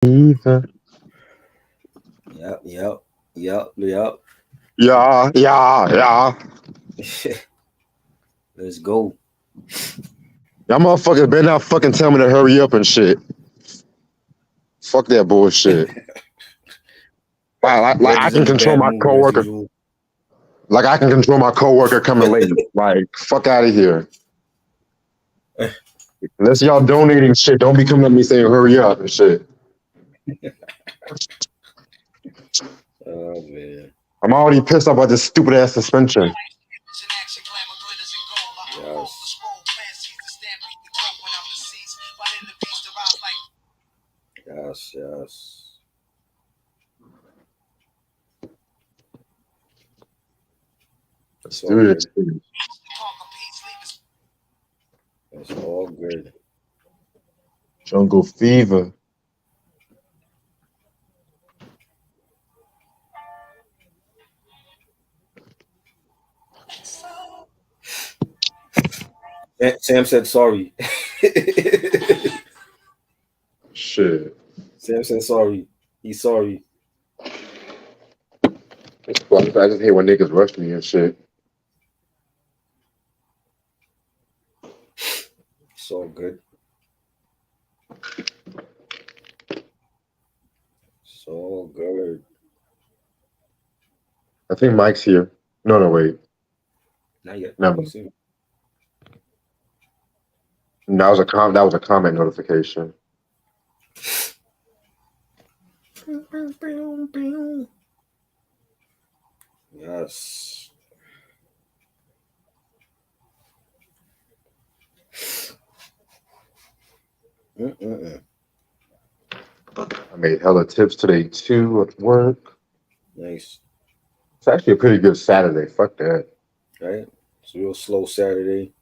Fever. Yep, yep, yep, yep. Yeah, yeah, yeah. Let's go. Y'all motherfuckers better not fucking tell me to hurry up and shit. Fuck that bullshit. Like Red I is can in a control bad my mood as coworker. usual. Like I can control my coworker coming late. Like fuck out of here. Unless y'all donating shit, don't be coming at me saying hurry up and shit. Oh man. I'm already pissed off about this stupid ass suspension. Yes. Yes, yes. Let's It's all do this. good. It's all good. Jungle fever. Sam said sorry. Shit. Sam said sorry. He's sorry. Well, I just hate when niggas rush me and shit. It's all good. It's all good. I think Mike's here. No, no, wait. Not yet. Never. You see. That was a comment notification. Yes. Mm-mm-mm. I made hella tips today too at work. Nice. It's actually a pretty good Saturday. Fuck that. Right? It's a real slow Saturday.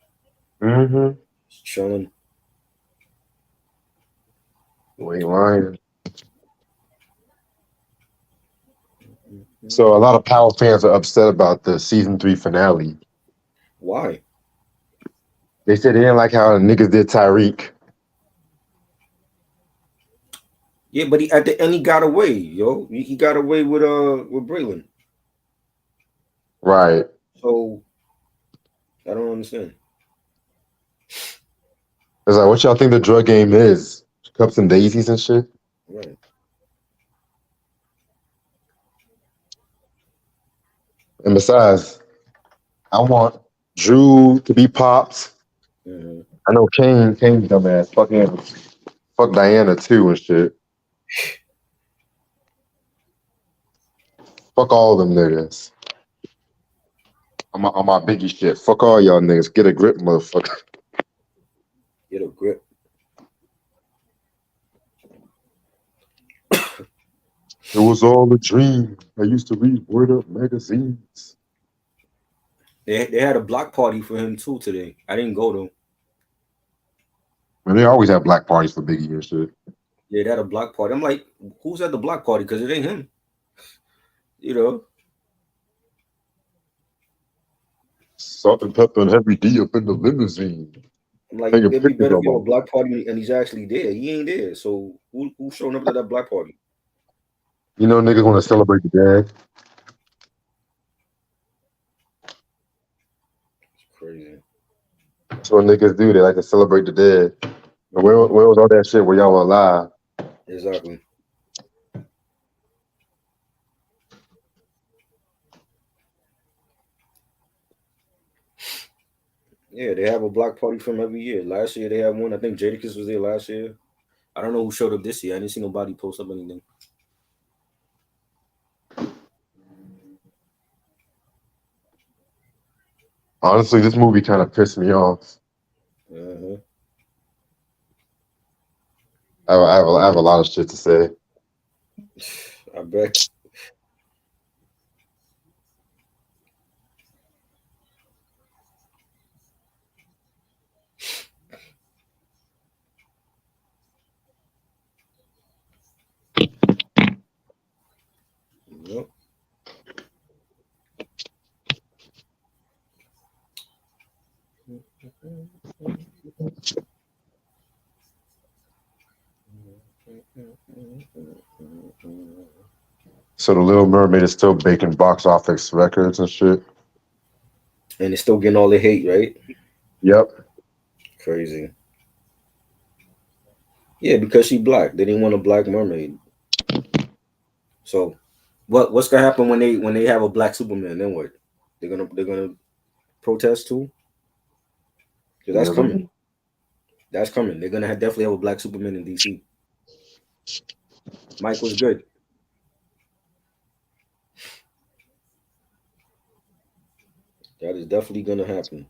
Mm-hmm. Just chilling. You ain't lying. So a Mm-mm. lot of Power fans are upset about the season 3 finale. Why? They said they didn't like how the niggas did Tyreek. Yeah, but he at the end he got away, yo. He got away with Braylon. Right. So I don't understand. It's like, what y'all think the drug game is? Cups and daisies and shit? Right. And besides, I want Drew to be Pops. Mm-hmm. I know Kane's dumbass. Fuck him. Fuck Diana too and shit. Fuck all them niggas. On my biggie shit. Fuck all y'all niggas. Get a grip, motherfucker. Get a grip. It was all a dream. I used to read Word Up magazines. They had a block party for him too today. I didn't go though. Man, they always have black parties for Biggie and shit. Yeah, they had a block party. I'm like, who's at the block party? Because it ain't him. You know. Salt and pepper and heavy D up in the limousine. I'm like, Taking it'd be pictures better if of you have them. a block party and he's actually there. He ain't there. So who's showing up to that block party? You know niggas want to celebrate the dad. It's crazy. That's what niggas do. They like to celebrate the dead. But where was all that shit where y'all were alive? Exactly. Yeah, they have a block party from every year. Last year they had one. I think Jadakiss was there last year. I don't know who showed up this year. I didn't see nobody post up anything. Honestly, this movie kind of pissed me off. Uh-huh. I have a lot of shit to say. I bet. Yep. So the Little Mermaid is still breaking box office records and shit. And it's still getting all the hate, right? Yep. Crazy. Yeah, because she black. They didn't want a black mermaid. So what's gonna happen when they have a black Superman? Then what? They're gonna protest too? Because Yeah. that's coming. That's coming. They're gonna definitely have a black Superman in DC. Mike was good. That is definitely gonna happen.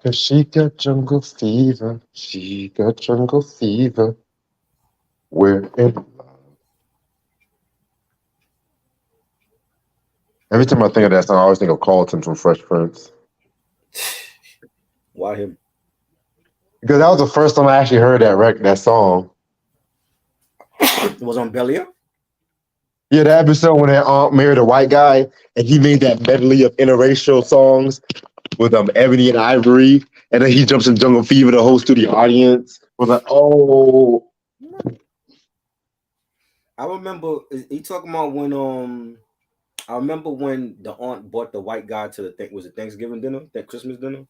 Cause she got jungle fever. She got jungle fever. We're in love. Every time I think of that song, I always think of Carlton from Fresh Prince. Why him? Because that was the first time I actually heard that song. It was on Belia. Yeah, the episode when their aunt married a white guy and he made that medley of interracial songs with Ebony and Ivory, and then he jumps in Jungle Fever, the host to the audience. Was like, oh, I remember he talking about when I remember when the aunt brought the white guy to the thing. Was it Thanksgiving dinner? That Christmas dinner?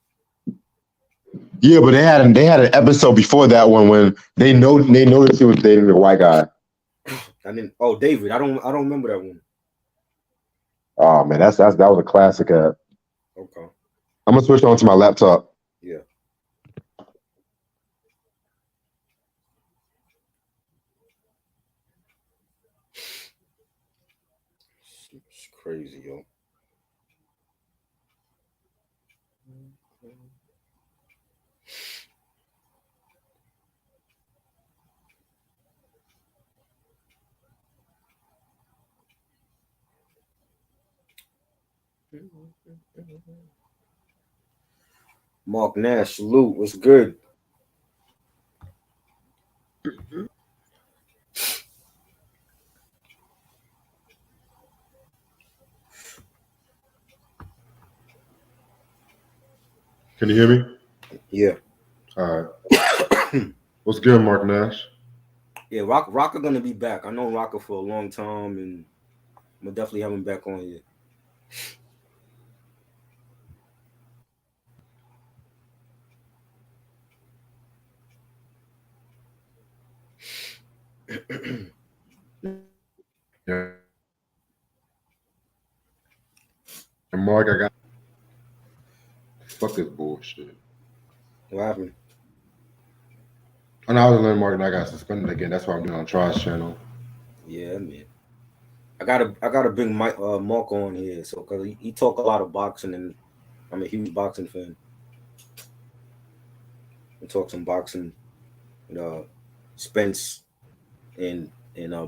yeah, but they had an episode before that one when they noticed he was dating the white guy. I didn't. Oh, David. I don't remember that one. Oh man, that was a classic. Okay. I'm gonna switch on to my laptop. Yeah. It's crazy, yo. Mark Nash, salute. What's good? Can you hear me? Yeah. All right. What's good, Mark Nash? Yeah, Rocker gonna be back. I know Rocker for a long time, and I'm gonna definitely have him back on here. Yeah. And Mark, I got fuck this bullshit. What happened? I know I was learning Mark and I got suspended again. That's why I'm doing on Try's channel. Yeah, man. I gotta bring Mark on here, so because he talk a lot of boxing, and I'm a huge boxing fan. We talk some boxing, uh, Spence and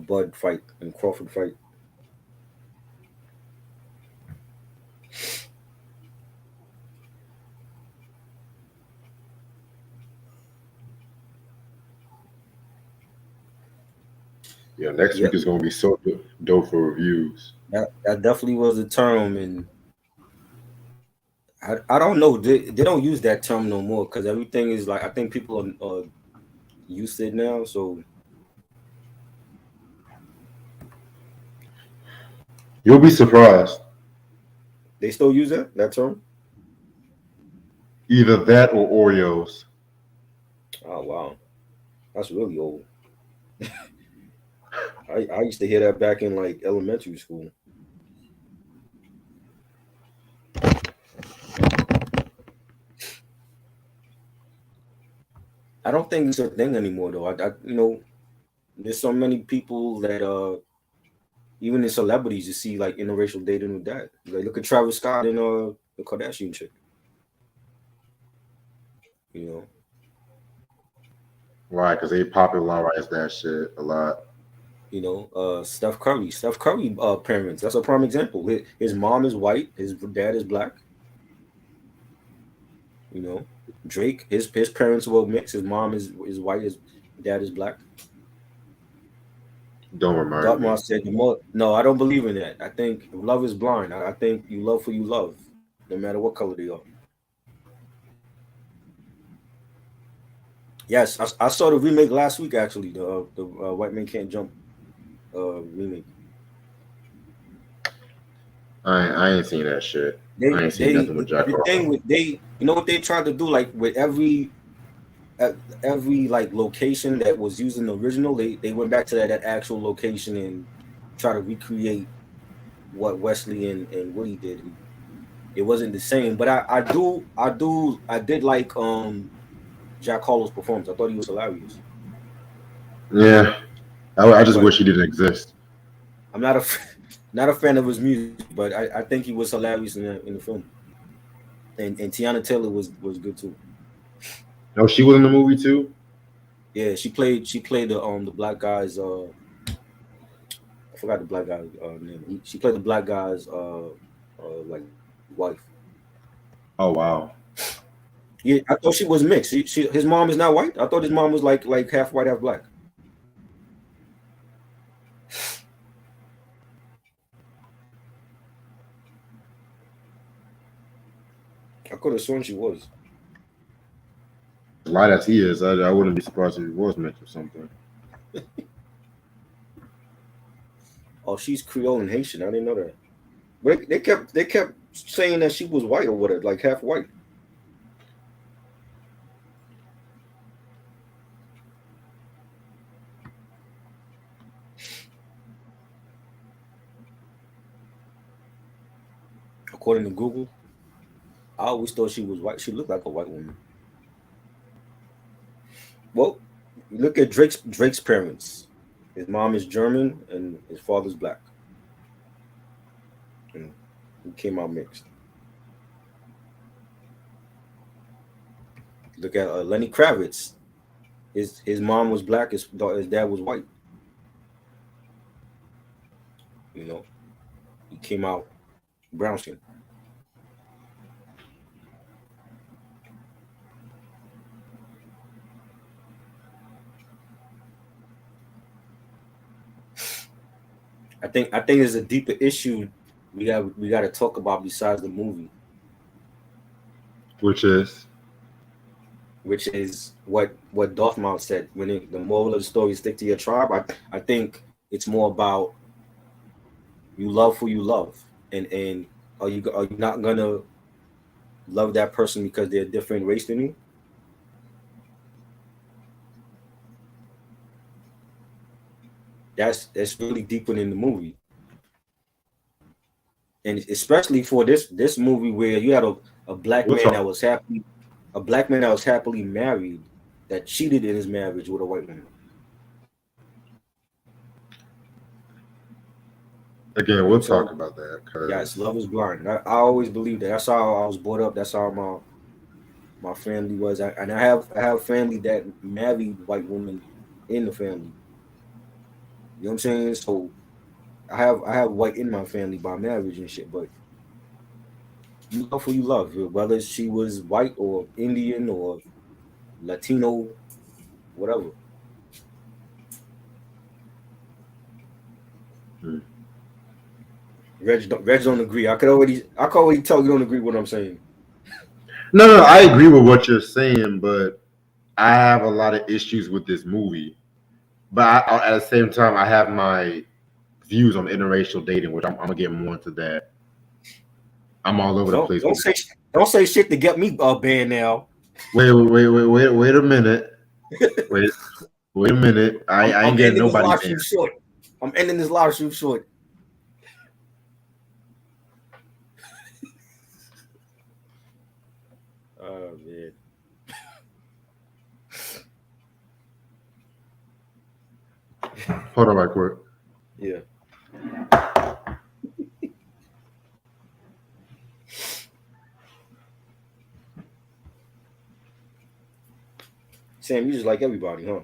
Bud fight and Crawford fight. Yeah, next week Yep, is gonna be so dope for reviews. that definitely was the term, and I don't know. They don't use that term no more because everything is like I think people are used to it now, so You'll be surprised. they still use that term. Either that or Oreos. Oh wow, that's really old. I used to hear that back in like elementary school. I don't think it's a thing anymore though. There's so many people that even in celebrities you see like interracial dating with that. Like look at Travis Scott and the Kardashian chick. You know, Right, because they popularized that shit a lot. Steph Curry. Steph Curry parents. That's a prime example. His mom is white. His dad is black. You know, Drake. His parents were mixed. His mom is white. His dad is black. Don't remind me. Dartmouth said the more. No, I don't believe in that. I think love is blind. I think you love who you love, no matter what color they are. Yes, I saw the remake last week. Actually, the White Man Can't Jump remake. I ain't seen that shit. I ain't seen They nothing with Jack the thing Harlow. with you know what they tried to do, like with every like location that was used in the original, they went back to that actual location and try to recreate what Wesley and Woody did, and it wasn't the same. But I did like Jack Harlow's performance. I thought he was hilarious. Yeah, I just But wish he didn't exist. I'm not not a fan of his music, but I think he was hilarious in the film. And Tiana Taylor was good too. No, she was in the movie too. Yeah, she played the black guy's I forgot the black guy's name. She played the black guy's like wife. Oh wow. Yeah, I thought she was mixed. His mom is not white. I thought his mom was like half white, half black. I could have sworn she was. As light as he is, I wouldn't be surprised if he was mixed or something. Oh, she's Creole and Haitian. I didn't know that. But they kept saying that she was white or whatever, like half white. According to Google, I always thought she was white. She looked like a white woman. Well, look at Drake's parents. His mom is German and his father's black. And he came out mixed. Look at Lenny Kravitz. His mom was black. His dad was white. You know, he came out brown skin. I think there's a deeper issue we got to talk about besides the movie, Which is which is what Dartmouth said. The moral of the story is stick to your tribe. I think it's more about you love who you love, and are you not gonna love that person because they're a different race than you? That's really deeper than the movie, and especially for this movie where you had a black we'll man talk that was happy, a black man that was happily married that cheated in his marriage with a white woman. again. We'll So talk about that yes, because love is blind. I always believed that. That's how I was brought up. That's how my family was. And I have family that married white women in the family. You know what I'm saying? So I have white in my family by marriage and shit. But you love who you love, whether she was white or Indian or Latino, whatever. Reg don't agree. I could already tell you don't agree with what I'm saying. no, I agree with what you're saying, but I have a lot of issues with this movie. But at the same time, I have my views on interracial dating, which I'm gonna get more into that. I'm all over the Don't place don't with say it. don't say shit to get me banned now. Wait a minute. Wait a minute. I I'm ain't getting ending this nobody live banned. stream short. I'm ending this live stream short. Oh man. Hold on, right quick. Yeah. Sam, you just like everybody, huh?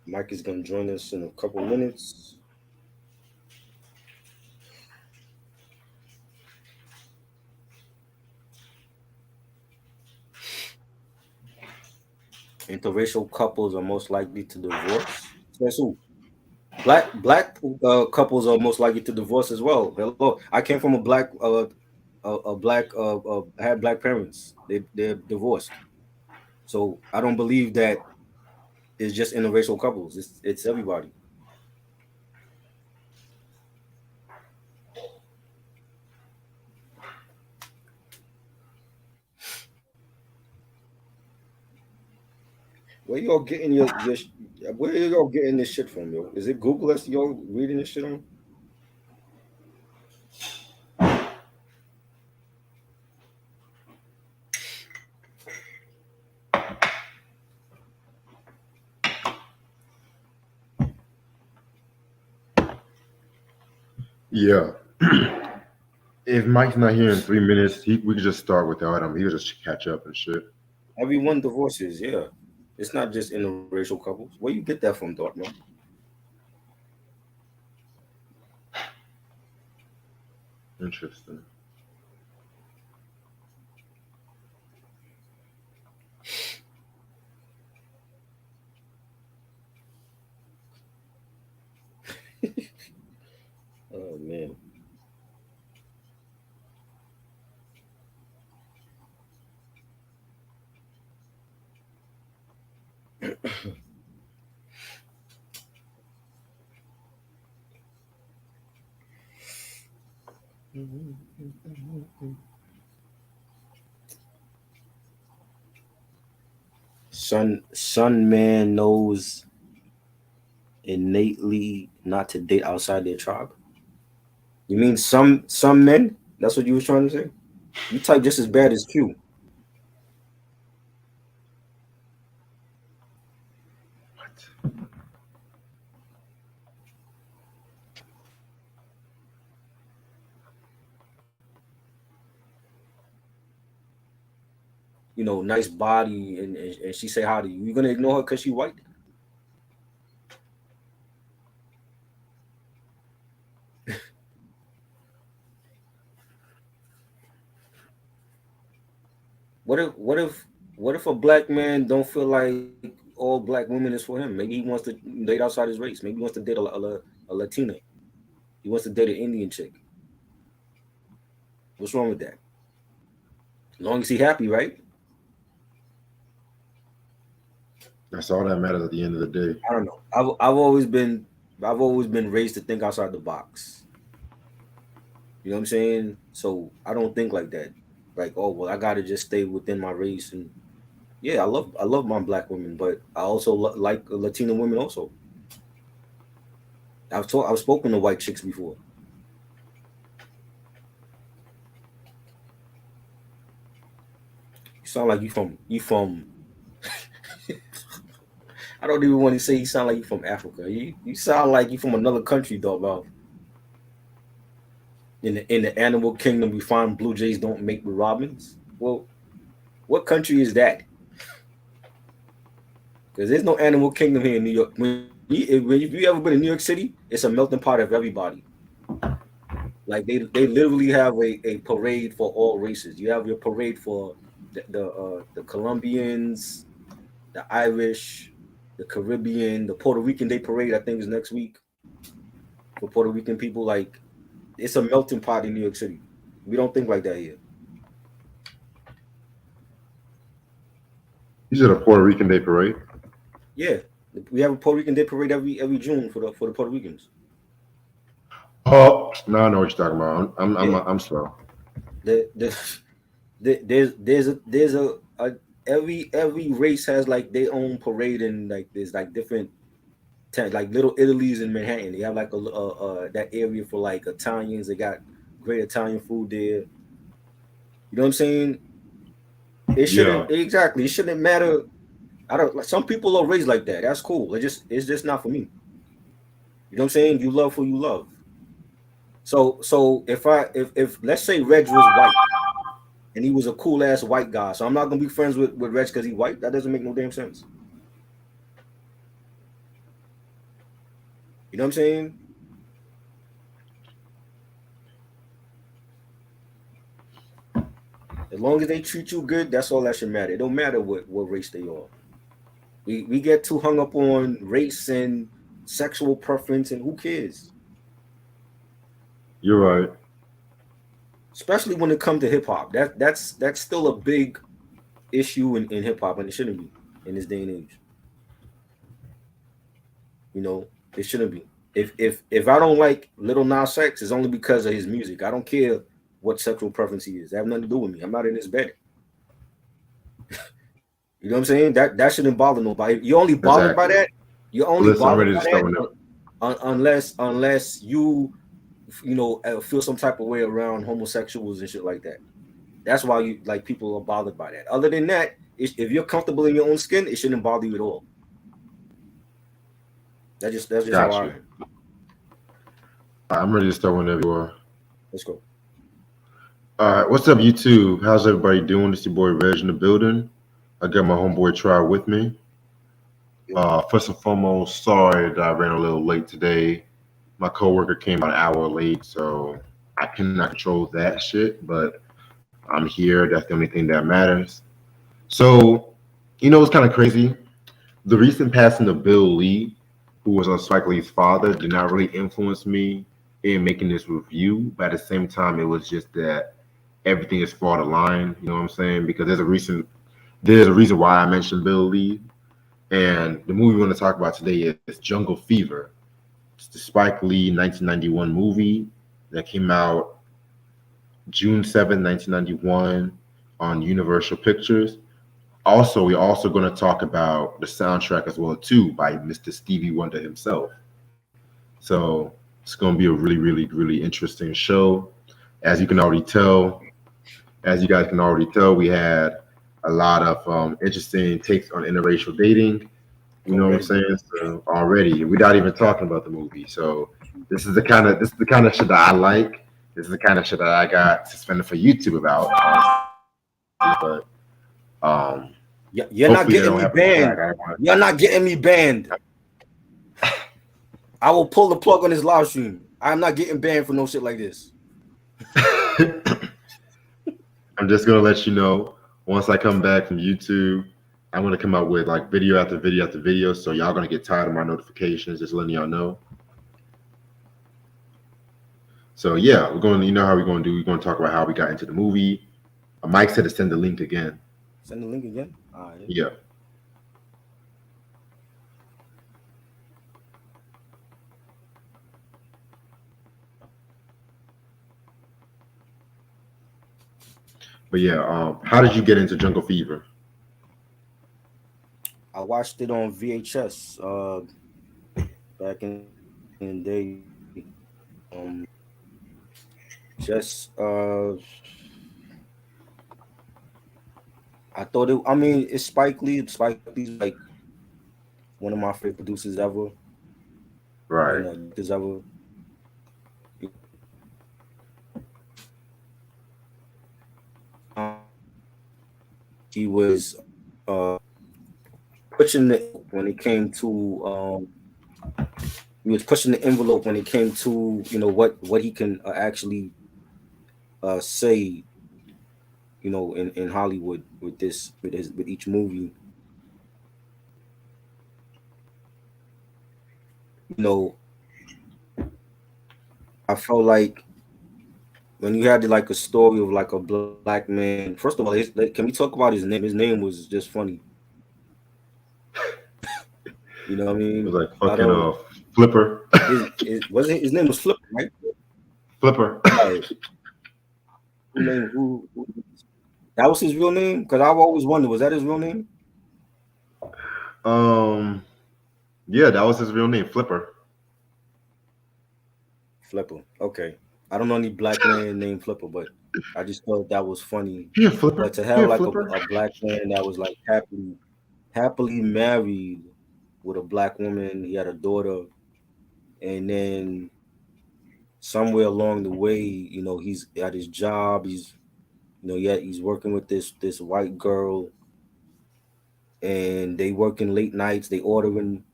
Mike is gonna join us in a couple minutes. Interracial couples are most likely to divorce. Says who? Black couples are most likely to divorce as well. Hello, I came from a black I had black parents. They're divorced. So I don't believe that it's just interracial couples. It's everybody. Where y'all getting your where are y'all getting this shit from, yo? Is it Google that's y'all reading this shit on? Yeah. If Mike's not here in 3 minutes, we could just start without him. He could just catch up and shit. Everyone divorces, yeah. It's not just interracial couples. Where you get that from, Dartmouth? Interesting. Oh man. Son man knows innately not to date outside their tribe. You mean some men? That's what you was trying to say? You type just as bad as Q. You know, nice body, and she say hi to you. You gonna ignore her because she white? What if what if what if a black man don't feel like all black women is for him? Maybe he wants to date outside his race. Maybe he wants to date a Latina. He wants to date an Indian chick. What's wrong with that? As long as he happy, right? That's all that matters at the end of the day. I don't know. I've always been raised to think outside the box. You know what I'm saying? So I don't think like that. Like, oh well, I gotta just stay within my race. And yeah, I love my black women, but I also like Latina women also. I've spoken to white chicks before. You sound like you from. I don't even want to say you sound like you from Africa. You sound like you from another country, dog. Well, in the animal kingdom, we find blue jays don't mate with robins. Well, what country is that? Because there's no animal kingdom here in New York. When you ever been in New York City, it's a melting pot of everybody. Like they literally have a parade for all races. You have your parade for the Colombians, the Irish, the Caribbean, the Puerto Rican Day parade. I think is next week for Puerto Rican people. Like it's a melting pot in New York City. We don't think like that here. These are the Puerto Rican Day Parade. Yeah, we have a Puerto Rican Day parade every June for the Puerto Ricans. Oh, now I know what you're talking about. Yeah, I'm slow. the there's a every race has like their own parade, and like there's like different like little Italy's in Manhattan. They have like that area for like Italians. They got great Italian food there. You know what I'm saying? It Yeah. shouldn't exactly. It shouldn't matter. I don't like some people are raised like that. That's cool. It's just not for me. You know what I'm saying? You love who you love. So if let's say Reg was white and he was a cool ass white guy, so I'm not gonna be friends with Reg because he white. That doesn't make no damn sense. You know what I'm saying? As long as they treat you good, that's all that should matter. It don't matter what race they are. We get too hung up on race and sexual preference, and who cares? You're right. Especially when it comes to hip hop. That's still a big issue in hip hop, and it shouldn't be in this day and age. You know, it shouldn't be. If I don't like Little Nas X, it's only because of his music. I don't care what sexual preference he is. That have nothing to do with me. I'm not in his bed. You know what I'm saying? That shouldn't bother nobody. You're only bothered by Exactly. that. You're only Listen, I'm bothered ready to by start that whenever. unless you feel some type of way around homosexuals and shit like that. That's why you like people are bothered by that. Other than that, if you're comfortable in your own skin, it shouldn't bother you at all. That's just how Got I you. am. I'm ready to start whenever you are. Let's go. All right, what's up, YouTube? How's everybody doing? It's your boy Reg in the building. I got my homeboy Try with me. First and foremost, sorry that I ran a little late today. My coworker came about an hour late, so I cannot control that shit. But I'm here. That's the only thing that matters. So, it's kind of crazy. The recent passing of Bill Lee, who was on Spike Lee's father, did not really influence me in making this review. But at the same time, it was just that everything is far the line. You know what I'm saying? Because there's a reason why I mentioned Bill Lee. And the movie we're going to talk about today is Jungle Fever. It's the Spike Lee 1991 movie that came out June 7th, 1991 on Universal Pictures. Also, we're also going to talk about the soundtrack as well too by Mr. Stevie Wonder himself. So it's going to be a really, really, really interesting show. As you can already tell, as you guys can already tell, we had a lot of interesting takes on interracial dating. You know what I'm Already. saying? So already, we're not even talking about the movie. So this is the kind of shit that I like. This is the kind of shit that I got suspended for YouTube about. But You're not hopefully they getting don't me have any flag. banned. I don't want You're not getting me banned. I will pull the plug on this live stream. I'm not getting banned for no shit like this. to. I'm just gonna let you know once I come back from YouTube. I'm gonna come out with like video after video after video, so y'all gonna get tired of my notifications. Just letting y'all know. So yeah, we're going. You know how we're going to do. We're going to talk about how we got into the movie. Mike said to send the link again. Send the link again. All right. Yeah. But yeah, how did you get into Jungle Fever? I watched it on VHS back in the day. Just I thought it. I mean, it's Spike Lee. Spike Lee's like one of my favorite producers ever, Right. and directors ever. He was pushing the when it came to he was pushing the envelope when it came to what he can actually say in Hollywood with with each movie. You know, I felt like when you had like a story of like a black man. First of all, can we talk about his name? His name was just funny. You know what I It was mean? like I fucking don't. Flipper. His name was Flipper, right? Flipper. Right. Who that was his real name? Because I've always wondered, was that his real name? um. Yeah, that was his real name, Flipper. Flipper. Okay. I don't know any black man named Flipper, but I just thought that was funny. Here, But Flipper. to have Here, like Flipper. a black man that was like happily married with a black woman, he had a daughter, and then somewhere along the way, he's at his job, he's working with this white girl, and they working late nights, they ordering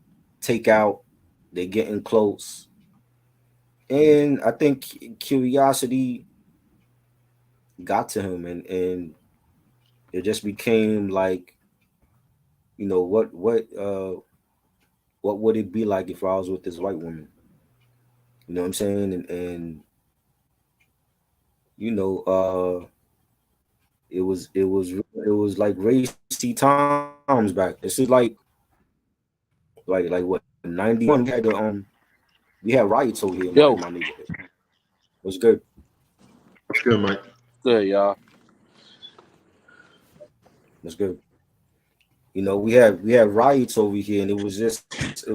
takeout, They getting close, and I think curiosity got to him, and it just became like, what would it be like if I was with this white woman? You know what I'm saying? And you know, it was like racy times back. This is like what, 91. We had riots over here in Yo, my neighborhood. What's good? That's good, Mike. good y'all. What's good? We had riots over here, and it was just a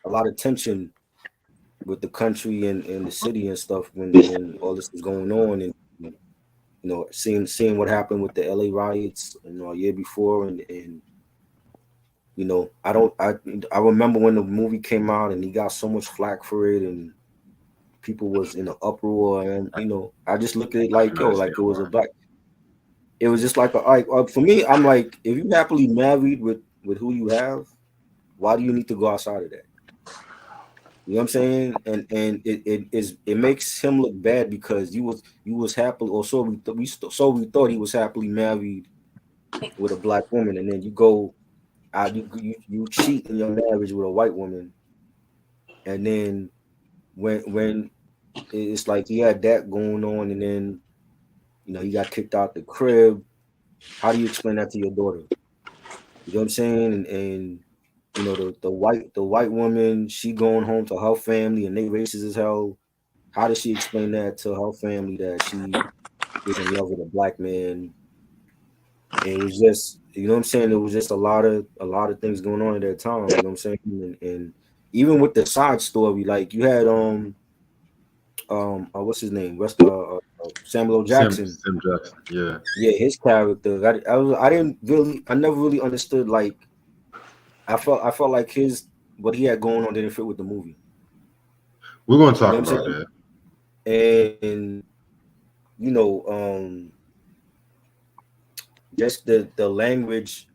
lot of tension with the country and the city and stuff when all this was going on, and seeing what happened with the LA riots, a year before, and I don't I remember when the movie came out and he got so much flack for it, and people was in an uproar, and I just look at it I can like, yo, like understand it was a why. black. It was just like for me, I'm like, if you happily married with who you have, why do you need to go outside of that? You know what I'm saying? And it makes him look bad because you was happily, or so we thought he was happily married with a black woman, and then you go out, you cheat in your marriage with a white woman, and then when it's like he had that going on, and then he got kicked out the crib. How do you explain that to your daughter? You know what I'm saying? And the white woman, she going home to her family, and they racist as hell. How does she explain that to her family that she is in love with a black man? It was just, what I'm saying. It was just a lot of things going on at that time. You know what I'm saying? And even with the side story, like you had what's his name? Samuel L. Jackson. Sim Jackson. Yeah. Yeah, his character. I never really understood. Like I felt like his what he had going on didn't fit with the movie. We're gonna You know talk what I'm about saying? that. And you know, um, just the language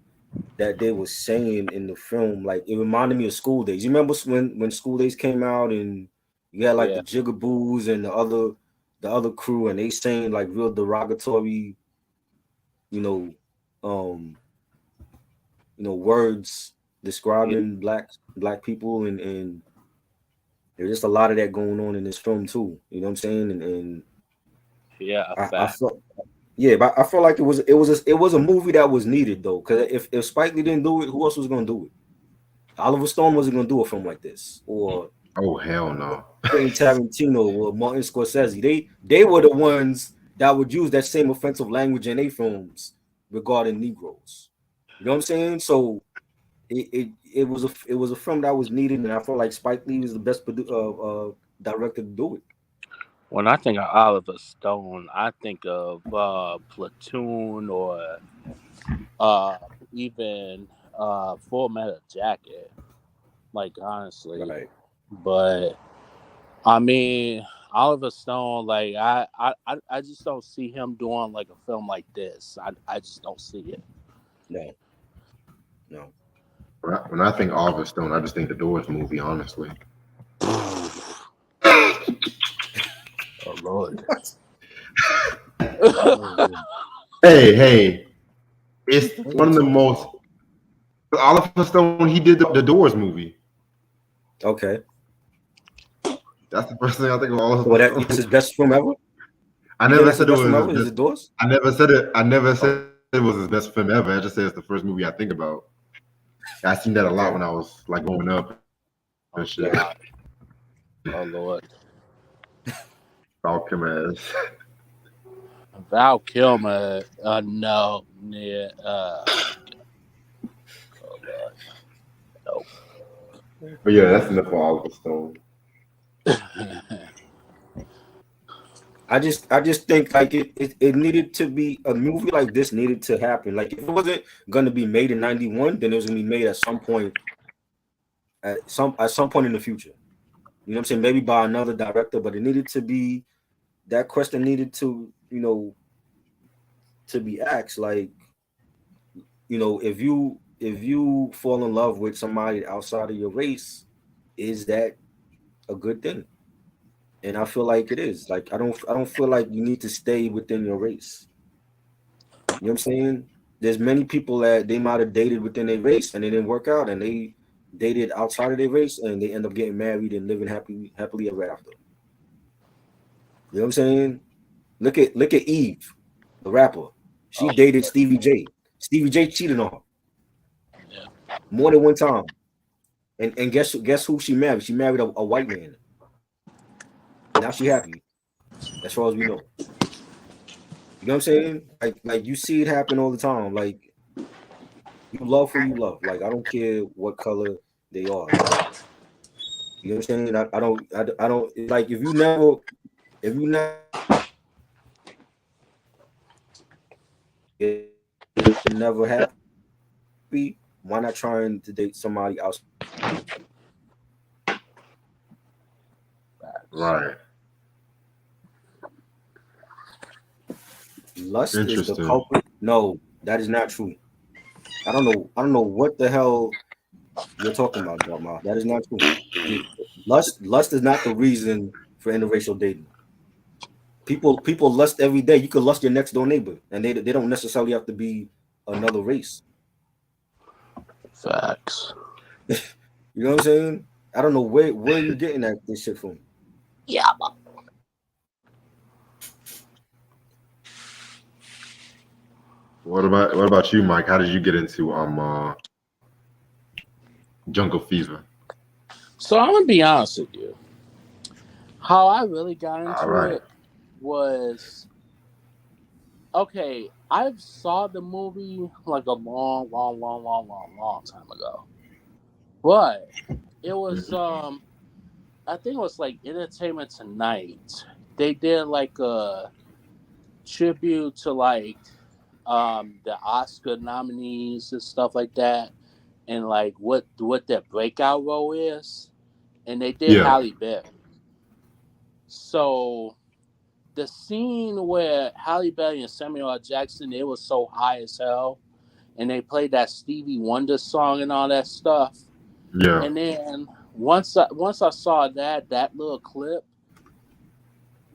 that they were saying in the film, like it reminded me of School Days. You remember when School Days came out, and you had like the Yeah, Jigaboos and the other crew, and they saying like real derogatory, you know, um, words yeah, describing black people, and there's just a lot of that going on in this film too. You know what I'm saying? And yeah. A I fact. felt, yeah, but I felt like it was a movie that was needed though, because if Spike Lee didn't do it, who else was gonna do it? Oliver Stone wasn't gonna do a film like this, or Oh hell no. Quentin Tarantino, or Martin Scorsese. They were the ones that would use that same offensive language in their films regarding Negroes. You know what I'm saying? So it was a film that was needed, and I felt like Spike Lee was the best director to do it. When I think of Oliver Stone, I think of Platoon or uh, even Full Metal Jacket. Like honestly, Right. but I mean, Oliver Stone, like I just don't see him doing like a film like this. I just don't see it. No, no. When I think Oliver Stone, I just think the Doors movie. Honestly, Oh Lord. What? hey, it's What are one you of the talking most. about? Oliver Stone, he did the Doors movie. Okay. That's the first thing I think of So Oliver that's Stone. his best film ever? I You think never that's his said it best film was his ever? Is best. it Doors? I never said it. I never said Oh, it was his best film ever. I just said it's the first movie I think about. I seen that a lot when I okay. was like growing up and shit. Oh God. Oh Lord. All Kim ass. Val Kilmer. No. Yeah. Oh Lord. No. But yeah, that's enough for Oliver Stone. I just think like it needed to be a movie like this needed to happen. Like if it wasn't gonna be made in 91, then it was gonna be made at some point in the future. You know what I'm saying? Maybe by another director, but it needed to be that question needed to be asked. Like, if you fall in love with somebody outside of your race, is that a good thing? And I feel like it is. Like I don't feel like you need to stay within your race. You know what I'm saying? There's many people that they might have dated within their race and it didn't work out, and they dated outside of their race and they end up getting married and living happily ever after. You know what I'm saying? Look at Eve, the rapper. She Oh, dated Stevie J. Stevie J cheated on her yeah. more than one time. And guess who she married? She married a white man. Now she happy, as far as we know. You know what I'm saying? Like you see it happen all the time. Like you love who you love. Like I don't care what color they are. Like you know what I'm saying? I don't like if you never never happy, why not trying to date somebody outside of your race? Facts. Right. Lust is the Interesting. culprit. No, that is not true. I don't know what the hell you're talking about, Drama. That is not true. The, lust is not the reason for interracial dating. People lust every day. You could lust your next door neighbor, and they don't necessarily have to be another race. Facts. You know what I'm saying? I don't know where you getting that this shit from. Yeah. What about you, Mike? How did you get into Jungle Fever? So I'm gonna be honest with you. How I really got All into right. it was okay. I saw the movie like a long, long, long, long, long, long time ago, but it was Mhm. I think it was like Entertainment Tonight. They did like a tribute to like the Oscar nominees and stuff like that, and like what their breakout role is, and they did Yeah. Halle Berry. So the scene where Halle Berry and Samuel L. Jackson, it was so high as hell, and they played that Stevie Wonder song and all that stuff. Yeah. And then once I saw that little clip,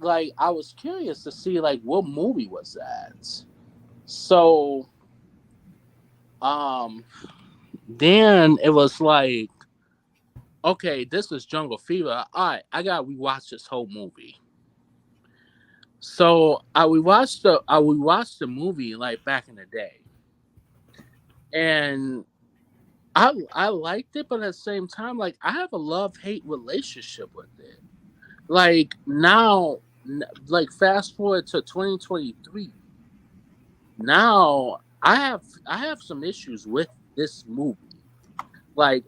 like I was curious to see like what movie was that. So um then it was like, okay, this is Jungle Fever. All right, I gotta rewatch this whole movie. So I rewatched the movie like back in the day, and I liked it, but at the same time, like I have a love hate relationship with it. Like now, like fast forward to 2023. Now I have some issues with this movie. Like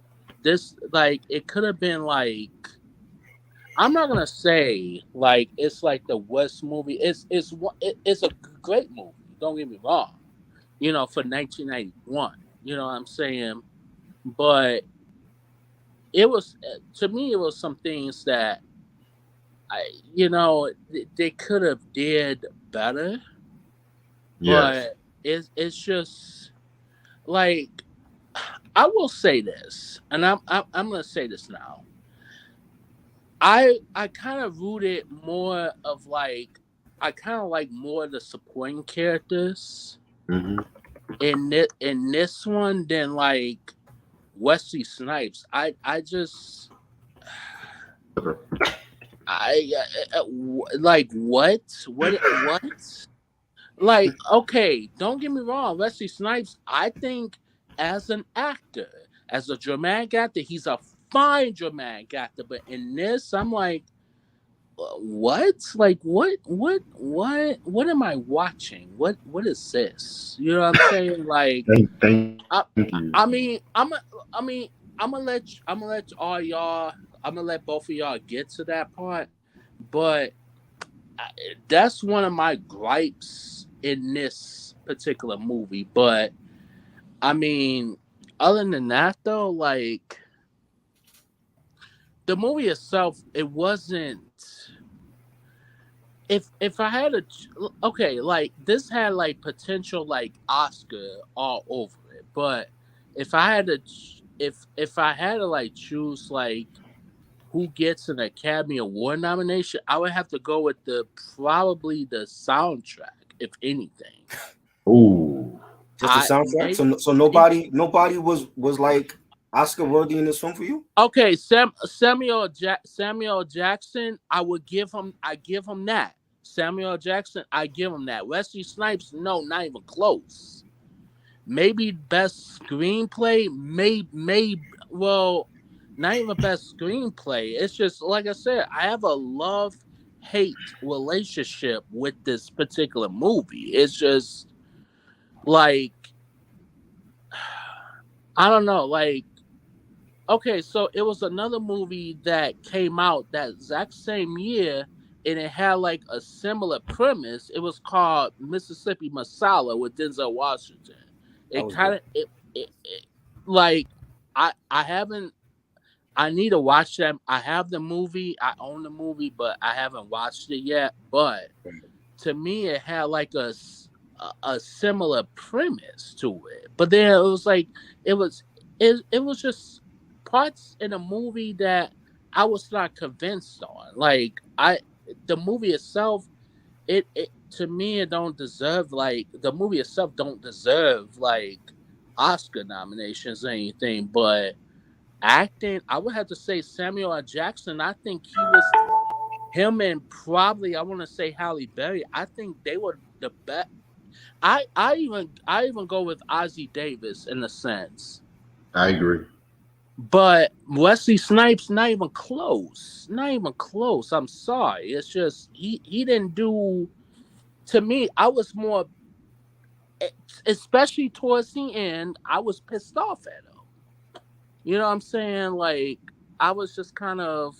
like it could have been like, I'm not gonna say like it's like the worst movie. It's a great movie. Don't get me wrong. For 1991. You know what I'm saying? But it was to me it was some things that they could have did better. Yes. But it's just like, I will say this, and I'm gonna say this now. I kind of rooted more of like, I kind of like more of the supporting characters Hmm. in this one than like Wesley Snipes. I just like what like, okay, don't get me wrong, Wesley Snipes, I think as an actor, as a dramatic actor, he's a fine dramatic actor, but in this I'm like, what? Like what am I watching? What is this? You know what I'm saying? Like, Thank I you. I mean, I mean, I'm gonna let all y'all, I'm gonna let both of y'all get to that part, but I, that's one of my gripes in this particular movie. But I mean, other than that though, like the movie itself, it wasn't. If I had okay, like this had like potential like Oscar all over it, but if I had to like choose like who gets an Academy Award nomination, I would have to go with probably the soundtrack, if anything. Ooh. Just the I soundtrack. may So it, nobody was like Oscar worthy in this film for you. okay, Samuel Jackson, I give him that. Samuel Jackson, I give him that. Wesley Snipes, no, not even close. Maybe best screenplay, well, not even best screenplay. It's just like I said, I have a love hate relationship with this particular movie. It's just like I don't know, like okay, so it was another movie that came out that exact same year, and it had like a similar premise. It was called Mississippi Masala with Denzel Washington. That It was kind good. of it like I haven't. I need to watch them. I have the movie. I own the movie, but I haven't watched it yet. But to me, it had like a similar premise to it. But then it was like it was it was just parts in the movie that I was not convinced on. Like the movie itself, it to me it don't deserve like the movie itself don't deserve like Oscar nominations or anything. But acting, I would have to say Samuel L. Jackson. I think he was him and probably I want to say Halle Berry. I think they were the best. I even go with Ozzie Davis in a sense, I agree. but Wesley Snipes not even close. Not even close. I'm sorry. It's just he didn't do. To me, I was more, especially towards the end. I was pissed off at him. You know what I'm saying? Like I was just kind of.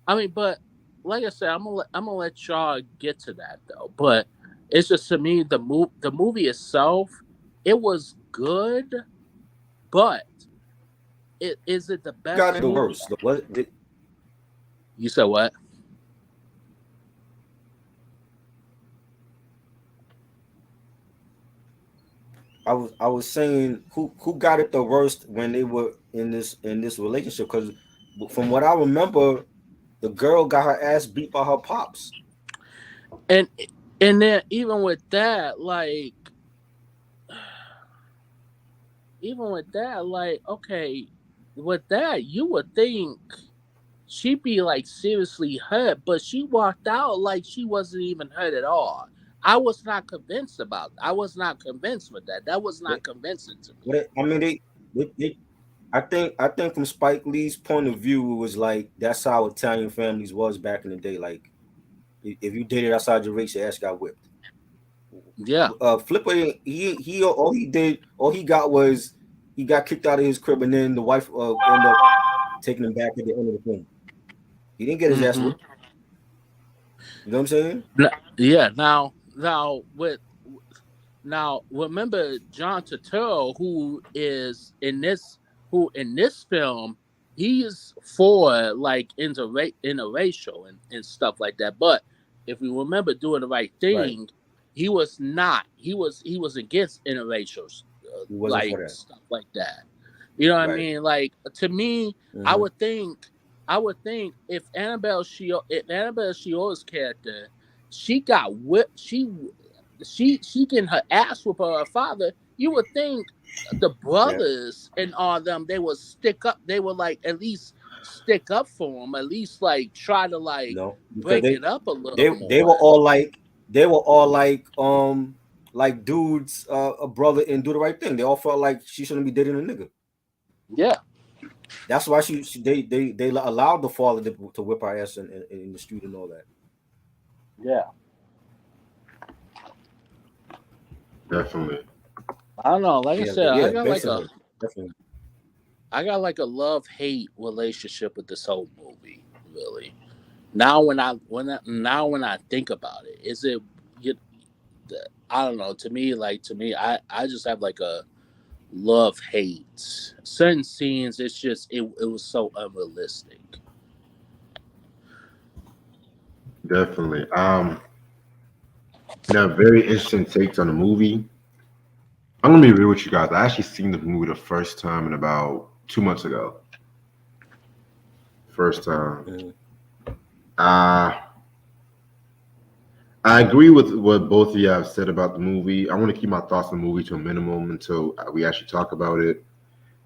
I mean, but like I said, I'm gonna let y'all get to that though. But it's just to me the movie itself, it was good, but is it the Got best it the movie? worst. What did, You said what? I was saying who got it the worst when they were in this relationship? Because from what I remember, the girl got her ass beat by her pops. And and then even with that, like okay, with that you would think she'd be like seriously hurt, but she walked out like she wasn't even hurt at all. I was not convinced about. I was not convinced with that. That was not They, convincing to me. I mean, they I think from Spike Lee's point of view, it was like that's how Italian families was back in the day. Like if you dated outside your race, your ass got whipped. Yeah, Flipper, he all he got was he got kicked out of his crib, and then the wife ended up taking him back at the end of the film. He didn't get his ass hmm whipped. You know what I'm saying? yeah. Now remember John Turturro, who in this film, he's for like interracial and stuff like that. But if we remember doing the right Right. thing, he was not. He was against interracial He wasn't like for that. stuff like that. You know what I Right. mean? Like to me, I Mm-hmm. would think if Annabelle Shiola's character, she got whipped, she getting her ass whooped by her father, you would think the Yeah. brothers and all them they would stick up. They would like at least stick up for him. At least like try to like No, because break it up a little they more. were all like dudes, a brother, and do the right thing. They all felt like she shouldn't be dating a nigga. Yeah, That's why they allowed the father to whip her ass in the street and all that. yeah. Definitely. I don't know. Like I Yeah, said, yeah, definitely, definitely. I got like a love hate relationship with this whole movie. Really. Now when I think about it, is it you, I don't know. To me, I just have like a love hate. Certain scenes, it's just it was so unrealistic. Definitely. Very interesting takes on the movie. I'm gonna be real with you guys. I actually seen the movie the first time in about 2 months ago. first time. Mhm. Uh I agree with what both of you have said about the movie. I want to keep my thoughts on the movie to a minimum until we actually talk about it.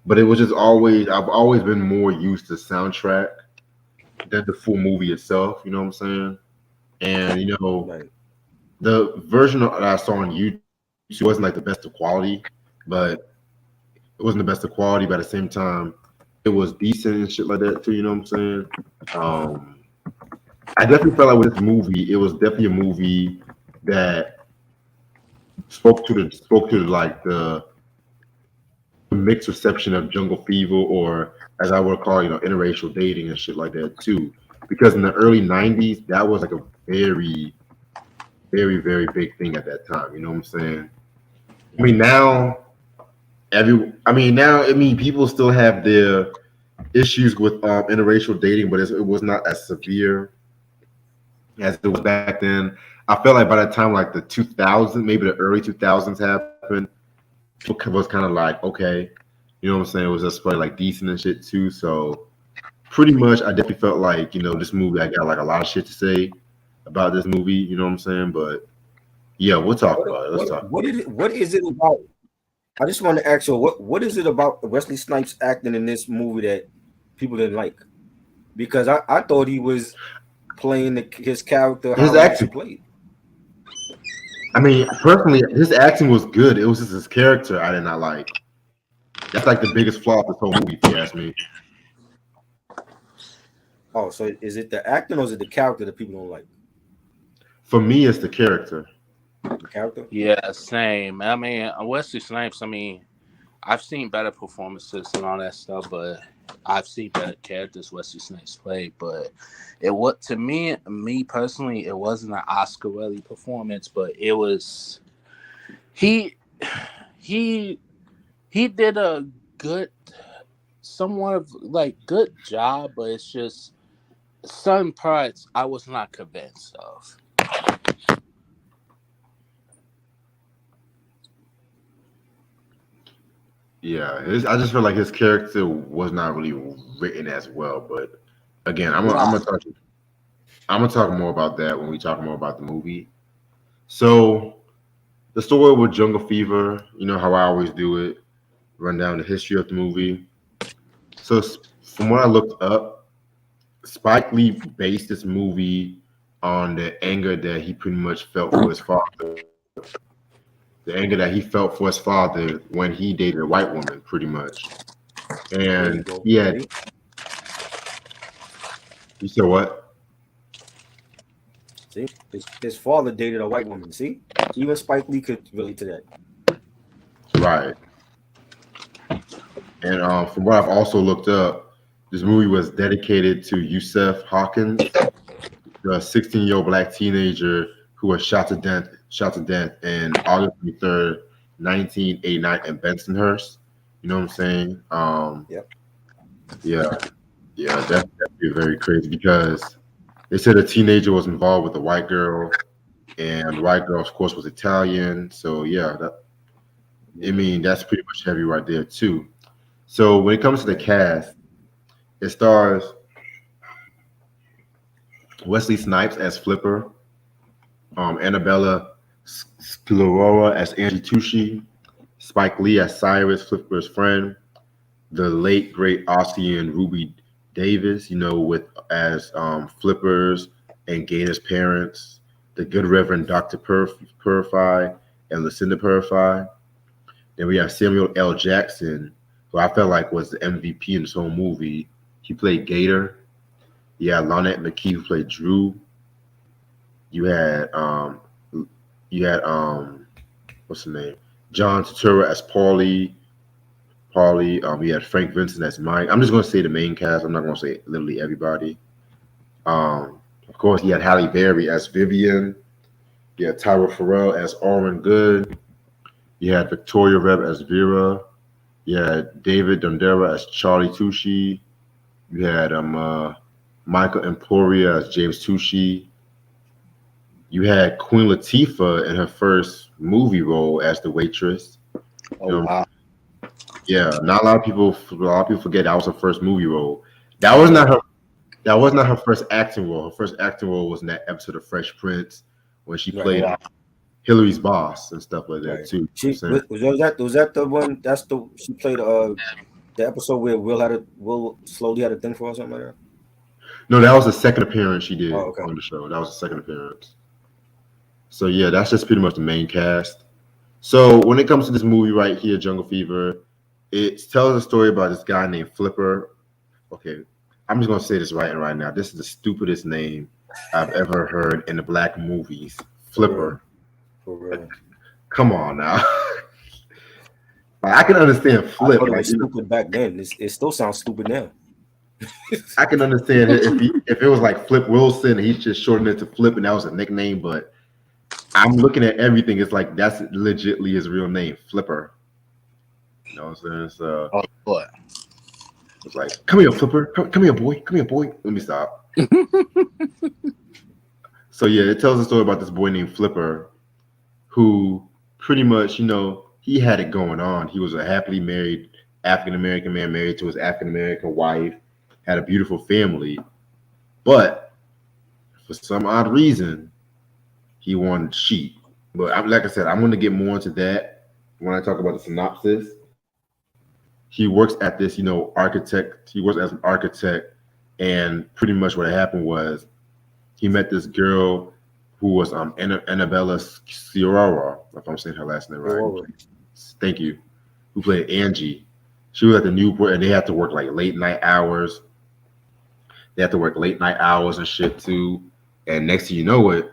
But it was just always I've always been more used to soundtrack than the full movie itself. You know what I'm saying? And Right. the version that I saw on YouTube wasn't like the best of quality, but it wasn't the best of quality. But at the same time, it was decent and shit like that too. You know what I'm saying? Um, I definitely felt like with this movie, it was definitely a movie that spoke to like the mixed reception of jungle fever, or as I would call, interracial dating and shit like that too. Because in the early '90s, that was like a very, very, very big thing at that time. You know what I'm saying? I mean, now people still have their issues with interracial dating, but it was not as severe as it was back then. I felt like by the time like the 2000s, maybe the early 2000s happened, people was kind of like, okay, you know what I'm saying? It was just probably like decent and shit too. So pretty much, I definitely felt like this movie. I got like a lot of shit to say about this movie. You know what I'm saying? But yeah, we'll talk What about it. Let's what talk. what is it? What is it about? I just want to ask you, what is it about Wesley Snipes acting in this movie that people didn't like? Because I thought he was playing his character His how he was acting. played. I mean, personally, his acting was good. It was just his character I did not like. That's like the biggest flaw of this whole movie, if you ask me. Oh, so is it the acting or is it the character that people don't like? For me, it's the character. The character? Yeah, same. I mean, Wesley Snipes. I mean, I've seen better performances and all that stuff, but I've seen better characters Wesley Snipes played. But it was to me personally, it wasn't an Oscar worthy performance, but it was he he he did a good, somewhat of like good job, but it's just some parts I was not convinced of. Yeah, I just feel like his character was not really written as well. But again, Right. I'm gonna talk more about that when we talk more about the movie. So the story with Jungle Fever, you know how I always do it, run down the history of the movie. So from what I looked up, Spike Lee based this movie on the anger that he pretty much felt for his father, the anger that he felt for his father when he dated a white woman, pretty much. There And you go. he had, See? you said what? See? His father dated a white woman. See? Even Spike Lee could relate to that. Right. And from what I've also looked up, this movie was dedicated to Yusef Hawkins, the 16-year-old black teenager who was shot to death in August 23rd, 1989 in Bensonhurst. You know what I'm saying? Yep. Yeah, yeah, that's definitely very crazy because they said a teenager was involved with a white girl, and the white girl, of course, was Italian. So yeah, I Hmm. mean that's pretty much heavy right there too. So when it comes to the Right. cast, it stars Wesley Snipes as Flipper, Annabella Sclerora as Angie Tucci, Spike Lee as Cyrus, Flipper's friend, the late great Ossie and Ruby Davis, with as Flippers and Gator's parents, the good Reverend Dr. Purify and Lucinda Purify. Then we have Samuel L. Jackson, who I felt like was the MVP in this whole movie. He played Gator. You had Lonette McKee, who played Drew. You had you had what's the name? John Turturro as Paulie. We had Frank Vincent as Mike. I'm just gonna say the main cast. I'm not gonna say literally everybody. Of course, you had Halle Berry as Vivian. You had Tyra Farrell as Oren Good. You had Victoria Rebb as Vera. You had David Dondera as Charlie Tucci. You had Michael Emporia as James Tucci. You had Queen Latifah in her first movie role as the waitress. Oh You know, wow. yeah, not a lot of people. A lot of people forget that was her first movie role. That was not her. That was not her first acting role. Her first acting role was in that episode of Fresh Prince when she played Hillary's boss and stuff like that too. She was that the one? That's the she played the episode where Will slowly had a thing for or something like that. No, that was the second appearance she did okay. on the show. That was the second appearance. So yeah, that's just pretty much the main cast. So when it comes to this movie right here, Jungle Fever, it tells a story about this guy named Flipper. Okay, I'm just gonna say this right now. This is the stupidest name I've ever heard in the black movies. Flipper. For real. Come on now. I can understand Flip. I thought it was stupid back then. It still sounds stupid now. I can understand it if it was like Flip Wilson, he's just shortened it to Flip, and that was a nickname. But I'm looking at everything. It's like that's legitly his real name, Flipper. You know what I'm saying? So, what? It's like, come here, Flipper. Come here, boy. Come here, boy. Let me stop. So yeah, it tells a story about this boy named Flipper, who pretty much, he had it going on. He was a happily married African-American man married to his African-American wife, had a beautiful family, but for some odd reason, he wanted to cheat. But like I said, I'm going to get more into that when I talk about the synopsis. He works at this, architect. He works as an architect, and pretty much what happened was he met this girl who was Annabella Sciorra, if I'm saying her last name right. Oh. Thank you. Who played Angie. She was at the Newport, and they had to work like late night hours. They had to work late night hours and shit too. And next thing you know it,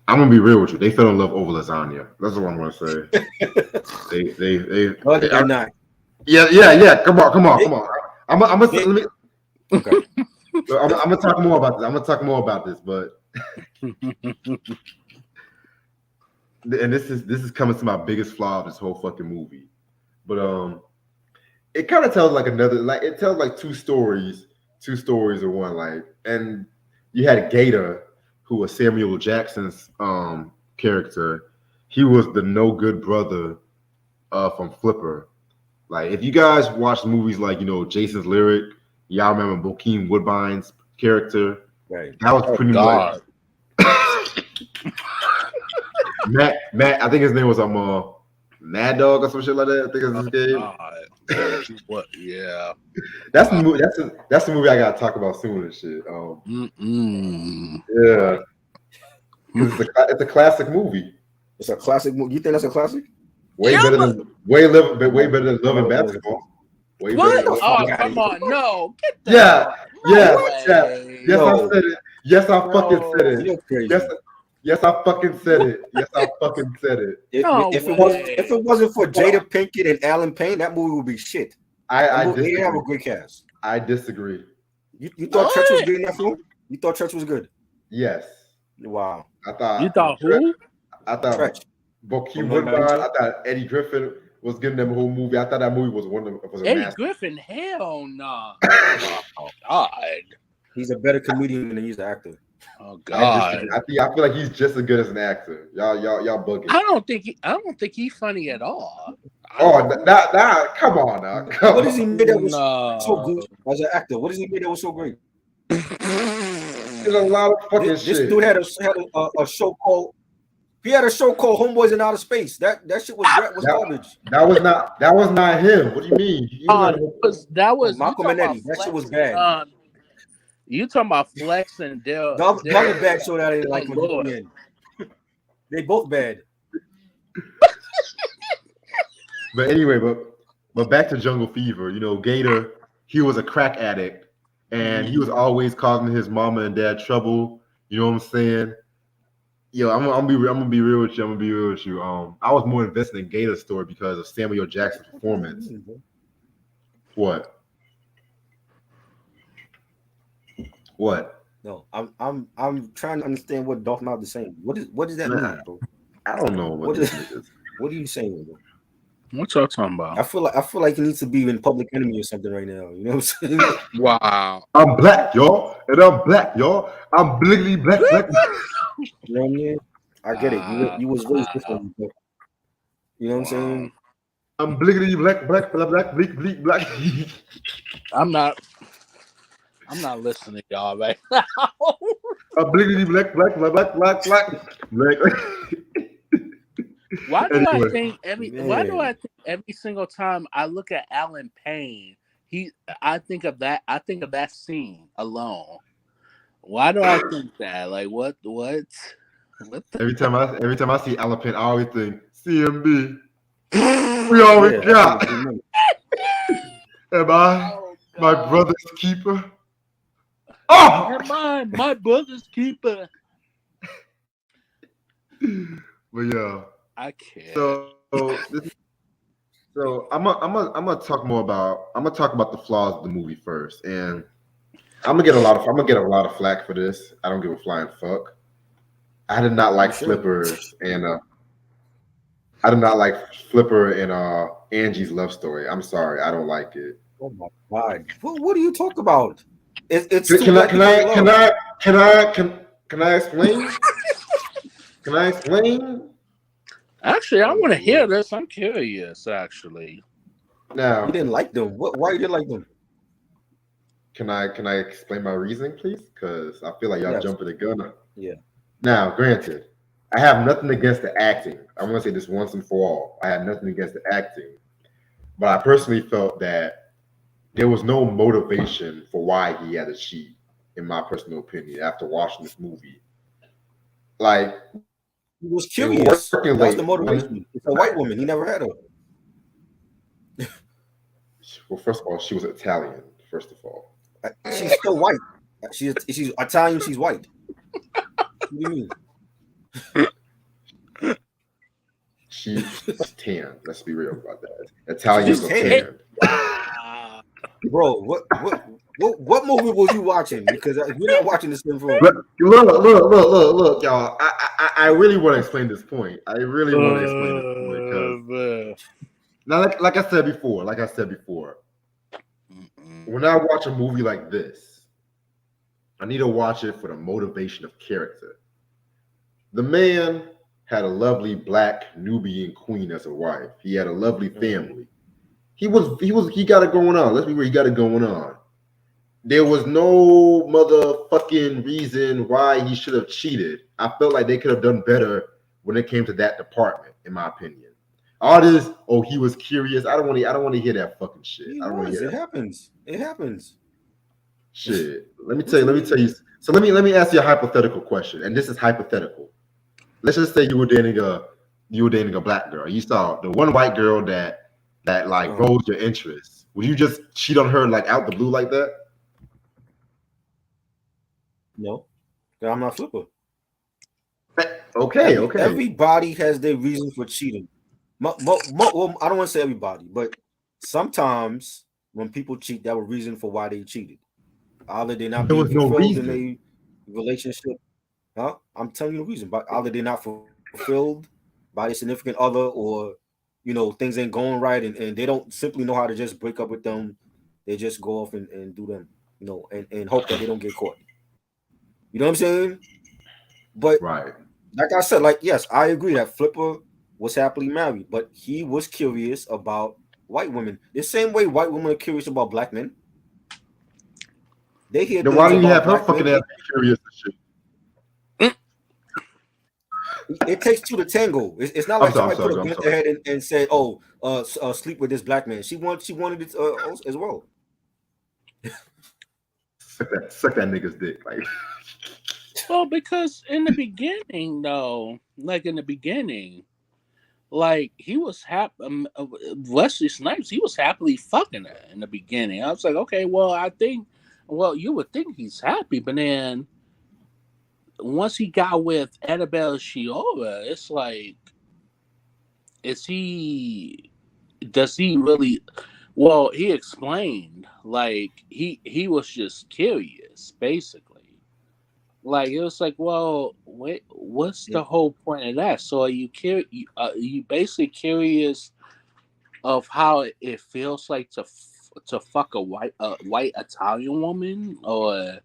I'm gonna be real with you. They fell in love over lasagna. That's what I'm gonna say. They're not. Yeah. Come on. I'm gonna okay. I'm gonna talk more about this. But and this is coming to my biggest flaw of this whole fucking movie. But it kind of tells it tells like two stories in one. Like, and you had Gator, who was Samuel Jackson's character. He was the no good brother from Flipper. Like, if you guys watch movies like Jason's Lyric, y'all remember Bokeem Woodbine's character. Right. That was pretty much Matt. I think his name was Mad Dog or some shit like that. I think it's his game. What? Yeah. That's the movie. That's the movie I gotta talk about soon and shit. Yeah. It's a classic movie. It's a classic movie. You think that's a classic? Way better than Love and Basketball. What? Come on, no. Get that. Yes, I said it. Yes, I fucking said it. Yes, I fucking said it. If it wasn't for Jada Pinkett and Alan Payne, that movie would be shit. I disagree. They have a great cast. I disagree. You thought Church was good in that film? You thought Church was good? Yes. Wow. You thought who? I thought Bokeem Woodbine. I thought Eddie Griffin was giving them a whole movie. I thought that movie was Eddie Griffin. Hell no. Oh God. He's a better comedian than he's an actor. Oh God. I feel like he's just as good as an actor. Y'all bugging. I don't think he's funny at all. Come on now. What is he made that was so good as an actor? What is he made that was so great? There's a lot of fucking shit. This dude had a show called. He had a show called Homeboys in Outer Space. That shit was garbage. That was not him. What do you mean? That was Malcolm and Eddie. That shit was bad. You talking about Flex and Dale? The other bad show that I didn't like when they both bad. But anyway, but back to Jungle Fever. Gator, he was a crack addict, and he was always causing his mama and dad trouble. You know what I'm saying? Yo, I'm gonna be real with you. I was more invested in Gator's story because of Samuel Jackson's performance. What? No, I'm trying to understand what Dolph Mouth is saying. What does that mean, bro? I don't know what this is. What are you saying, bro? What y'all talking about? I feel like he needs to be in Public Enemy or something right now. You know what I'm saying? Wow. I'm black, y'all, and I'm black, y'all. I'm bliggly black. You know what I mean? I get it. You was raised different. You know what I'm saying? I'm bliggly black, bleak. I'm not. I'm not listening to y'all right now. Bliggity black, black, black, black, black, black. Why do I Anyway, think every single time I look at Alan Payne, I think of that scene alone. Why do I think that? Like what the every time I see Alapin, I always think CMB. We always Yeah, got. Am I Oh my God. brother's keeper? Oh, Am I my brother's keeper? but yeah. I can't. So I'm gonna talk about the flaws of the movie first, and I'm gonna get a lot of flack for this. I don't give a flying fuck. I did not like Sure. I did not like Flipper and Angie's love story. I'm sorry, I don't like it. Oh my God! What do you talk about? It's Can, two can I black can people in I love. can I can I can I explain? Can I explain? Actually, I Oh want my to hear Lord! this. I'm curious. Actually, You Now, didn't like them. Why you didn't like them? can I explain my reasoning, please? Because I feel like y'all Yes. jumping the gun. Yeah. Now, granted, I have nothing against the acting. I'm gonna say this once and for all. I have nothing against the acting, but I personally felt that there was no motivation for why he had to cheat, in my personal opinion, after watching this movie. Like He was they were working curious. late. That's the One, motivation. It's a white woman. He never had her. well, first of all, she was Italian. First of all, She's still white. She's Italian. She's white. What do you mean? she's tan. Let's be real about that. She's Italians are tan. tan. wow. Bro, what movie was you watching? Because we're not watching the same film. Look, y'all. I really want to explain this point. I really want to explain this point because Man. now, like I said before, when I watch a movie like this, I need to watch it for the motivation of character. The man had a lovely black Nubian queen as a wife. He had a lovely family. He got it going on. Let's be real, he got it going on. There was no motherfucking reason why he should have cheated. I felt like they could have done better when it came to that department, in my opinion. All this, oh, he was curious. I don't want to hear that fucking shit. I don't want to hear It that happens. It happens. shit. Let me tell you. So let me ask you a hypothetical question, and this is hypothetical. Let's just say you were dating a black girl. You saw the one white girl that like rose your interest. Would you just cheat on her like out the blue like that? No, I'm not Flipper. Okay. Everybody has their reason for cheating. Well, I don't want to say everybody, but sometimes when people cheat, that was reason for why they cheated. Either they're not There being was no fulfilled in reason. a relationship. Huh? I'm telling you the reason. But either they're not fulfilled by their significant other, or things ain't going right, and they don't simply know how to just break up with them. They just go off and do them, and hope that they don't get caught. You know what I'm saying? But Right. like I said, yes, I agree that Flipper was happily married, but he was curious about white women. The same way white women are curious about black men. They hear Then why things didn't you have about her black fucking men. ass be curious and shit? It takes two to tango. It's not like somebody put a gun to her head and said, "Oh, sleep with this black man." She wanted it as well. Suck that nigga's dick, like. Well, because in the beginning, though, like he was happy. Wesley Snipes, he was happily fucking her in the beginning. I was like, okay, well, you would think he's happy, but then once he got with Annabelle Shiora, it's like, does he really? Well, he explained, like he was just curious, basically. Like it was like, well, wait, what's the whole point of that? So are you basically curious of how it feels like to fuck a white Italian woman, or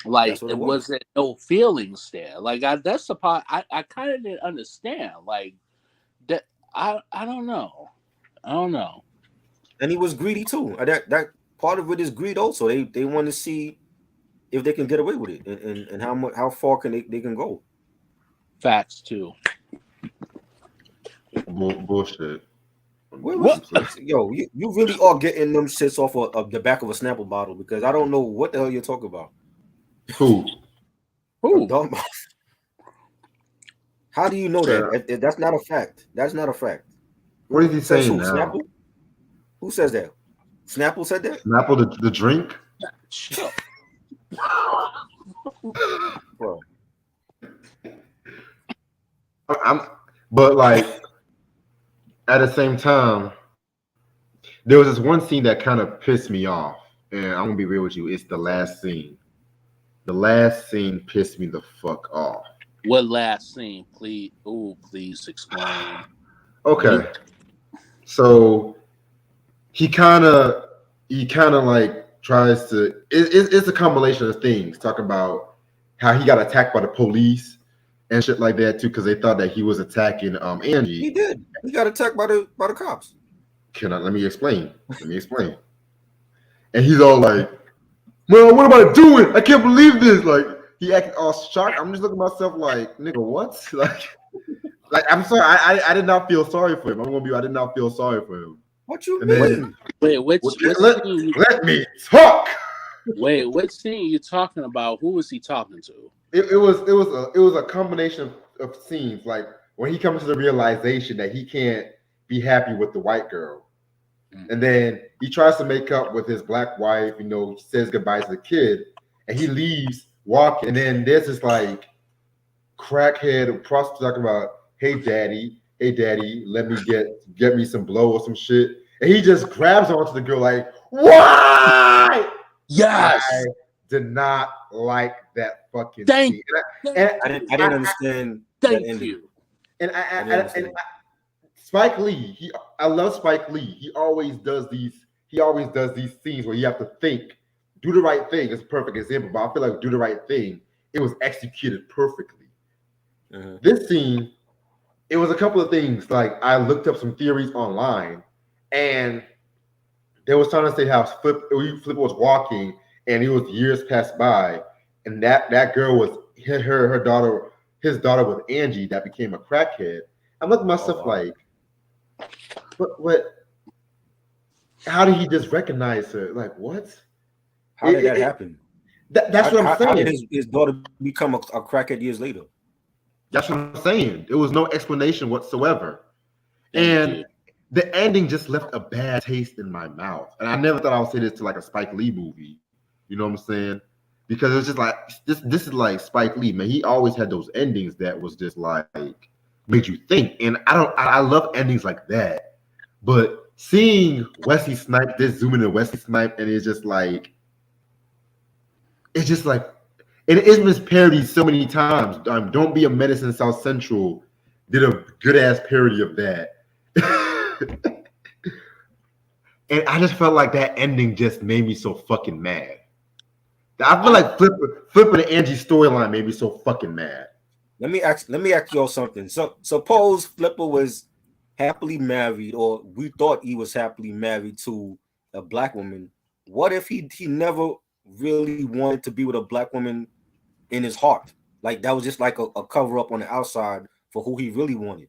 like That's what it was was. there no feelings there? Like that's the part I kind of didn't understand. Like that I don't know. And he was greedy too. That part of it is greed also. They want to see if they can get away with it, and how far can they can go. Facts too. Bullshit. Where What? was yo? You really are getting them shits off of the back of a Snapple bottle because I don't know what the hell you're talking about. Who? A Who? dumb. How do you know that? Yeah. That's not a fact. That's not a fact. What is he Says saying who? now? Snapple? Who says that? Snapple said that? Snapple the drink? Chill. Bro. I'm, but like at the same time, there was this one scene that kind of pissed me off, and I'm gonna be real with you. It's the last scene. The last scene pissed me the fuck off. What last scene, please? Oh, please explain. Okay, so he kind of like tries to. It's a combination of things talking about how he got attacked by the police and shit like that too, because they thought that he was attacking He Angie. did. He got attacked by the cops. Let me explain? Let me explain. And he's all like, "Well, what am I doing? I can't believe this!" Like he acted all shocked. I'm just looking at myself like, "Nigga, what?" Like I'm sorry. I did not feel sorry for him. I'm gonna be. I did not feel sorry for him. What you And then mean? Wait, which let, scene? let me talk. Wait, which scene you talking about? Who was he talking to? It was a combination of scenes like when he comes to the realization that he can't be happy with the white girl, and then he tries to make up with his black wife. He says goodbye to the kid, and he leaves walking. And then there's this like crackhead prostitute talking about, hey daddy, let me get me some blow or some shit, and he just grabs onto the girl like, why? Yes. I did not like that fucking Thank scene. I didn't understand that Thank ending. you. And I didn't I understand. Spike Lee, I love Spike Lee. He always does these scenes where you have to think, do the right thing. It's a perfect example, but I feel like do the right thing. It was executed perfectly. This scene, it was a couple of things. Like I looked up some theories online, and they was trying to say how Flip was walking, and it was years passed by, and that girl was her daughter, his daughter was Angie, that became a crackhead. I'm looking at myself like, what? How did he just recognize her? Like what? How did that happen? That's what I'm saying. How did his daughter become a crackhead years later? That's what I'm saying. There was no explanation whatsoever, Thank you. the ending just left a bad taste in my mouth. And I never thought I would say this to like a Spike Lee movie. You know what I'm saying? Because it's just like this is like Spike Lee, man. He always had those endings that was just like made you think. And I love endings like that. But seeing Wesley Snipes, this zooming in Wesley Snipes, and it's just like and it's been parodied so many times. Don't Be a Menace in South Central did a good ass parody of that. And I just felt like that ending just made me so fucking mad. I feel like flipping the Angie storyline made me so fucking mad. Let me ask y'all something. So suppose Flipper was happily married, or we thought he was happily married to a black woman. What if he never really wanted to be with a black woman in his heart? Like that was just like a cover up on the outside for who he really wanted.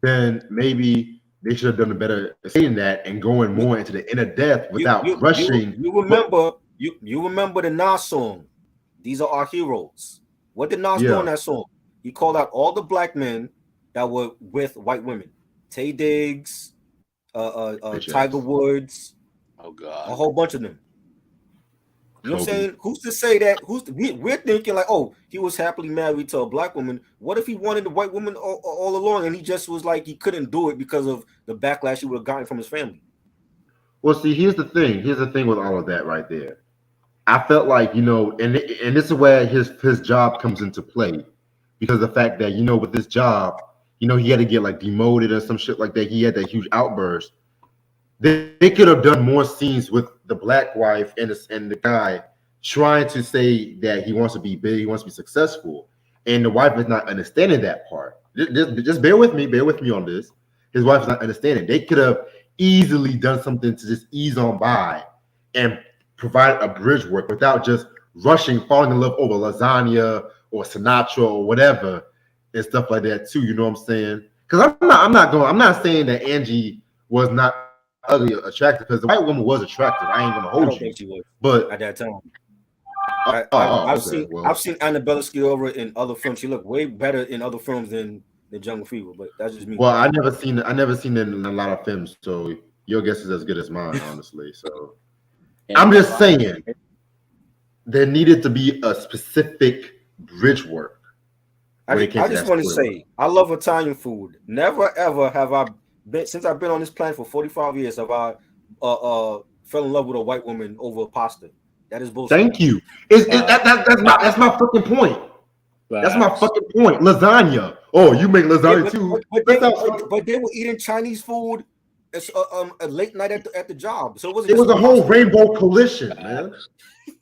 Then maybe they should have done a better saying that and going more into the inner depth without rushing. You remember the Nas song? These are our heroes. What did Nas do in that song? He called out all the black men that were with white women. Tay Diggs, Tiger Woods. Oh God. A whole bunch of them. You know what I'm saying? Who's to say that? We're thinking like, oh, he was happily married to a black woman. What if he wanted a white woman all along, and he just was like he couldn't do it because of the backlash he would have gotten from his family? Well, see, here's the thing. Here's the thing with all of that right there. I felt like, and this is where his job comes into play, because the fact that, with this job, he had to get like demoted or some shit like that. He had that huge outburst. They could have done more scenes with the black wife and the guy trying to say that he wants to be big, he wants to be successful, and the wife is not understanding that part. Just bear with me on this. His wife is not understanding. They could have easily done something to just ease on by and provide a bridge work without just rushing, falling in love over lasagna or Sinatra or whatever and stuff like that too. You know what I'm saying? Because I'm not saying that Angie was not ugly or attractive because the white woman was attractive. I ain't gonna hold I you, don't think she was but at that time. oh, okay, well, I've seen Annabella Sciorra in other films. She looked way better in other films than Jungle Fever, but that's just me. well, I never seen it in a lot of films, so your guess is as good as mine, honestly. So I'm And a just lot. saying there needed to be a specific bridge work when it came I to that just want to storyline. say I love Italian food. Never ever have I been since I've been on this planet for 45 years have I fell in love with a white woman over pasta. That is bullshit. Thank you. Facts. That's my fucking point. That's my Facts. fucking point. Lasagna. Oh, you make Yeah, lasagna too. but they were eating Chinese food. It's a late night at the job, so it wasn't It just was for a whole pasta. rainbow collision, man. Facts. It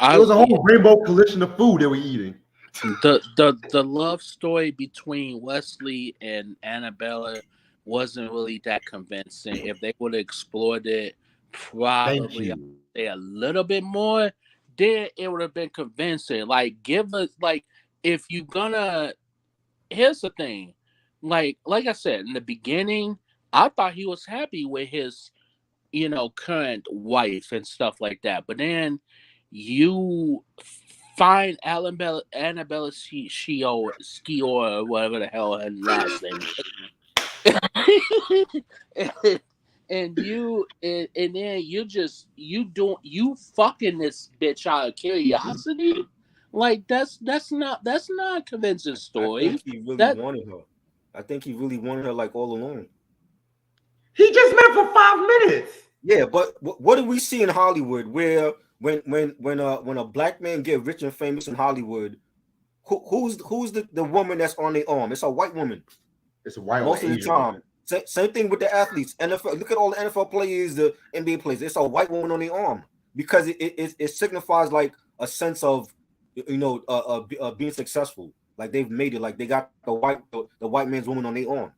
I was a whole rainbow collision of food they were eating. the love story between Wesley and Annabella wasn't really that convincing. If they would have explored it Thank probably you. say a little bit more, then it would have been convincing. Like give us like if you gonna here's the thing. Like I said in the beginning, I thought he was happy with his current wife and stuff like that. But then you find Annabella Sciorra, or whatever the hell her last name is. and then you fucking this bitch out of curiosity. Like that's not a convincing I think story. he really That wanted her. I think he really wanted her like all along. He just met for 5 minutes. Yeah, but what do we see in Hollywood where when a black man get rich and famous in Hollywood, who's the woman that's on their arm? It's a white woman It's a white or most of the Asian woman. time. Same thing with the athletes. NFL. Look at all the NFL players, the NBA players. It's a white woman on their arm because it signifies like a sense of being successful. Like they've made it. Like they got the white man's woman on their arm.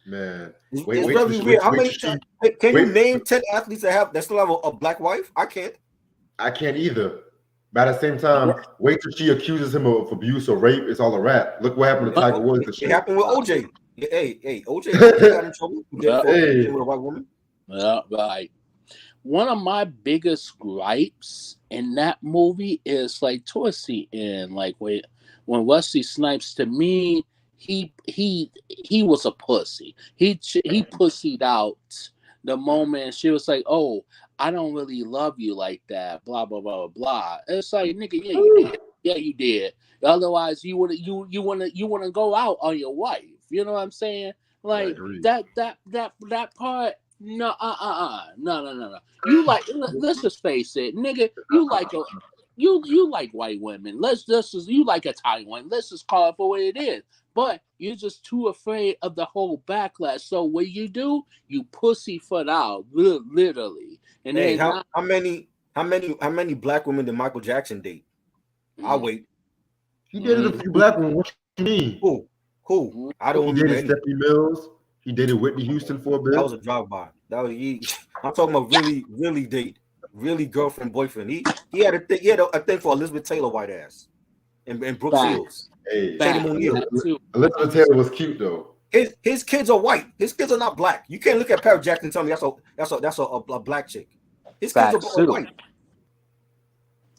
Man, It's very weird. How many times can you wait. name 10 athletes that still have a black wife? I can't. I can't either. But at the same time, wait till she accuses him of abuse or rape. It's all a rap. Look what happened to Tiger Woods and It shit. happened with OJ. OJ got in trouble for being with a white woman. yeah, right. One of my biggest gripes in that movie is like towards the end, like when Wesley Snipes, to me, he was a pussy. He pussied out the moment she was like, "Oh, I don't really love you like that." Blah blah blah blah. It's like, nigga, yeah, you did. Yeah, you did. Otherwise, you wanna go out on your wife. You know what I'm saying? I Like agree. that part. No, no. You like? Let's just face it, nigga. You like white women. You like a Thai one. Let's just call it for what it is. But you're just too afraid of the whole backlash. So what you do? You pussyfoot out, literally. And Hey, then how many black women did Michael Jackson date? I'll wait. He dated a few black women. What you mean? Who? I don't He remember dated any. Stephanie Mills. He dated Whitney Houston for a That bit. was a drive by. That was he. I'm talking about really date, really girlfriend boyfriend. He had a thing for Elizabeth Taylor white ass and Brooke Shields, Hey, Tatum O'Neal. Elizabeth Taylor was cute though. His kids are white. His kids are not black. You can't look at Paris Jackson and tell me that's a black chick. His kids are white.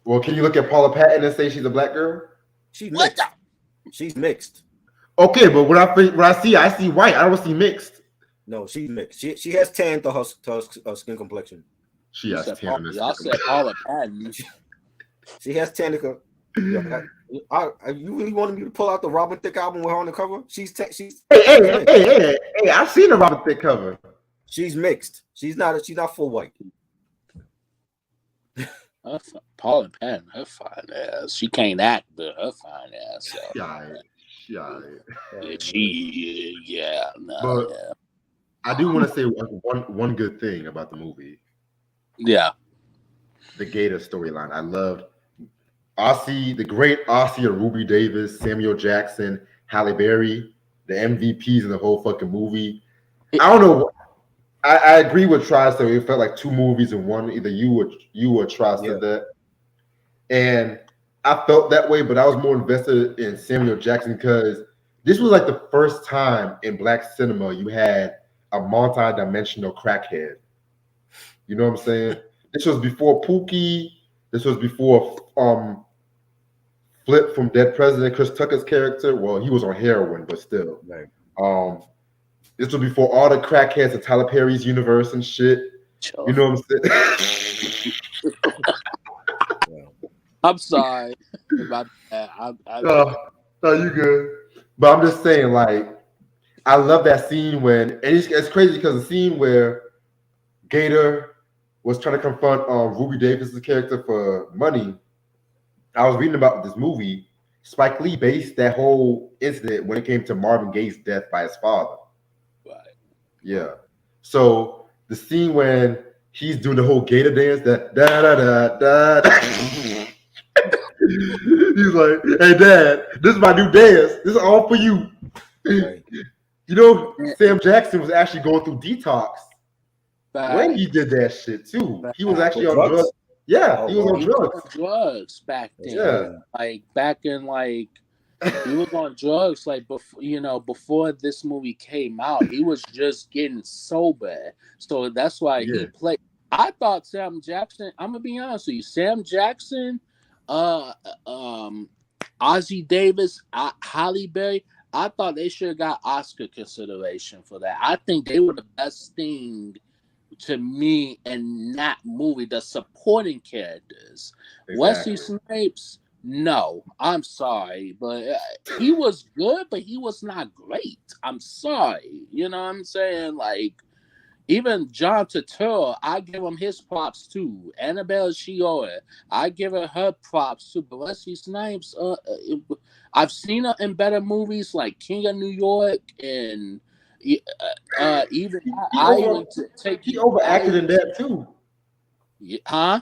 Well, can you look at Paula Patton and say she's a black girl? She's mixed. She's mixed. Okay, but when I see white. I don't see mixed. No, she's mixed. She has tan to her skin complexion. She has tan. Y'all said Paula Patton. She has tan. You really wanted me to pull out the Robin Thicke album with her on the cover? Hey! I've seen the Robin Thicke cover. She's mixed. She's not full white. Paula Patton, her fine ass. She can't act, but her fine ass. I do want to say one good thing about the movie. Yeah. The Gator storyline. I loved the great Aussie of Ruby Davis, Samuel Jackson, Halle Berry, the MVPs in the whole fucking movie. I don't know. I agree with Tri said it felt like two movies in one. Either you or Tri said that, and I felt that way. But I was more invested in Samuel Jackson because this was like the first time in black cinema you had a multi-dimensional crackhead. You know what I'm saying? This was before Pookie. This was before Flip from Dead President, Chris Tucker's character. Well, he was on heroin, but still. Right. This was before all the crackheads of Tyler Perry's universe and shit. You know what I'm saying? I'm sorry about that. No, you good. But I'm just saying, like, I love that scene when, and it's crazy because the scene where Gator was trying to confront Ruby Davis's character for money. I was reading about this movie. Spike Lee based that whole incident when it came to Marvin Gaye's death by his father. Right. Yeah. So the scene when he's doing the whole Gator dance, that da da da da. He's like, "Hey, Dad, this is my new dance. This is all for you." Right. You know, Sam Jackson was actually going through detox when Back. he did that shit too. He was Back. actually on drugs. Yeah, Oh, he was on He was drugs. on drugs back then. Yeah. Like back in like he was on drugs like before this movie came out. He was just getting sober. So that's why he played. I thought Sam Jackson, I'm gonna be honest with you, Sam Jackson, Ozzie Davis, Halle Berry, I thought they should have got Oscar consideration for that. I think they were the best thing to me in that movie, the supporting characters. Exactly. Wesley Snipes, no, I'm sorry, but he was good, but he was not great. I'm sorry, you know what I'm saying? Like even John Turturro, I give him his props too. Annabelle Shiora, I give her props too. But Wesley Snipes, I've seen her in better movies like King of New York and even he overacted in that too. Huh?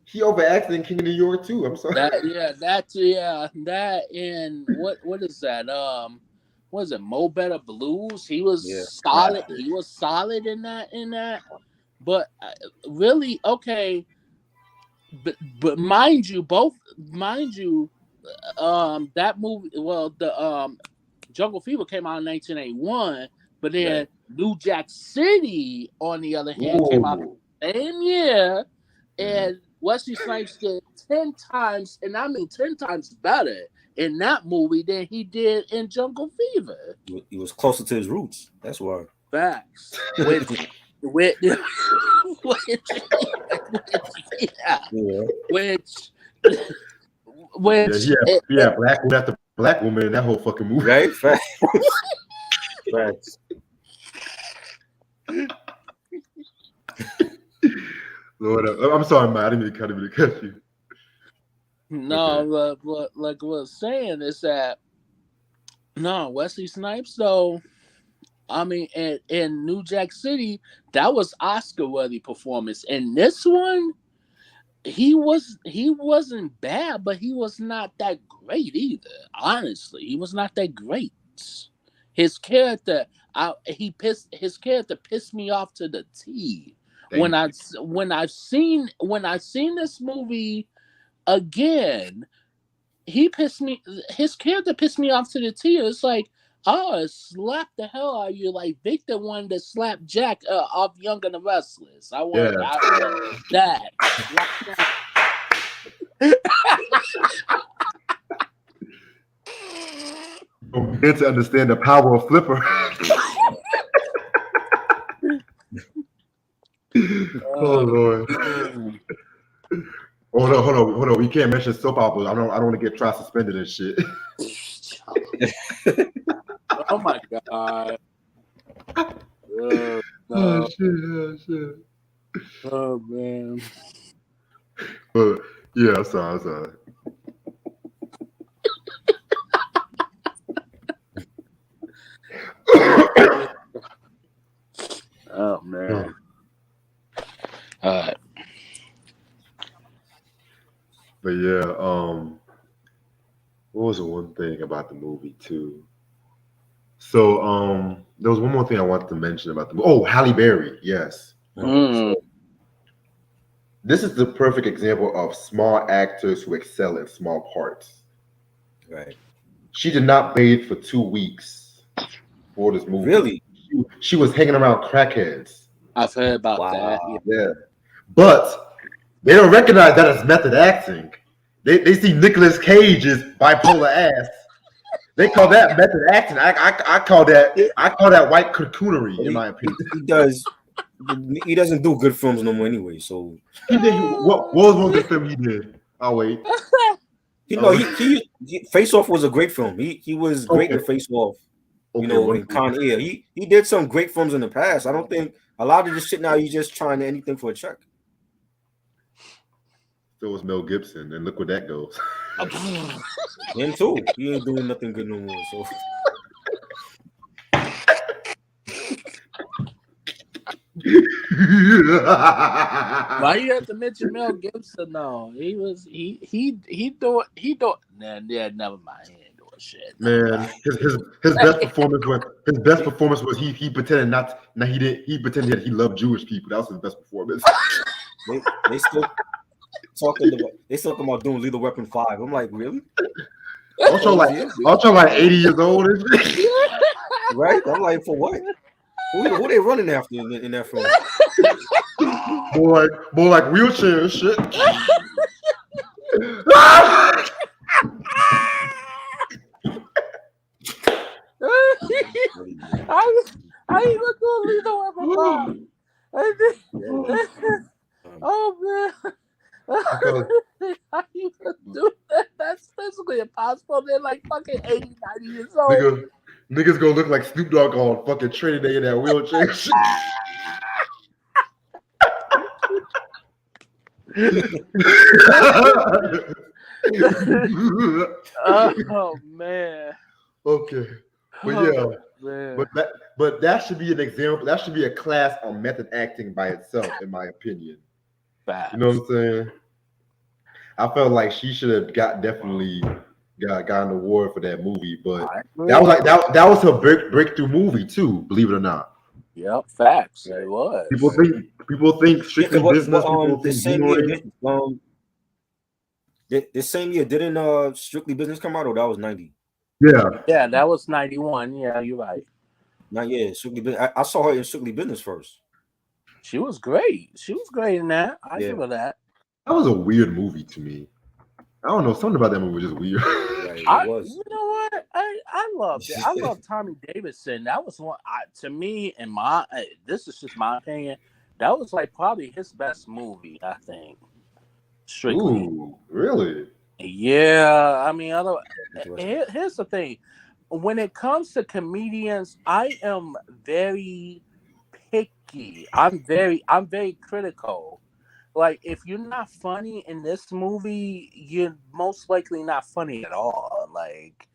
He overacted in King of New York too. I'm sorry. That and what is that? What is it? Mo Better Blues. He was solid. Classic. He was solid in that. But really, okay. But mind you, that movie. Well, the Jungle Fever came out in 1981, but then New Jack City, on the other hand, came out the same year, and Wesley Snipes did 10 times, and I mean 10 times better in that movie than he did in Jungle Fever. He was closer to his roots. That's why. Facts. Which yeah, black woman after black woman in that whole fucking movie. Right? Facts. Facts. Lord, I'm sorry, man. I didn't mean to cut you. No, but like what I was saying is that no, Wesley Snipes though. I mean, in New Jack City, that was Oscar-worthy performance. And this one, he wasn't bad, but he was not that great either. Honestly, he was not that great. His character, his character pissed me off to the T. When I've seen this movie again, his character pissed me off to the T. It's like, oh, slap the hell out of you. Like Victor wanted to slap Jack off Young and the Restless. I want that. I'm beginning to understand the power of Flipper. Oh Lord. Hold on. We can't mention soap operas. I don't want to get trial suspended and shit. Oh my god. No. Oh shit. Oh man. But yeah, I'm sorry. Oh man. All right. But yeah, what was the one thing about the movie too? So There was one more thing I wanted to mention about the. Oh, Halle Berry. Yes, Mm. this is the perfect example of small actors who excel in small parts. Right. She did not bathe for 2 weeks for this movie. Really? She was hanging around crackheads. I've heard about that. Wow. Yeah, but they don't recognize that as method acting. They see Nicolas Cage's bipolar ass. They call that method acting. I call that white cocoonery, But in my opinion. he does. He doesn't do good films no more anyway. So He did. What was one good film he did? Oh wait. you know, Oh, Face Off was a great film. He was great okay. in Face Off. You Okay. know, in Con Air. He did some great films in the past. I don't think a lot of this shit now. He's just trying anything for a check. So was Mel Gibson, and look where that goes. Him too. He ain't doing nothing good no more. So Why you have to mention Mel Gibson though? He do nah, yeah, never mind. He ain't doing shit. Man, his best performance was he pretended not no he didn't he pretended that he loved Jewish people. That was his best performance. they still talking about doing Lethal Weapon 5. I'm like, really? Also like 80 years old. Right? I'm like, for what? Who they running after in that film? More like wheelchair and shit. I even do Lethal Weapon 5. Oh man. How you gonna do that? That's physically impossible. They're like fucking 80, 90 years old. Niggas gonna look like Snoop Dogg on fucking Training Day in that wheelchair. Oh man. Okay, but yeah, but that should be an example. That should be a class on method acting by itself, in my opinion. Facts. You know what I'm saying? I felt like she should have definitely got an award for that movie, but that was like that was her breakthrough movie too. Believe it or not. Yep, facts. It was. People think Strictly Business. People the think same year, Boomerang. the same year didn't Strictly Business come out, or that was 90? Yeah, that was 91. Yeah, you're right. Not yet. Strictly Business. I saw her in Strictly Business first. She was great. She was great in that. I give her that. That was a weird movie to me. I don't know. Something about that movie was just weird. Right, it was. You know what? I loved it. I love Tommy Davidson. That was one to me, and this is just my opinion. That was like probably his best movie, I think. Strictly. Ooh, really? Yeah, I mean, here's the thing. When it comes to comedians, I am very picky. I'm very critical. Like, if you're not funny in this movie, you're most likely not funny at all. Like,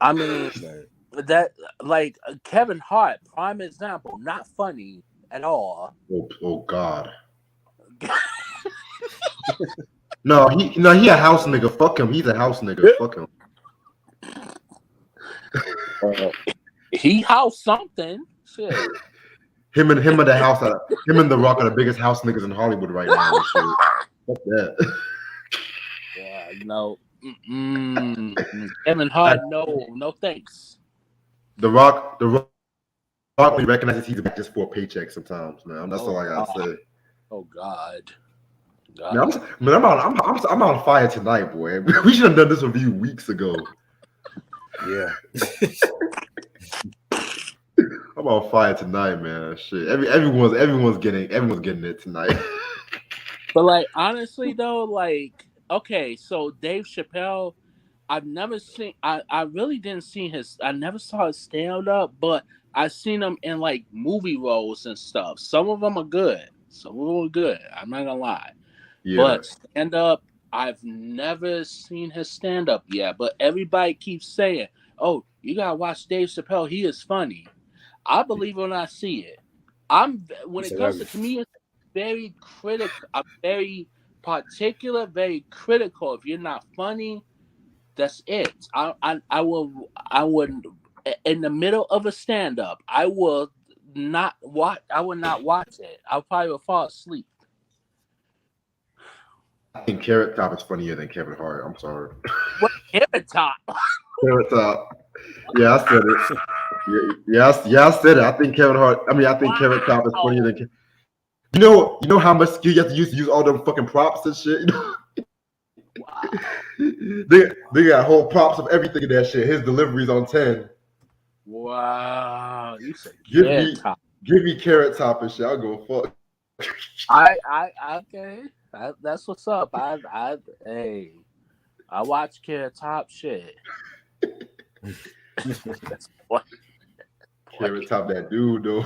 I mean, that like Kevin Hart, prime example, not funny at all. Oh God. No, he a house nigga. Fuck him. He's a house nigga. Fuck him. He house something. Shit. Him and The Rock are the biggest house niggas in Hollywood right now. And shit. Fuck that. Yeah, no. Kevin Hart, no thanks. The Rock really recognizes he's back just for a paycheck sometimes, man. That's all I gotta say. Oh God. Man, I'm on fire tonight, boy. We should have done this review weeks ago. Yeah. I'm on fire tonight, man. Shit. Everyone's getting it tonight. But like honestly though, like, okay, so Dave Chappelle, I've never seen I really didn't see I never saw his stand up, but I've seen him in like movie roles and stuff. Some of them are good. Some of them are good. I'm not gonna lie. Yeah. But stand up, I've never seen his stand up yet. But everybody keeps saying, "Oh, you gotta watch Dave Chappelle. He is funny." I believe when I see it. When it comes to comedians, very critical. I'm very particular, very critical. If you're not funny, that's it. I would in the middle of a stand up, I will not watch. I will not watch it. I probably will fall asleep. I think Carrot Top is funnier than Kevin Hart. I'm sorry. What Carrot Top? Carrot Top. Yeah, I said it. Yeah, I said it. I think Kevin Hart. I mean, I think Carrot Top is funnier than. You know how much skill you have to use all them fucking props and shit. You know? Wow. They got whole props of everything in that shit. His delivery's on 10. Wow. You said Give Carrot me Top. give me Carrot Top and shit. I'll go fuck. Okay. That's what's up. Hey, I watch Carrot Top shit. That's funny. Carrot Top that dude though.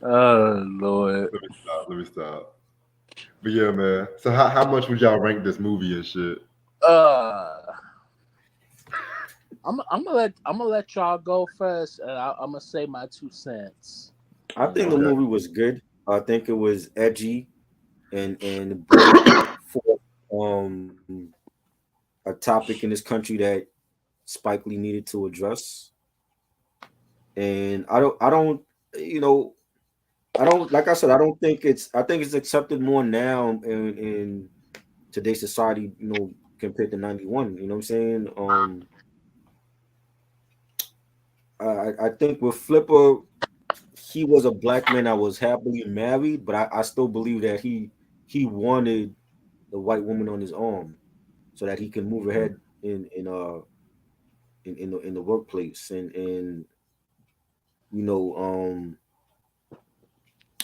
Oh Lord. Let me stop. But yeah, man. So how much would y'all rank this movie and shit? I'm gonna let y'all go first, and I'm gonna say my 2 cents. I think the Okay. movie was good. I think it was edgy and brought forth a topic in this country that Spike Lee needed to address. And I don't like I said, I think it's accepted more now in today's society, compared to 91. You know what I'm saying? I think with Flipper, he was a black man that was happily married, but I still believe that he wanted the white woman on his arm so that he can move ahead in the workplace, and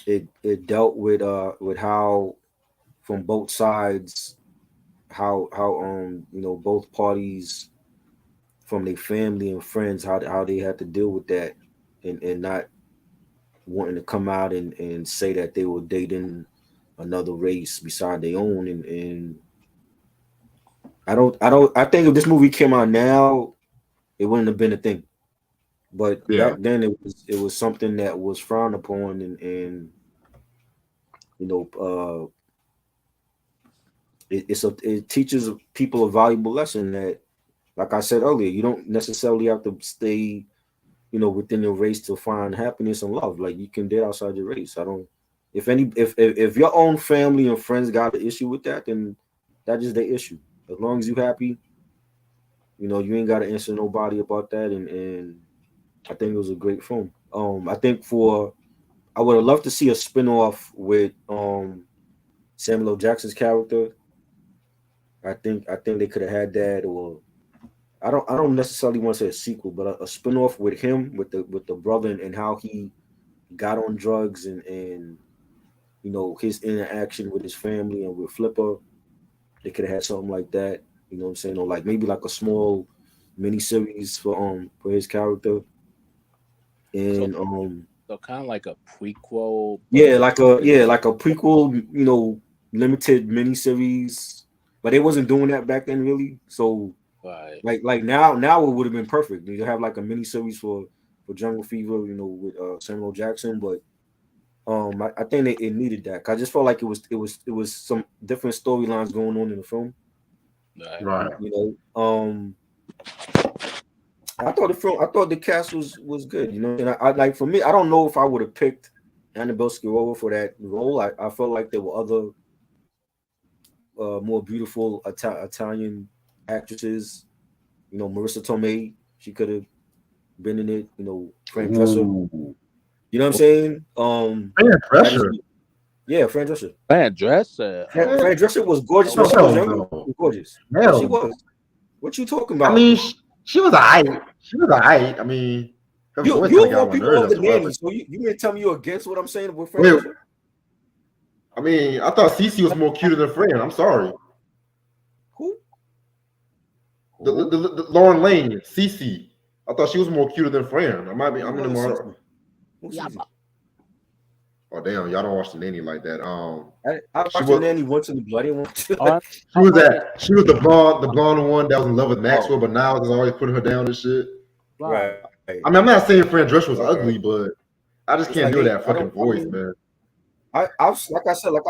it dealt with how from both sides, how both parties from their family and friends, how they had to deal with that, and not wanting to come out and say that they were dating another race beside their own. And I think if this movie came out now, it wouldn't have been a thing. But back then it was something that was frowned upon, and it teaches people a valuable lesson that, like I said earlier, you don't necessarily have to stay within your race to find happiness and love. Like, you can date outside your race. If your own family and friends got an issue with that, then that's just their issue. As long as you happy, you ain't got to answer nobody about that. And I think it was a great film. I think I would have loved to see a spinoff with Samuel L. Jackson's character. I think they could have had that, or I don't necessarily want to say a sequel, but a spinoff with him, with the brother, and how he got on drugs, and his interaction with his family and with Flipper. They could have had something like that. You know what I'm saying? Or like maybe like a small miniseries for his character. And So kind of like a prequel. like a prequel, limited miniseries. But they wasn't doing that back then, really. So Right. like now it would have been perfect. You have like a miniseries for Jungle Fever, with Samuel Jackson. But I think it needed that. I just felt like it was some different storylines going on in the film. Right. I thought the cast was good. And I like, for me, I don't know if I would have picked Annabelle Sciorra for that role. I felt like there were other more beautiful Italian actresses. Marissa Tomei, she could have been in it. Fran Drescher. Ooh. You know what I'm saying? Fran Drescher. Yeah, Fran Drescher. Fran Drescher. Fran Drescher was gorgeous when she was younger. She was gorgeous. No. She was. What you talking about? I mean, she was alright. She was alright. I mean, you want people love the nanny, so you may tell me you're against what I'm saying with Fran Drescher? I mean, I thought Cece was more cuter than Fran. I'm sorry. Who? The Lauren Lane, Cece. I thought she was more cuter than Fran. I'm in the more. Yeah. Oh damn, y'all don't watch the nanny like that. I watched the nanny once in the bloody one. She was the blonde one that was in love with Maxwell, but now is always putting her down and shit. Right. I mean, I'm not saying Fran Drescher was ugly, but I just can't do that fucking voice, man. I was like I said, like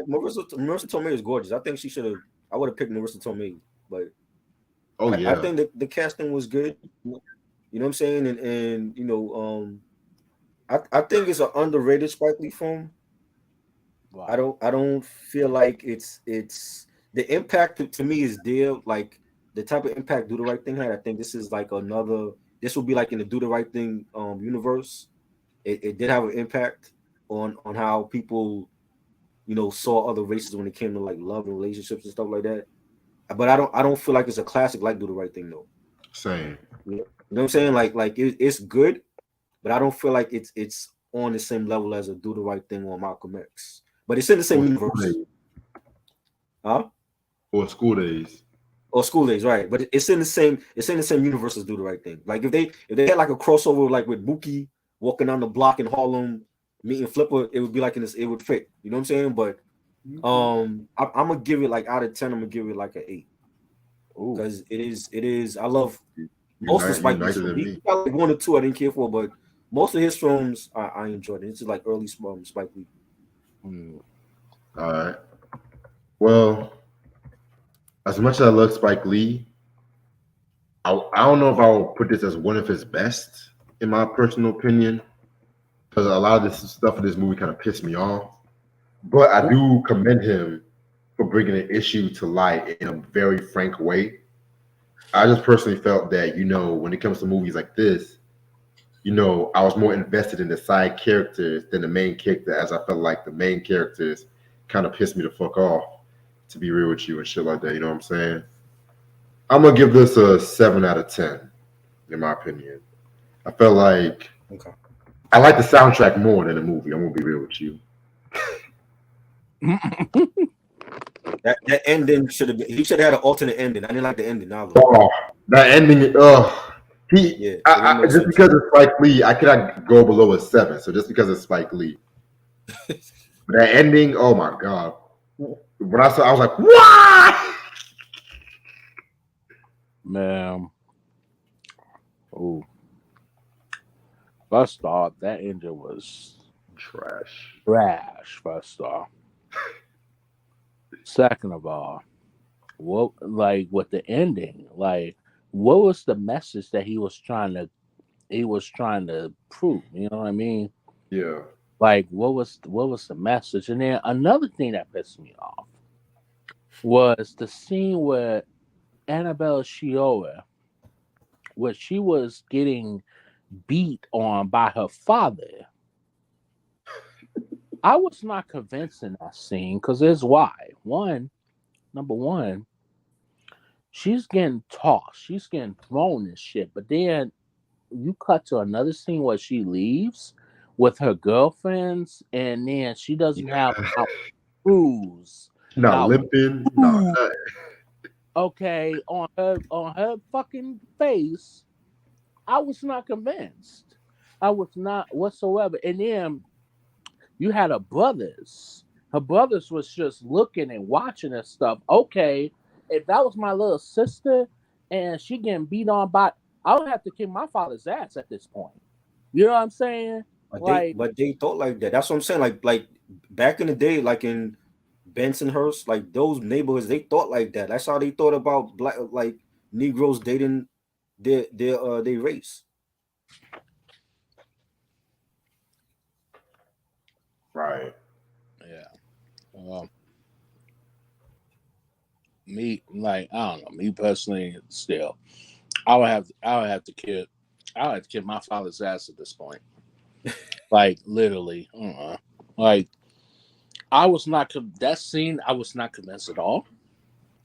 Marissa Tomei is gorgeous. I think I would have picked Marissa Tomei but Oh I yeah, think that the casting was good. You know what I'm saying? And you know, I think it's an underrated Spike Lee film. Right. I don't feel like it's the impact to me is there. Like the type of impact Do the Right Thing had. I think this is like another. This will be like in the Do the Right Thing universe. It did have an impact on how people saw other races when it came to like love and relationships and stuff like that. But I don't feel like it's a classic like Do the Right Thing though. same. You know what I'm saying? Like it's good, but I don't feel like it's on the same level as a Do the Right Thing or Malcolm X. But it's in the same Or school universe. days. Huh? Or school days. Or School Days, right? But it's in the same universe as Do the Right Thing. Like if they had like a crossover like with Mookie walking down the block in Harlem meeting Flipper, it would be like in this. It would fit. You know what I'm saying? But I'm gonna give it like out of 10. I'm gonna give it like an 8 Ooh. because it is. I love most of You Spike Lee's nicer films. than He me. got like 1 or 2 I didn't care for, but most of his films I enjoyed. It's just like early Spike Lee. Mm. All right. Well, as much as I love Spike Lee, I don't know if I'll put this as one of his best, in my personal opinion, because a lot of this stuff in this movie kind of pissed me off. But I do commend him for bringing an issue to light in a very frank way. I just personally felt that, when it comes to movies like this, I was more invested in the side characters than the main character, as I felt like the main characters kind of pissed me the fuck off, to be real with you and shit like that. You know what I'm saying? I'm gonna give this a 7 out of 10, in my opinion. I felt like Okay. I like the soundtrack more than the movie. I'm gonna be real with you. That ending should have been. He should have had an alternate ending. I didn't like the ending either. Oh, that ending. Yeah, it didn't make Just sense. because it's Spike Lee, I cannot go below a 7. So just because it's Spike Lee, but that ending, oh my god! When I saw, I was like, what? Man. Ooh. First off, that engine was Trash. trash. First off. Second of all, what like with the ending, like what was the message that he was trying to prove? You know what I mean? Yeah. Like what was the message? And then another thing that pissed me off was the scene where Annabelle Shiora, where she was getting beat on by her father. I was not convinced in that scene because there's why. Number one, she's getting tossed, she's getting thrown and shit. But then you cut to another scene where she leaves with her girlfriends, and then she doesn't have Yeah. not bruise, Not not limping. Not bruise, nothing. okay, on her fucking face. I was not convinced. I was not whatsoever. And then you had her brothers. Her brothers was just looking and watching and stuff. Okay, if that was my little sister and she getting beat on by, I would have to kick my father's ass at this point. You know what I'm saying? Like, But they thought like that. That's what I'm saying. Like back in the day, like in Bensonhurst, like those neighborhoods, they thought like that. That's how they thought about black like Negroes dating their race. Right. yeah. Well, me, like, I don't know. Me personally, still, I would have to kick my father's ass at this point. Like, literally. Like, that scene, I was not convinced at all.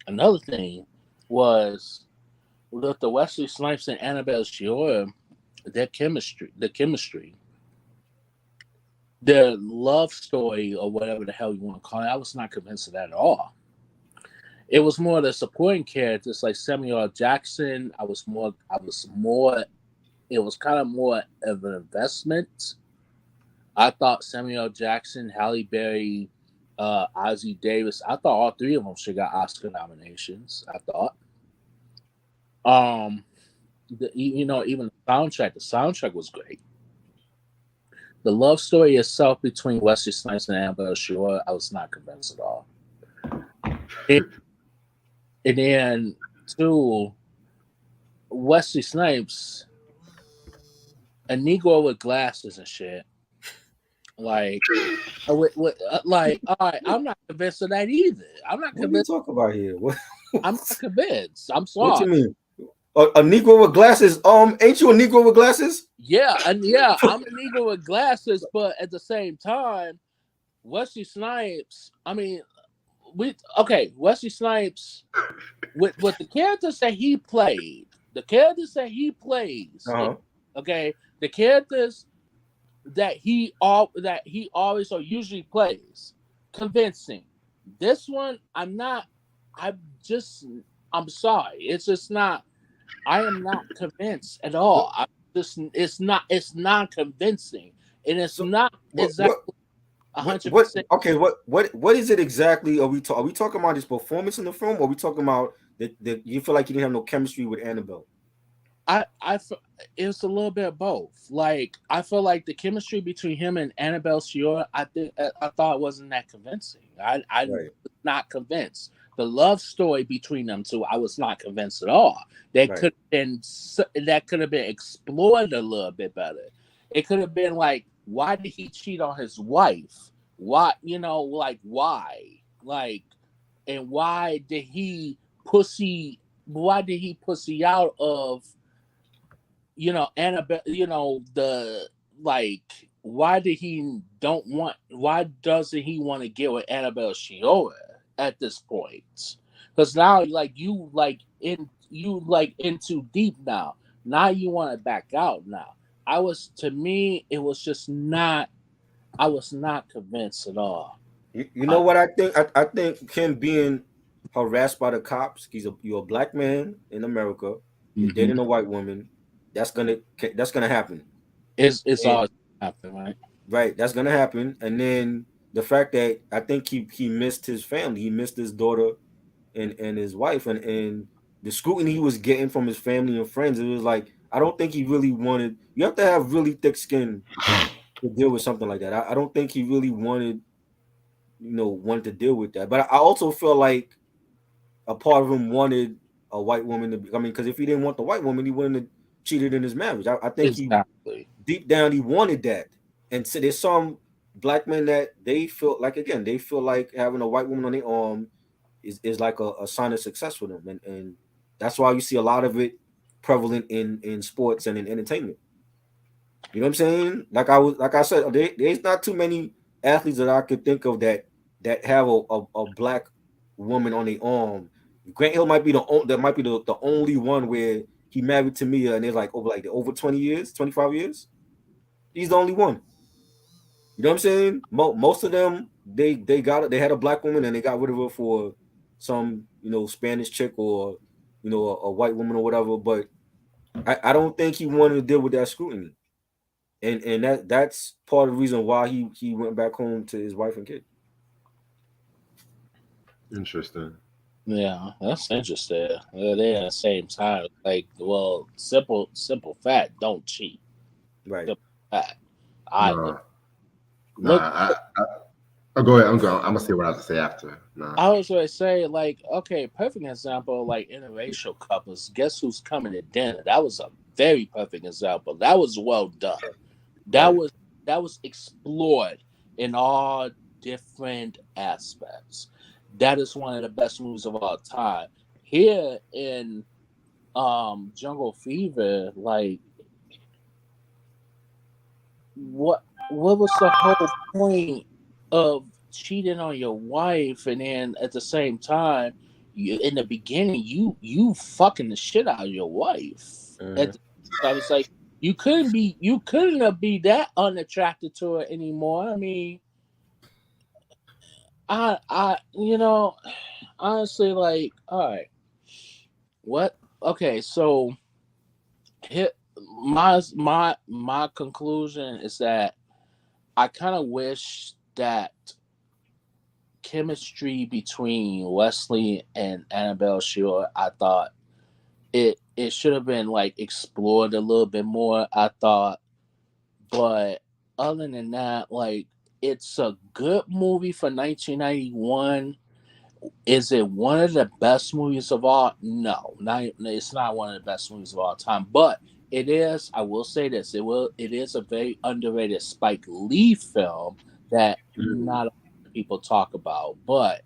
Another thing was with the Wesley Snipes and Annabelle Shiora, their chemistry, their love story, or whatever the hell you want to call it. I was not convinced of that at all. It was more the supporting characters like Samuel L. Jackson. It was kind of more of an investment. I thought Samuel L. Jackson, Halle Berry, Ozzie Davis. I thought all three of them should got Oscar nominations. I thought. Um, even the soundtrack. The soundtrack was great. The love story itself between Wesley Snipes and Annabelle Shiora, I was not convinced at all. And then Two, Wesley Snipes, a Negro with glasses and shit. Like, like, all right, I'm not convinced of that either. I'm not What are you convinced. talking about here? What? I'm not convinced. I'm What you sorry. mean? A Negro with glasses? Ain't you a Negro with glasses? Yeah, and yeah, I'm a Negro with glasses, but at the same time, Wesley Snipes. I mean, Wesley Snipes with the characters that he played, the characters that he plays. Uh-huh. Okay, the characters that he always or usually plays, convincing. This one, I'm not. I'm just. I'm sorry. It's just not. I am not convinced at all. I just. It's not. It's not convincing, and it's So not what? exactly What? 100%. Okay. What is it exactly? Are we talking about his performance in the film? Or are we talking about that you feel like you didn't have no chemistry with Annabelle? It's a little bit of both. Like I feel like the chemistry between him and Annabelle Shior, I thought wasn't that convincing. I was Right. not convinced. The love story between them two, I was not convinced at all. Right. That could have been explored a little bit better. It could have been like, why did he cheat on his wife? Why, like why, like, and why did he pussy? Why did he pussy out of? Annabelle, the like, why doesn't he want to get with Annabelle Shiora at this point? Because now, like, in too deep now. Now you want to back out now. To me, it was just not, I was not convinced at all. You know I, what I think? I think him being harassed by the cops. You're a black man in America. You're mm-hmm. dating a white woman. That's gonna happen. It's And always happening, right? right, that's gonna happen. And then the fact that I think he missed his family. He missed his daughter and his wife and the scrutiny he was getting from his family and friends. It was like I don't think he really wanted. You have to have really thick skin to deal with something like that. I don't think he really wanted to deal with that. But I also feel like a part of him wanted a white woman to be. I mean, because if he didn't want the white woman, he wouldn't have cheated in his marriage. I think he Exactly. deep down he wanted that. And so there's some black men that they feel like they feel like having a white woman on their arm is like a sign of success for them. And that's why you see a lot of it prevalent in sports and in entertainment. You know what I'm saying? Like I said, there's not too many athletes that I could think of that have a black woman on the arm. Grant Hill might be the only one where he married Tamia and they're like over 20 years, 25 years. He's the only one. You know what I'm saying? Most of them they had a black woman and they got rid of her for some Spanish chick or a white woman or whatever. But I don't think he wanted to deal with that scrutiny. And that's part of the reason why he went back home to his wife and kid. Interesting. Yeah, that's interesting. They're at the same time. Like, well, simple fact, don't cheat. Right. Simple fact. I Nah, look. oh, go ahead. I'm gonna say what I have to say after. Nah. I was going to say, like, okay, perfect example, like interracial couples. Guess who's coming to dinner? That was a very perfect example. That was well done. That Right. was that was explored in all different aspects. That is one of the best movies of all time. Here in Jungle Fever, like what was the whole point of cheating on your wife and then at the same time in the beginning you fucking the shit out of your wife Mhm. at the time? It's like you couldn't be that unattracted to her anymore. I mean, I honestly, like, all right, what, okay, so hit my conclusion is that I kind of wish that chemistry between Wesley and Annabelle Shior, I thought it should have been like explored a little bit more, I thought. But other than that, like, it's a good movie for 1991. Is it one of the best movies of all? No, it's not one of the best movies of all time. But it is. I will say this: it is a very underrated Spike Lee film that not a lot of people talk about. But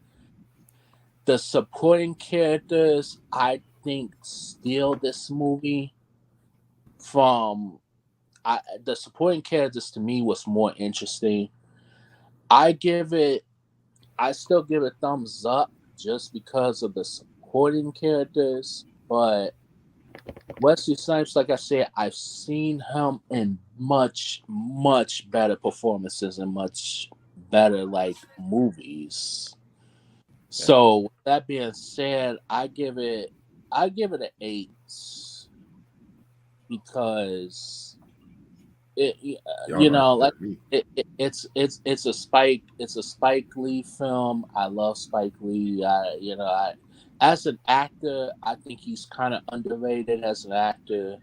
the supporting characters, I think, steal this movie from. The supporting characters to me was more interesting. I give it. I still give it thumbs up just because of the supporting characters, but Wesley Snipes, like I said, I've seen him in much, much better performances and much better movies. So with that being said, I give it an 8 because it's a Spike Lee film. I love Spike Lee. I as an actor, I think he's kind of underrated as an actor,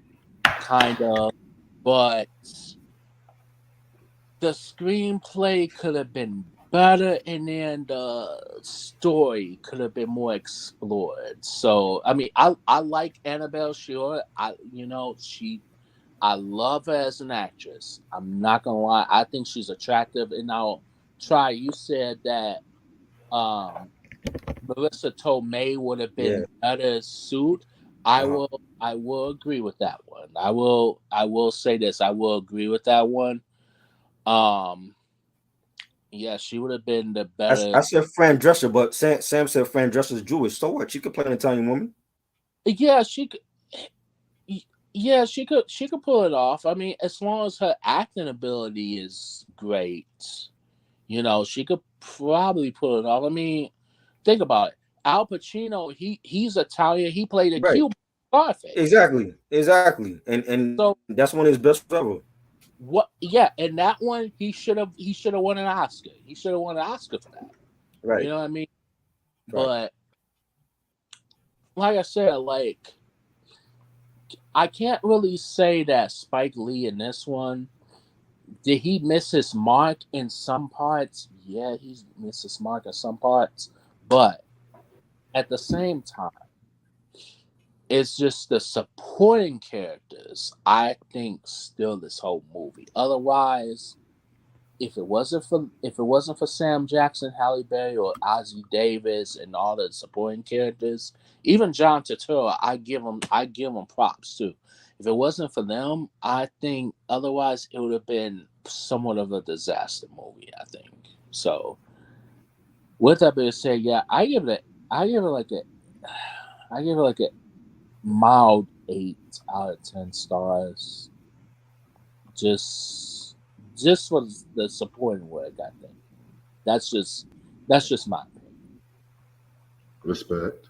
kind of. But the screenplay could have been better, and then the story could have been more explored. So I mean, I like Annabelle Sure. I love her as an actress. I'm not gonna lie. I think she's attractive. And now, Try, you said that Marissa Tomei would have been better suit. I will agree with that one. I will say this. I will agree with that one. Yeah, she would have been the better. I said Fran Drescher, but Sam said Fran Drescher's Jewish. So what? She could play an Italian woman. Yeah, she could. Yeah, she could pull it off. I mean, as long as her acting ability is great, she could probably pull it off. I mean, think about it. Al Pacino, he's Italian. He played a Cuban Scarface. Exactly, and So that's one of his best ever. what? Yeah, and that one he should have won an Oscar. He should have won an Oscar for that. Right. You know what I mean? Right. But like I said, I can't really say that Spike Lee in this one, did he miss his mark in some parts? Yeah, he missed his mark in some parts. But at the same time, it's just the supporting characters, I think, steal this whole movie. Otherwise, if it wasn't for Sam Jackson, Halle Berry, or Ozzie Davis, and all the supporting characters, even John Turturro, I give him props too. If it wasn't for them, I think otherwise it would have been somewhat of a disaster movie. I think so. With that being said, yeah, I give it like a mild 8 out of 10 stars. Just for the supporting work, I think. That's just my opinion. Respect.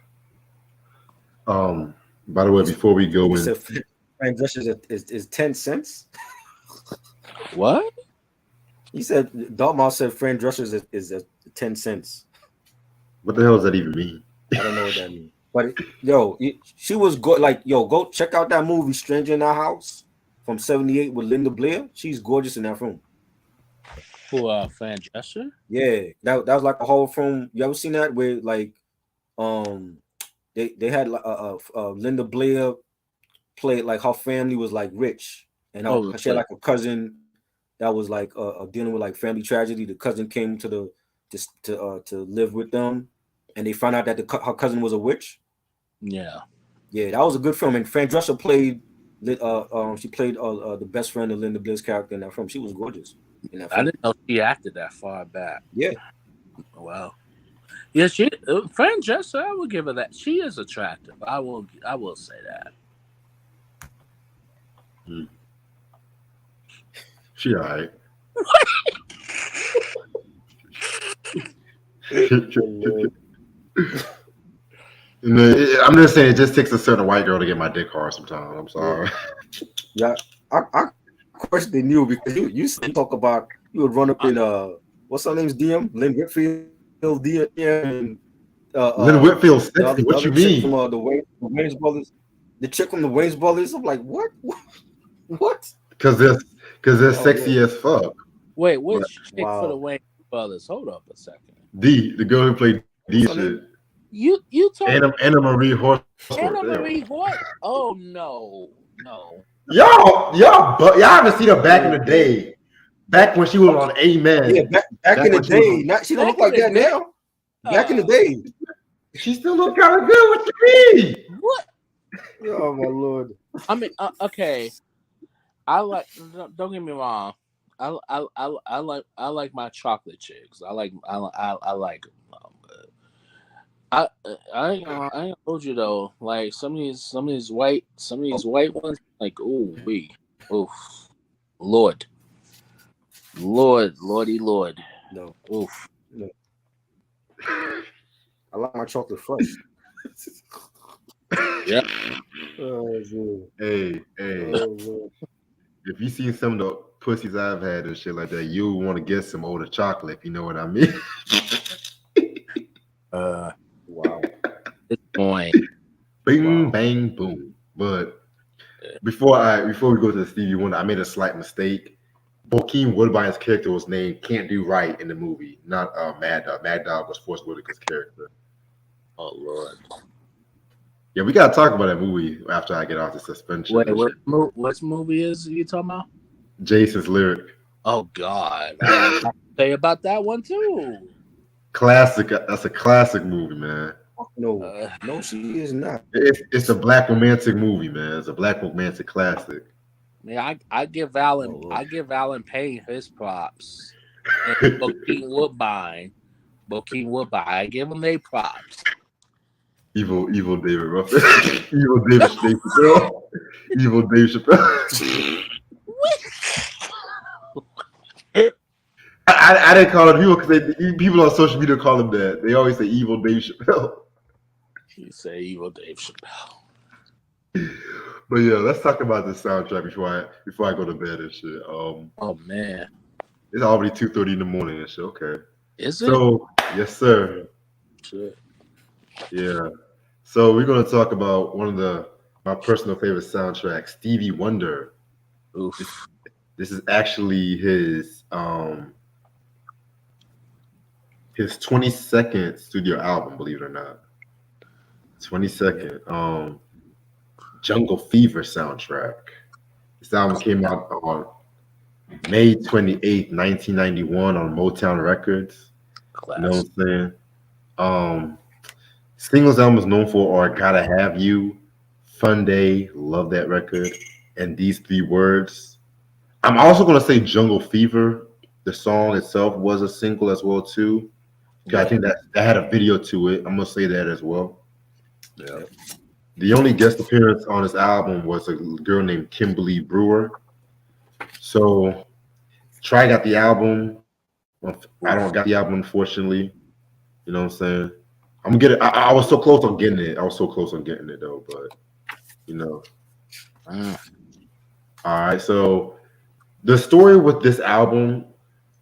By the way, before we go in, Fran Drescher is 10 cents. What? He said Dartmouth said Fran Drescher is 10 cents. What the hell does that even mean? I don't know what that means. But she was good. Go check out that movie Stranger in Our House from '78 with Linda Blair. She's gorgeous in that film. For Fran Drescher? Yeah, that was like a whole film. You ever seen that where they had Linda Blair played like her family was like rich, and she had like a cousin that was like dealing with like family tragedy. The cousin came to live with them, and they found out that her cousin was a witch. Yeah, that was a good film. And Fran Drescher played the best friend of Linda Blair's character in that film. She was gorgeous in that film. I didn't know she acted that far back. Yeah. Wow. Yeah, Fran Drescher, I will give her that. She is attractive. I will say that. She alright. I'm just saying, it just takes a certain white girl to get my dick hard sometimes. I'm sorry. Yeah, I question you because you talk about you would run up in what's her name's DM, Lynn Whitfield DM, and Lynn Whitfield sexy. What you mean? From the Wayans brothers, the chick from the Wayans brothers. I'm like, what? Because they're sexy as fuck. Wait, which chick for the Wayans brothers? Hold up a second. The girl who played D shit. You told Anna Marie Horseworth. Anna There. Marie what? Oh no. Y'all haven't seen her back in the day. Back when she was on Amen. Yeah, back in the when she was day. on- Not she don't Back look like in the that day? now. Back in the day. She still look kind of good. What you mean? What? Oh my lord. I mean, okay. I like. Don't get me wrong. I like my chocolate chicks. I like them. I ain't told you though. Like some of these white ones. Like wee, oof, Lord, Lord. No. Oof. No. I like my chocolate fresh. Yeah. Oh, man. Hey, Oh, man. if you see some of the pussies I've had and shit like that, you want to get some older chocolate, if you know what I mean. Wow. This point. Bing, Wow. bang, boom. But before we go to the Stevie Wonder, I made a slight mistake. Bokeem Woodbine's character was named Can't Do Right in the movie, not Mad Dog. Mad Dog was Forrest Whitaker's character. Oh Lord. Yeah, we gotta talk about that movie after I get off the suspension. Wait, what movie is you talking about? Jason's Lyric. Oh God, I got something to say about that one too. Classic. That's a classic movie, man. No, no, she is not. It's a black romantic movie, man. It's a black romantic classic. Man, I give Alan Oh, I give Alan Payne his props. And Bokeem Woodbine, I give him their props. Evil David Ruffin. Evil David Chappelle. Evil Dave Chappelle. I didn't call him evil because people on social media call him that. They always say Evil Dave Chappelle. You say evil Dave Chappelle. But yeah, let's talk about this soundtrack before I go to bed and shit. Oh man, It's already 2:30 in the morning and shit. Okay. is it? So yes, sir. Shit. Yeah. So we're gonna talk about one of my personal favorite soundtracks, Stevie Wonder. Oof. This is actually his 22nd studio album, believe it or not. 22nd. Jungle Fever soundtrack. This album came out on May 28th, 1991 on Motown Records. Class. You know what I'm saying? Singles album is known for are Gotta Have You, Fun Day, love that record, and These Three Words. I'm also gonna say Jungle Fever. The song itself was a single as well too. Yeah. I think that had a video to it. I'm gonna say that as well. Yeah. The only guest appearance on this album was a girl named Kimberly Brewer. So Try got the album. I don't got the album, unfortunately. You know what I'm saying? I'm gonna get it. I was so close on getting it. I was so close on getting it though, but you know. All right. So the story with this album,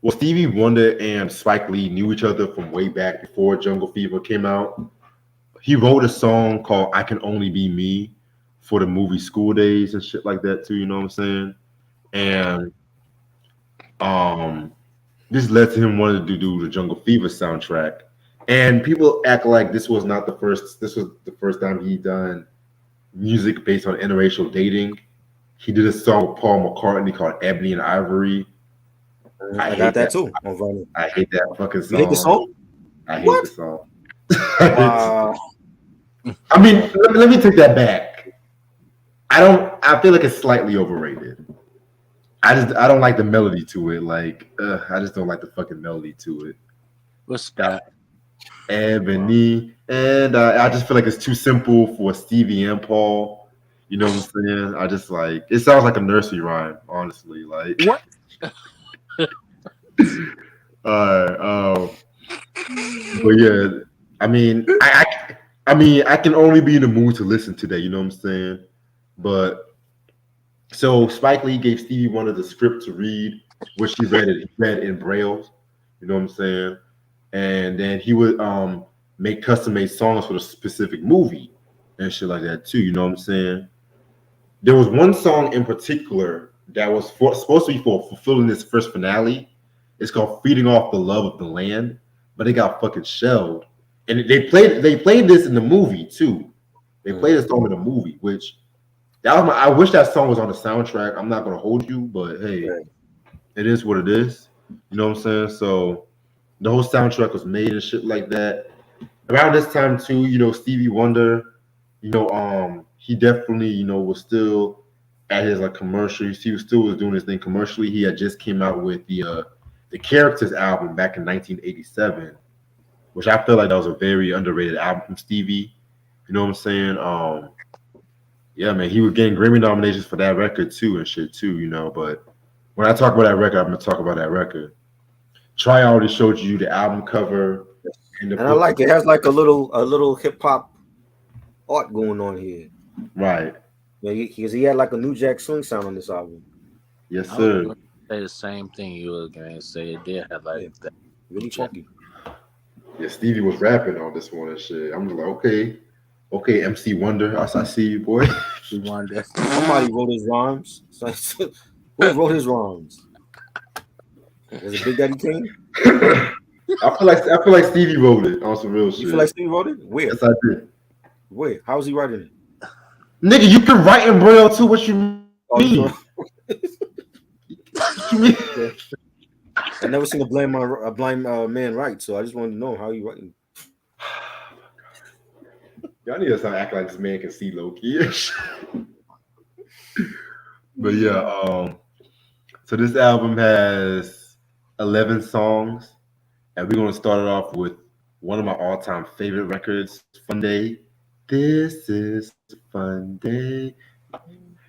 well, Stevie Wonder and Spike Lee knew each other from way back before Jungle Fever came out. He wrote a song called "I Can Only Be Me" for the movie School Days and shit like that too. You know what I'm saying? And this led to him wanting to do the Jungle Fever soundtrack. And people act like this was not the first. This was the first time he done music based on interracial dating. He did a song with Paul McCartney called "Ebony and Ivory." I got that too on vinyl. I hate that fucking song. You hate the song? I hate What? the song. Wow. I mean, let me take that back. I feel like it's slightly overrated. I don't like the melody to it. Like, I just don't like the fucking melody to it. What's that? Ebony, and I just feel like it's too simple for Stevie and Paul. You know what I'm saying? I just like it sounds like a nursery rhyme, honestly. Like What? but yeah, I mean, I mean, I can only be in the mood to listen to that. You know what I'm saying? But so Spike Lee gave Stevie Wonder the script to read, which he read in Braille. You know what I'm saying? And then he would make custom-made songs for the specific movie and shit like that too. You know what I'm saying? There was one song in particular that was supposed to be for fulfilling this first finale. It's called "Feeding Off the Love of the Land," but it got fucking shelved. And they played this in the movie too. They played this song in the movie, which that was I wish that song was on the soundtrack. I'm not gonna hold you, but hey, Right. it is what it is. You know what I'm saying? So the whole soundtrack was made and shit like that. Around this time too, Stevie Wonder, he definitely, was still at his like commercials. He was still was doing his thing commercially. He had just came out with the Characters album back in 1987, which I feel like that was a very underrated album from Stevie. You know what I'm saying? Yeah, man, he was getting Grammy nominations for that record too and shit too, But when I talk about that record, I'm gonna talk about that record. Try already showed you the album cover and the And I book. like it. It has like a little hip hop art going on here. Right. Yeah, because he had like a New Jack Swing sound on this album. Yes, I was sir. going to say the same thing you were going to say. It did have like Yeah, that. really funky. Yeah, Stevie was rapping on this one and shit. I'm just like, okay, MC Wonder, I see you, boy. You wonder. Somebody wrote his rhymes. Who wrote his rhymes? Was it Big Daddy Kane? I feel like Stevie wrote it on some real You shit. feel like Steve wrote it? Where? Yes, I did. Where? How was he writing it? Nigga, you can write in Braille too. What you mean? Oh, you know, What you mean? I never seen a blind man write, so I just wanted to know how he writing. Y'all need to start acting like this man can see low key. But yeah, so this album has 11 songs, and we're gonna start it off with one of my all-time favorite records, "Fun Day." This is a fun day.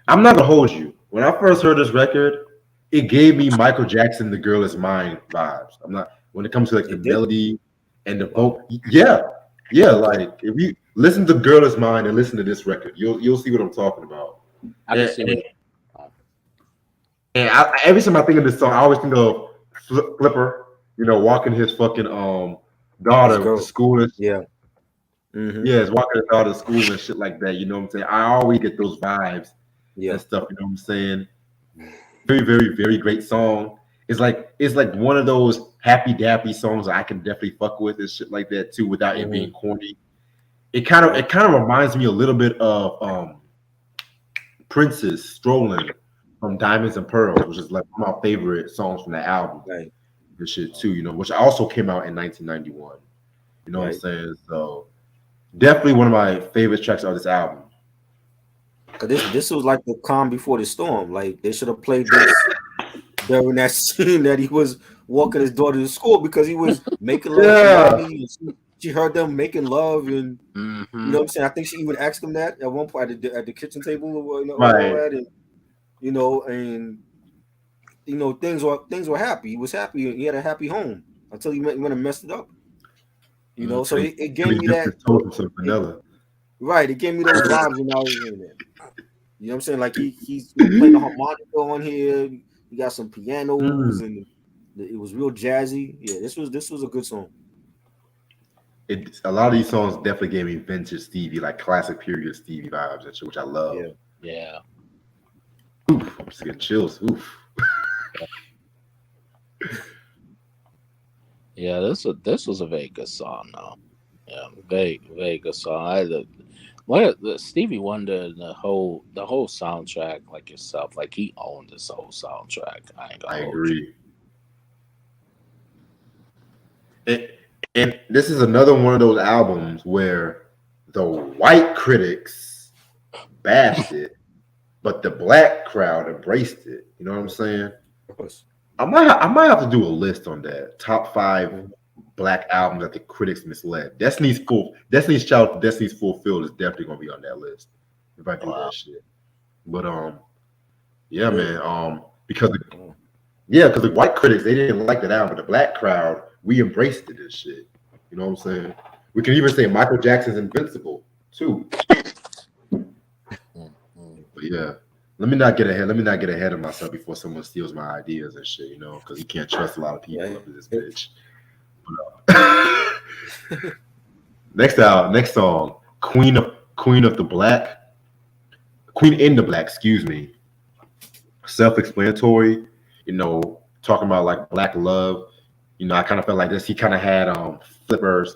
I'm not gonna hold you. When I first heard this record, it gave me Michael Jackson, "The Girl Is Mine" vibes. I'm not when it comes to like the It did? melody and the vocal. Yeah. Like if you listen to "Girl Is Mine" and listen to this record, you'll see what I'm talking about. I can And, see and, what. and every time I think of this song, I always think of Flipper, walking his fucking His daughter to girl. school. And, Yeah. Mm-hmm. yeah, his walking his daughter to school and shit like that. You know what I'm saying? I always get those vibes Yeah. and stuff. You know what I'm saying? Very, very, very great song. It's like one of those happy dappy songs that I can definitely fuck with and shit like that too, without it being corny. It kind of reminds me a little bit of Prince's "Strolling" from Diamonds and Pearls, which is like one of my favorite songs from that album. Right. This shit too, which also came out in 1991. You know what I'm Right. saying? So definitely one of my favorite tracks of this album. Cause this was like the calm before the storm. Like they should have played this during that scene that he was walking his daughter to school because he was making love Yeah. to mommy. And she heard them making love, and Mm-hmm. you know what I'm saying. I think she even asked him that at one point at the kitchen table, or, all Right. that, and things were happy. He was happy. He had a happy home until he went and messed it up. So it gave me that. Told him some It, vanilla. right, it gave me those vibes when I was hearing that. You know what I'm saying? Like he's playing the harmonica on here. He got some pianos, and it was real jazzy. Yeah, this was a good song. A lot of these songs definitely gave me vintage Stevie, like classic period Stevie vibes and shit, which I love. Yeah. Yeah. Oof, I'm just getting chills. Oof. Yeah, this was a very good song, though. Yeah, very very good song. The Stevie Wonder and the whole soundtrack, like yourself, like he owned this whole soundtrack. I ain't gonna I hold you. agree. And this is another one of those albums where the white critics bashed it, but the black crowd embraced it. You know what I'm saying? Of course. I might have to do a list on that. Top 5 black albums that the critics misled. Destiny's Child, Destiny's Fulfilled is definitely gonna be on that list if I do Wow. that shit. But yeah, Really? man. Because the white critics they didn't like that album, but the black crowd we embraced it and shit. You know what I'm saying? We can even say Michael Jackson's Invincible too. Mm-hmm. But yeah. Let me not get ahead of myself before someone steals my ideas and shit, because you can't trust a lot of people up in this bitch. But, next song, Queen in the Black, excuse me. Self-explanatory, talking about like black love. I kind of felt like this. He kind of had Flipper's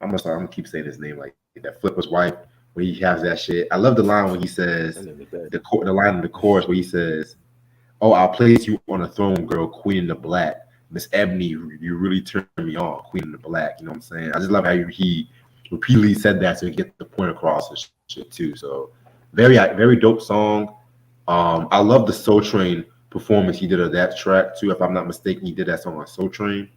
I'm gonna keep saying his name like that. Flipper's wife when he has that shit. I love the line when he says the line in the chorus where he says, "Oh, I'll place you on a throne, girl, Queen in the Black, Miss Ebony. You really turned me on, Queen in the Black." You know what I'm saying? I just love how he repeatedly said that to get the point across and shit too. So very dope song. I love the Soul Train performance he did of that track too. If I'm not mistaken, he did that song on Soul Train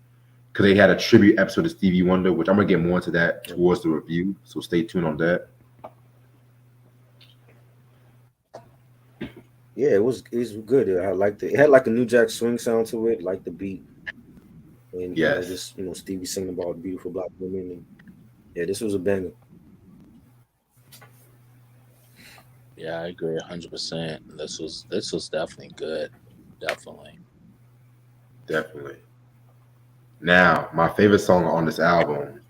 because they had a tribute episode of Stevie Wonder, which I'm gonna get more into that towards the review. So stay tuned on that. Yeah, it was good. I liked it. It had like a New Jack Swing sound to it, like the beat, and Yes, just Stevie singing about beautiful black women. And yeah, this was a banger. Yeah, I agree 100%. This was definitely good. Definitely. Now, my favorite song on this album,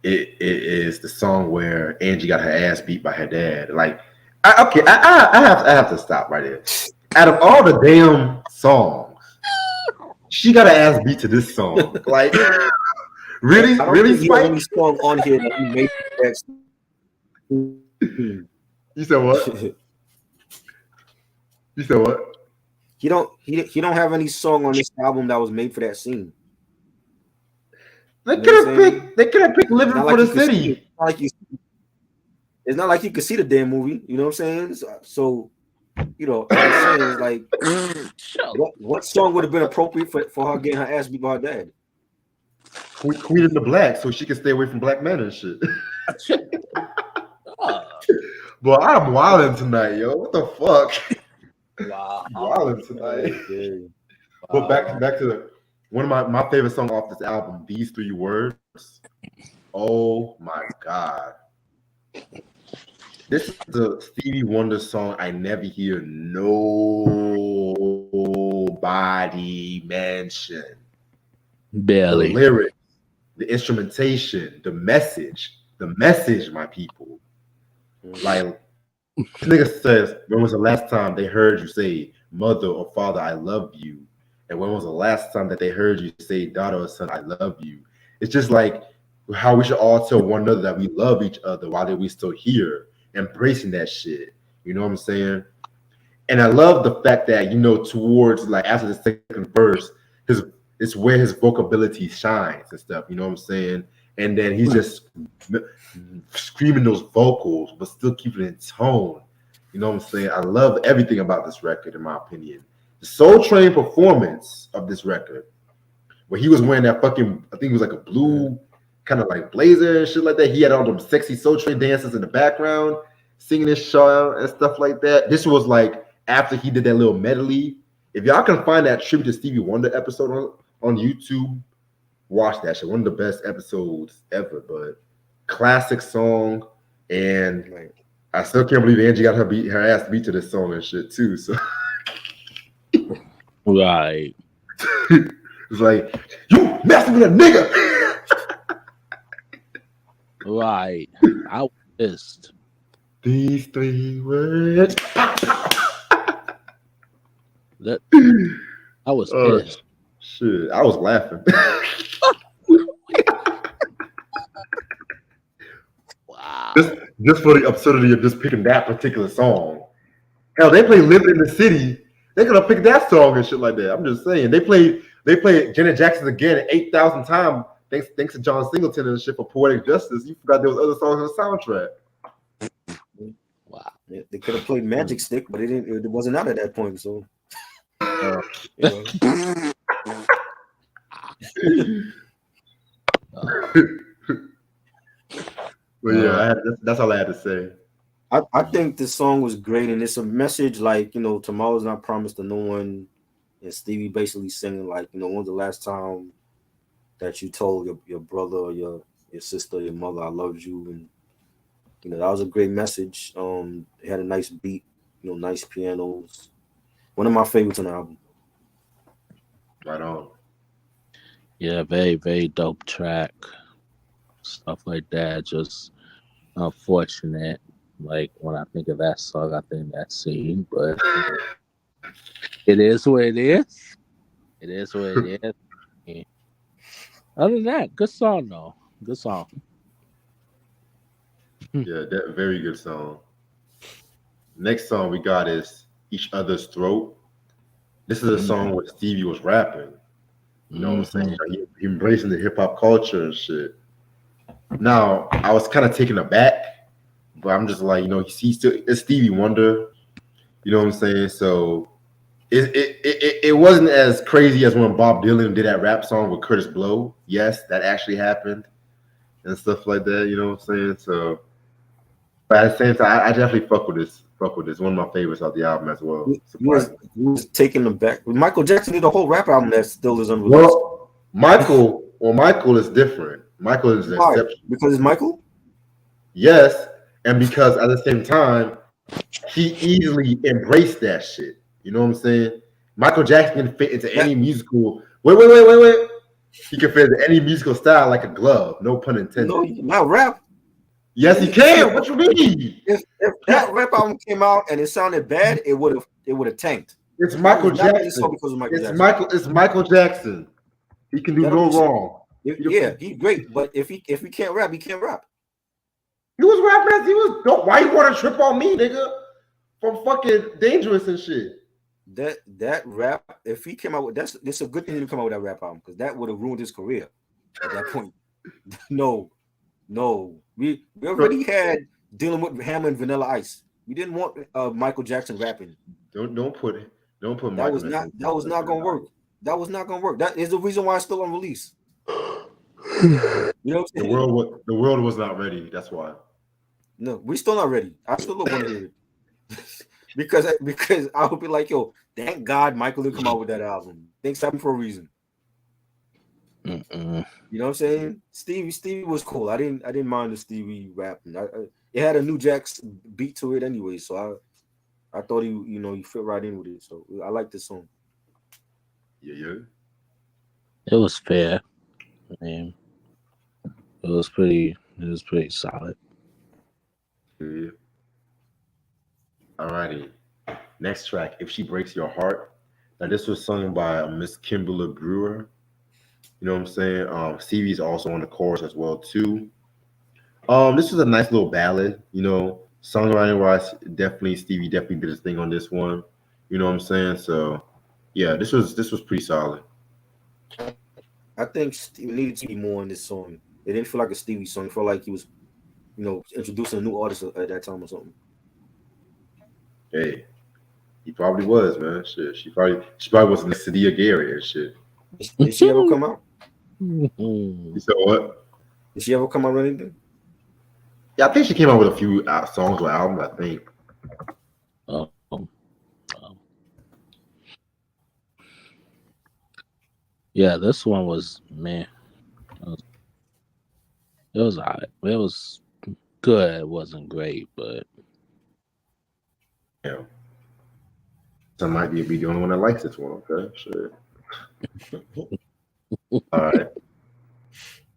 it is the song where Angie got her ass beat by her dad. Like, I have to stop right there. Out of all the damn songs, she got her ass beat to this song. Like, really, I don't really, think you have Spike? any song on here that you made that scene. You said what? You said what? He don't have any song on this album that was made for that scene. They could have picked. They could have picked "Living for the City." It's not like you could see the damn movie. You know what I'm saying? So all I'm saying is like, what song would have been appropriate for her getting her ass beat by her dad? Queen in the Black, so she can stay away from black men and shit. But I'm wilding tonight, yo. What the fuck? Wow. Wilding tonight. Okay. But back to one of my favorite songs off this album, "These Three Words." Oh my god. This is a Stevie Wonder song I never hear nobody mention. Barely. The lyrics, the instrumentation, the message, my people. Like, this nigga says, when was the last time they heard you say, "Mother" or "Father, I love you"? And when was the last time that they heard you say, "Daughter" or "Son, I love you"? It's just like how we should all tell one another that we love each other while we still here, embracing that shit. You know what I'm saying? And I love the fact that, towards like after the second verse, it's where his vocability shines and stuff. You know what I'm saying? And then he's just screaming those vocals, but still keeping it in tone. You know what I'm saying? I love everything about this record, in my opinion. The Soul Train performance of this record, where he was wearing that fucking, I think it was like a blue kind of like blazer and shit like that. He had all them sexy Soul Train dances in the background, singing his show and stuff like that. This was like after he did that little medley. If y'all can find that tribute to Stevie Wonder episode on YouTube, watch that shit. One of the best episodes ever, but classic song. And I still can't believe Angie got her ass beat to this song and shit too. So Right. it's like, you messing with a nigga. Right. I was pissed. These three words. I was pissed. Shit, I was laughing. Wow. Just for the absurdity of just picking that particular song. Hell, they play "Living in the City." They could have picked that song and shit like that. I'm just saying. They played Janet Jackson again 8,000 times. Thanks to John Singleton and shit for "Poetic Justice." You forgot there was other songs on the soundtrack. Wow. Yeah, they could have played Magic Stick, but it wasn't out at that point. So. But yeah, that's all I had to say. I think this song was great, and it's a message like, tomorrow's not promised to no one. And Stevie basically singing like, when's the last time that you told your brother or your sister, your mother, I loved you? And that was a great message. It had a nice beat, nice pianos. One of my favorites on the album. Right on. Yeah, very, very dope track. Stuff like that. Just unfortunate. Like when I think of that song, I think that scene. But it is what it is. It is what it is. Other than that, good song though. Good song. Yeah, that very good song. Next song we got is Each Other's Throat. This is a song where Stevie was rapping. You know what I'm saying? Mm-hmm. Like, he embracing the hip hop culture and shit. Now, I was kind of taken aback, but I'm just like, he's still it's Stevie Wonder. You know what I'm saying? So it wasn't as crazy as when Bob Dylan did that rap song with Curtis Blow. Yes, that actually happened and stuff like that. You know what I'm saying? So, but at the same time, I definitely fuck with this. Fuck with this. One of my favorites of the album as well. Surprising. He was taking them back. Michael Jackson did a whole rap album that still is unreleased. Michael is different. Michael is an Why? exception. Because it's Michael? Yes, and because at the same time, he easily embraced that shit. You know what I'm saying? Michael Jackson can fit into That, any musical. Wait. He can fit into any musical style like a glove. No pun no, intended. not rap. Yes, he can. What you mean? If that rap album came out and it sounded bad, it would have tanked. It's That Michael was not really so Jackson. because of Michael It's Jackson. Michael. It's Michael Jackson. He can do That don't no mean shit. wrong. Yeah, he's great, but if he can't rap, he can't rap. He was rapping as he was. Don't, why you want to trip on me, nigga? From fucking dangerous and shit. That rap, if he came out with that's a good thing to come out with that rap album because that would have ruined his career at that point. No, we already had dealing with Hammer and Vanilla Ice. We didn't want Michael Jackson rapping. Don't put it. Don't put That Michael. was not gonna work. That was not gonna work. That is the reason why it's still on release. You know what I'm saying? The world was not ready. That's why. No, we still not ready. I still don't want to hear it. because I would be like, yo, thank God Michael didn't come out with that album. Things happen for a reason. Mm-mm. You know what I'm saying? Stevie was cool. I didn't mind the Stevie rapping. It had a New Jack's beat to it anyway, so I thought he fit right in with it. So I like this song. Yeah. It was fair. I mean, it was pretty solid. Yeah. Alrighty. Next track, If She Breaks Your Heart. Now this was sung by Miss Kimberly Brewer. You know what I'm saying? Stevie's also on the chorus as well too. This was a nice little ballad. Songwriting wise, Stevie definitely did his thing on this one. You know what I'm saying? So yeah, this was pretty solid. I think Stevie needed to be more on this song. It didn't feel like a Stevie song. It felt like he was, introducing a new artist at that time or something. Hey, he probably was, man. Shit, she probably was next to the Gary and shit. Did she ever come out? You said what? Did she ever come out with anything? Yeah, I think she came out with a few songs or albums. I think. Oh. Yeah, this one was man. It was alright. It was good. It wasn't great, but Yeah. So I might be the only one that likes this one. Okay, sure. All right.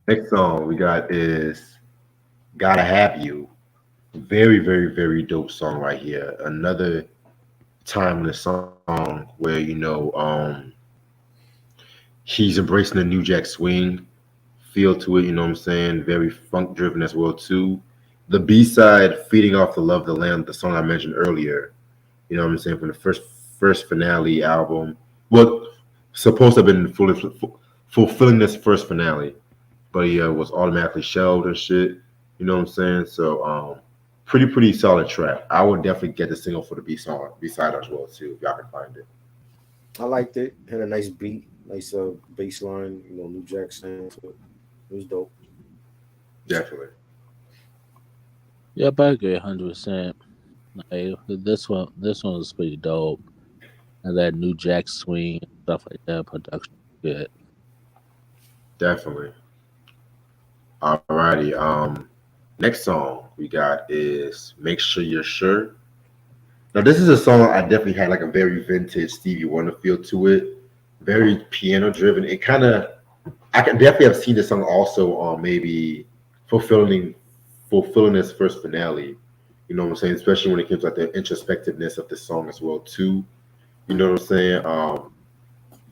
Next song we got is "Gotta Have You." Very, very, very dope song right here. Another time in the song where he's embracing the New Jack Swing feel to it. You know what I'm saying? Very funk driven as well too. The B side, "Feeding Off the Love of the Land," the song I mentioned earlier. You know what I'm saying? From the first finale album. Well, supposed to have been fulfilling this first finale, but he was automatically shelved and shit. You know what I'm saying? So pretty solid track. I would definitely get the single for the B side as well too, if y'all can find it. I liked it. Had a nice beat, nice bass line, New Jack sound. So it was dope. Definitely. yep, I agree 100%. Like, this one was pretty dope. And that New Jack Swing and stuff like that, production good. Definitely. Alrighty. Next song we got is "Make Sure You're Sure." Now this is a song I definitely had like a very vintage Stevie Wonder feel to it. Very piano driven. I can definitely have seen this song also on maybe fulfilling this first finale. You know what I'm saying? Especially when it comes to like the introspectiveness of the song as well too. You know what I'm saying?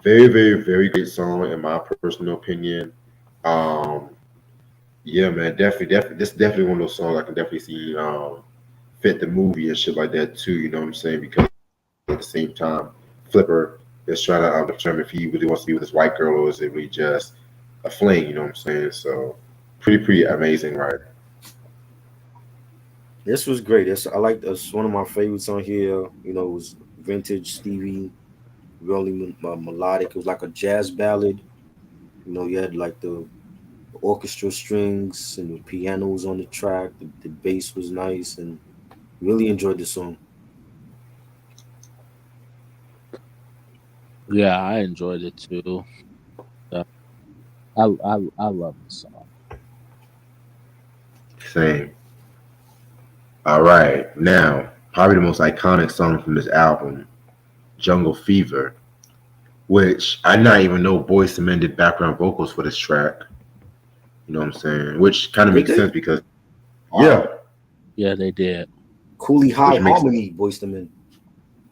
Very, very, very great song in my personal opinion. Um, Yeah, man, definitely. This is definitely one of those songs I can definitely see fit the movie and shit like that too. You know what I'm saying? Because at the same time, Flipper is trying to determine if he really wants to be with this white girl or is it really just a fling. You know what I'm saying? So pretty amazing, right? This was great. I like this. One of my favorites on here. You know, it was vintage Stevie, really melodic. It was like a jazz ballad. You know, you had like the orchestra strings and the pianos on the track. The bass was nice, and really enjoyed the song. Yeah, I enjoyed it too. Uh, I love the song. Same. All right, now probably the most iconic song from this album, "Jungle Fever," which I not even know Boyz II Men did background vocals for this track. You know what I'm saying? Which kind of Did makes they? sense because yeah, Wow. Yeah, they did. Cooley High which makes Harmony voiced them in.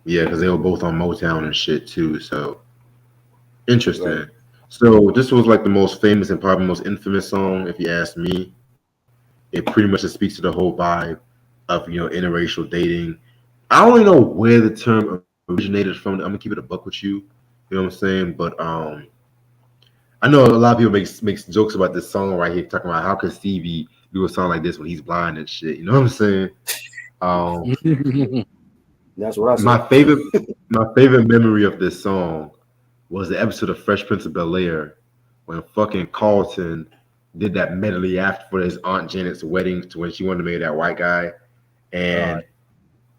yeah, because they were both on Motown and shit too. So Right. interesting. So this was like the most famous and probably most infamous song, if you ask me. It pretty much just speaks to the whole vibe of interracial dating. I don't really know where the term originated from. I'm gonna keep it a buck with you. You know what I'm saying? But I know a lot of people makes jokes about this song right here, talking about how could Stevie do a song like this when he's blind and shit. You know what I'm saying? Um, That's what I my said. favorite my favorite memory of this song was the episode of Fresh Prince of Bel Air when fucking Carlton did that medley after for his aunt Janet's wedding to when she wanted to marry that white guy, uh, and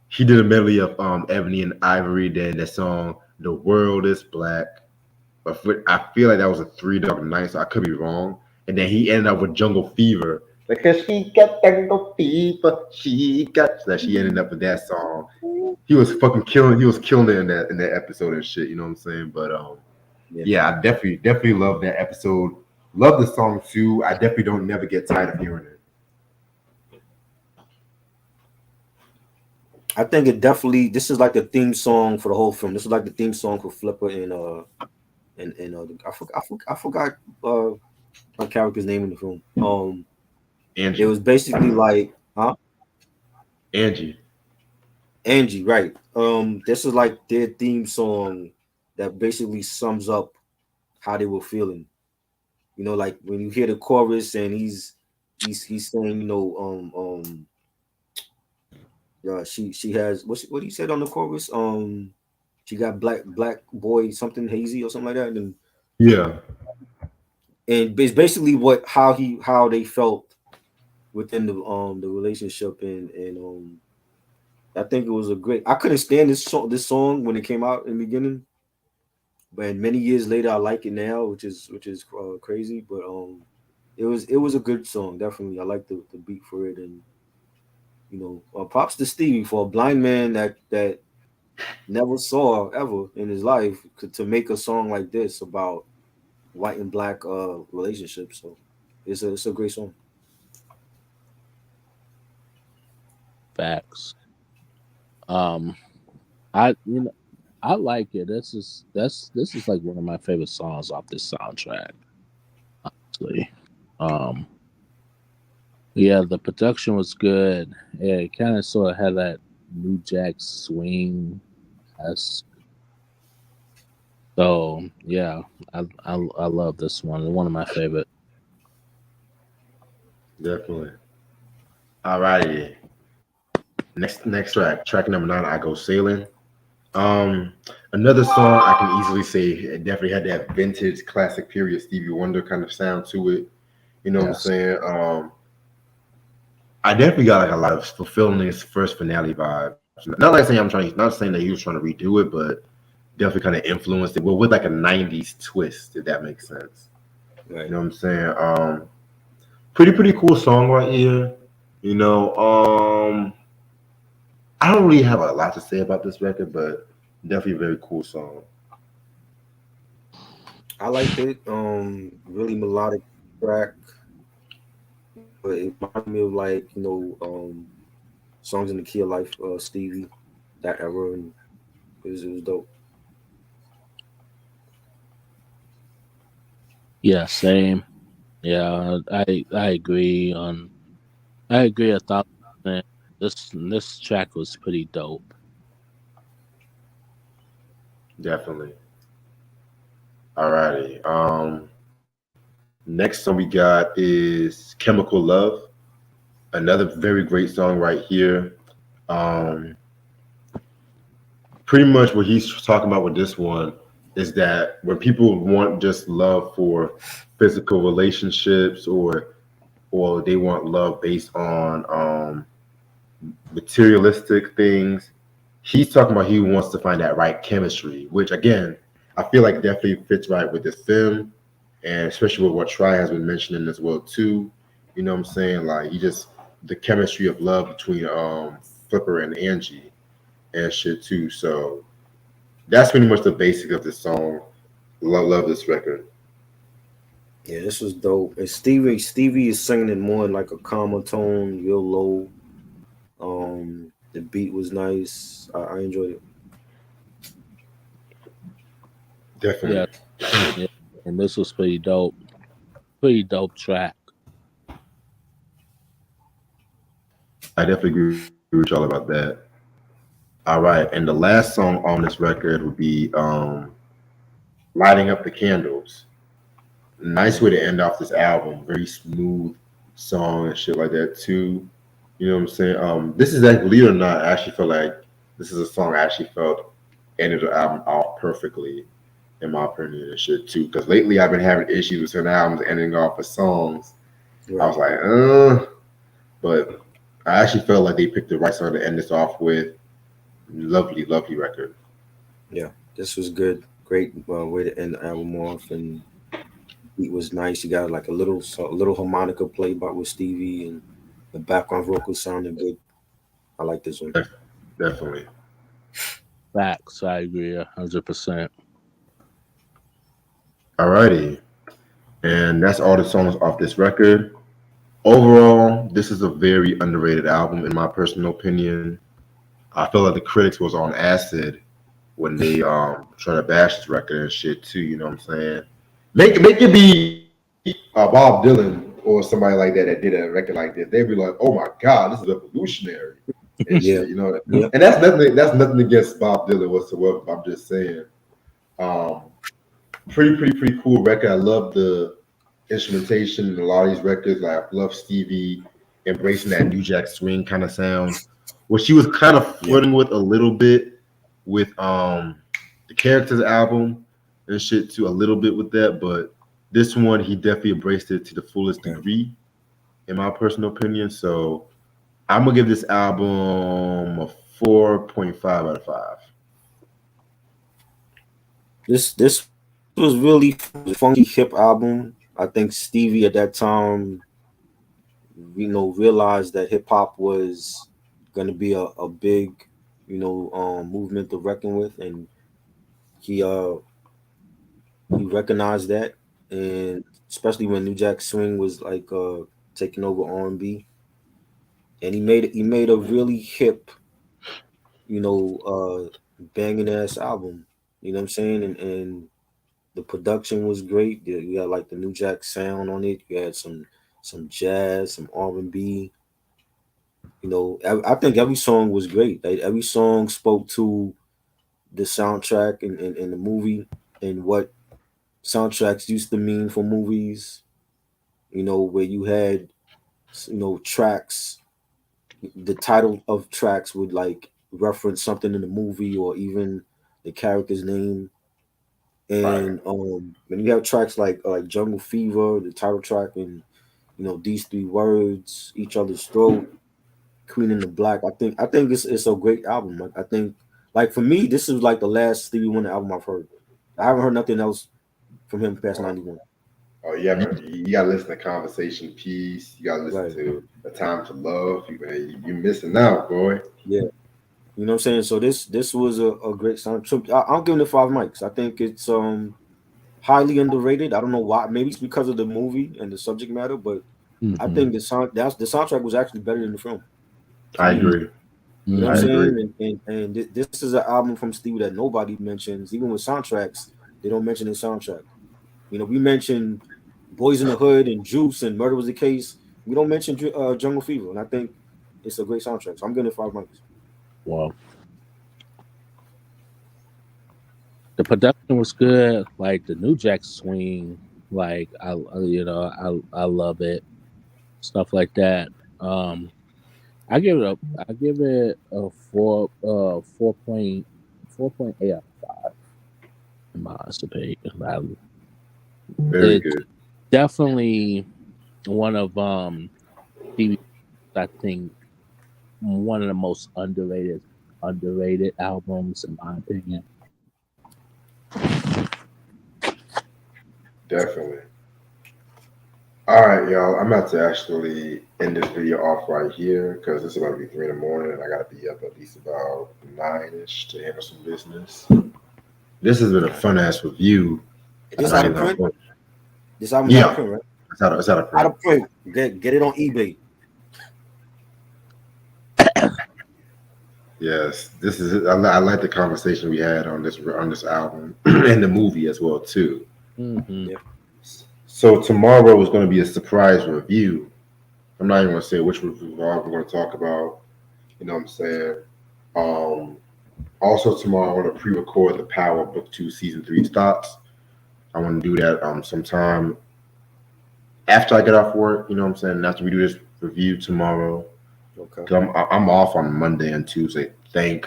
he did a medley of Ebony and Ivory. Then that song "The World Is Black." But I feel like that was a Three Dog Night, so I could be wrong. And then he ended up with Jungle Fever. Like, 'cause she got jungle fever, she got so that she ended up with that song. He was fucking killing. He was killing it in that episode and shit. You know what I'm saying? But Yeah. yeah, I definitely love that episode. Love the song too. I definitely don't never get tired of hearing it. I think it definitely. This is like the theme song for the whole film. This is like the theme song for Flipper I forgot uh my character's name in the film. It Angie, was basically like, huh? Angie. Angie, right? This is like their theme song that basically sums up how they were feeling. You know, like when you hear the chorus and he's saying, yeah, she has what he said on the chorus. She got black boy something hazy or something like that, Yeah, and it's basically what how they felt within the relationship and I think it was a great. I couldn't stand this song when it came out in the beginning, but many years later I like it now, which is crazy. But it was a good song, definitely. I like the beat for it, and props to Stevie for a blind man that never saw ever in his life to make a song like this about white and black relationships. So it's a great song. Facts. Um, I I like it. This is like one of my favorite songs off this soundtrack. Honestly. Um, yeah, the production was good. Yeah, it kind of sort of had that New Jack swing. Esque. So yeah, I love this one. One of my favorite. definitely. Alrighty. Next track number 9. I go sailing. Um, Another song I can easily say it definitely had that vintage classic period Stevie Wonder kind of sound to it. You know what I'm Yes. saying? I definitely got like a lot of fulfilling his first finale vibes. Not saying that he was trying to redo it, but definitely kind of influenced it. Well, with like a '90s twist, if that makes sense. You Right. know what I'm saying? Pretty cool song right here. You know, I don't really have a lot to say about this record, but definitely a very cool song. I liked it. Really melodic track. It reminded me of like songs in the Key of Life, Stevie, that era, and it was dope. Yeah. Same. Yeah, I agree on. I agree 1,000%. This track was pretty dope. Definitely. Alrighty. Next song we got is Chemical Love. Another very great song right here. Um, Pretty much what he's talking about with this one is that when people want just love for physical relationships, or they want love based on materialistic things, he's talking about he wants to find that right chemistry, which again I feel like definitely fits right with this film, and especially with what Try has been mentioning as well too. You know what I'm saying? Like he just the chemistry of love between Flipper and Angie and shit too. So that's pretty much the basic of this song. Love this record. Yeah, this was dope. And Stevie is singing it more in like a calmer tone, real low. The beat was nice. I enjoyed it. Yeah, Definitely. yeah, and this was pretty dope. Pretty dope track. I definitely agree with y'all about that. All right, and the last song on this record would be "Lighting Up the Candles." Nice way to end off this album. Very smooth song and shit like that too. You know what I'm saying? This is like, believe it or not, I actually feel like this is a song I actually felt ended the album off perfectly, in my opinion and shit too. Because lately I've been having issues with certain albums ending off with songs. I was Right. like, but I actually felt like they picked the right song to end this off with. Lovely, lovely record. Yeah, this was good. Great way to end the album off, and beat was nice. You got like a little harmonica play by with Stevie, and the background vocals sounded good. I like this one. Definitely. Facts. I agree 100%. Alrighty. And that's all the songs off this record. Overall, this is a very underrated album in my personal opinion. I feel like the critics was on acid when they try to bash this record and shit too. You know what I'm saying? Make it be Bob Dylan or somebody like that that did a record like this. They'd be like, "Oh my God, this is revolutionary." And shit, Yeah, you know, yeah, and that's nothing against Bob Dylan whatsoever. I'm just saying, um, pretty cool record. I love the instrumentation in a lot of these records. Like I love Stevie embracing that New Jack Swing kind of sound, which she was kind of yeah. flirting with a little bit with the Characters album and shit too, a little bit with that. But this one, he definitely embraced it to the fullest Okay. degree, in my personal opinion. So I'm gonna give this album a 4.5 out of 5. This was really funky hip album. I think Stevie at that time, realized that hip hop was gonna be a big, movement to reckon with, and he uh he recognized that, and especially when New Jack Swing was like taking over R&B, and he made a really hip, banging ass album. You know what I'm saying? And the production was great. You had like the New Jack sound on it. You had some jazz, some R&B. I think every song was great. Like, every song spoke to the soundtrack and the movie, and what soundtracks used to mean for movies. Where you had tracks, the title of tracks would like reference something in the movie or even the character's name. Right. And when you have tracks like Jungle Fever, the title track, and these three words, each other's throat, Queen in the Black. I think it's a great album. I think, like, for me, this is like the last Stevie Wonder album I've heard. I haven't heard nothing else from him past Oh, '91. oh yeah, you gotta listen to Conversation Piece. You gotta listen Right. to A Time to Love. You missing out, boy. Yeah. You know what I'm saying? So this was a great sound. So I'm giving it 5 mics. I think it's highly underrated. I don't know why. Maybe it's because of the movie and the subject matter, but I Hmm. think the soundtrack was actually better than the film to I me. Hmm. agree. You know what I'm I Hmm. agree. saying? And this is an album from Stevie that nobody mentions. Even with soundtracks, they don't mention his soundtrack. We mentioned Boys in the Hood and Juice and Murder Was the Case. We don't mention Jungle Fever, and I think it's a great soundtrack. So I'm giving it 5 monkeys. Well, the production was good. Like the New Jack Swing, like I love it. Stuff like that. I give it a 4.8 out of 5 in my honest opinion. Very It's good. definitely one of Stevie, I think one of the most underrated albums in my opinion. Definitely. All right, y'all. I'm about to actually end this video off right here because it's about to be 3 in the morning and I got to be up at least about 9-ish to handle some business. This has been a fun ass review. This out of print? This album's Yeah. out of print, right? It's out of print. Out of print. Get it on eBay. Yes, this is. I like the conversation we had on this album and the movie as well too. Mm-hmm. Yeah. So tomorrow is going to be a surprise review. I'm not even going to say which review we're going to talk about. You know what I'm saying? Also tomorrow I want to pre-record the Power Book 2 Season 3 thoughts. I want to do that sometime after I get off work. You know what I'm saying? After we do this review tomorrow. Okay. I'm off on Monday and Tuesday. I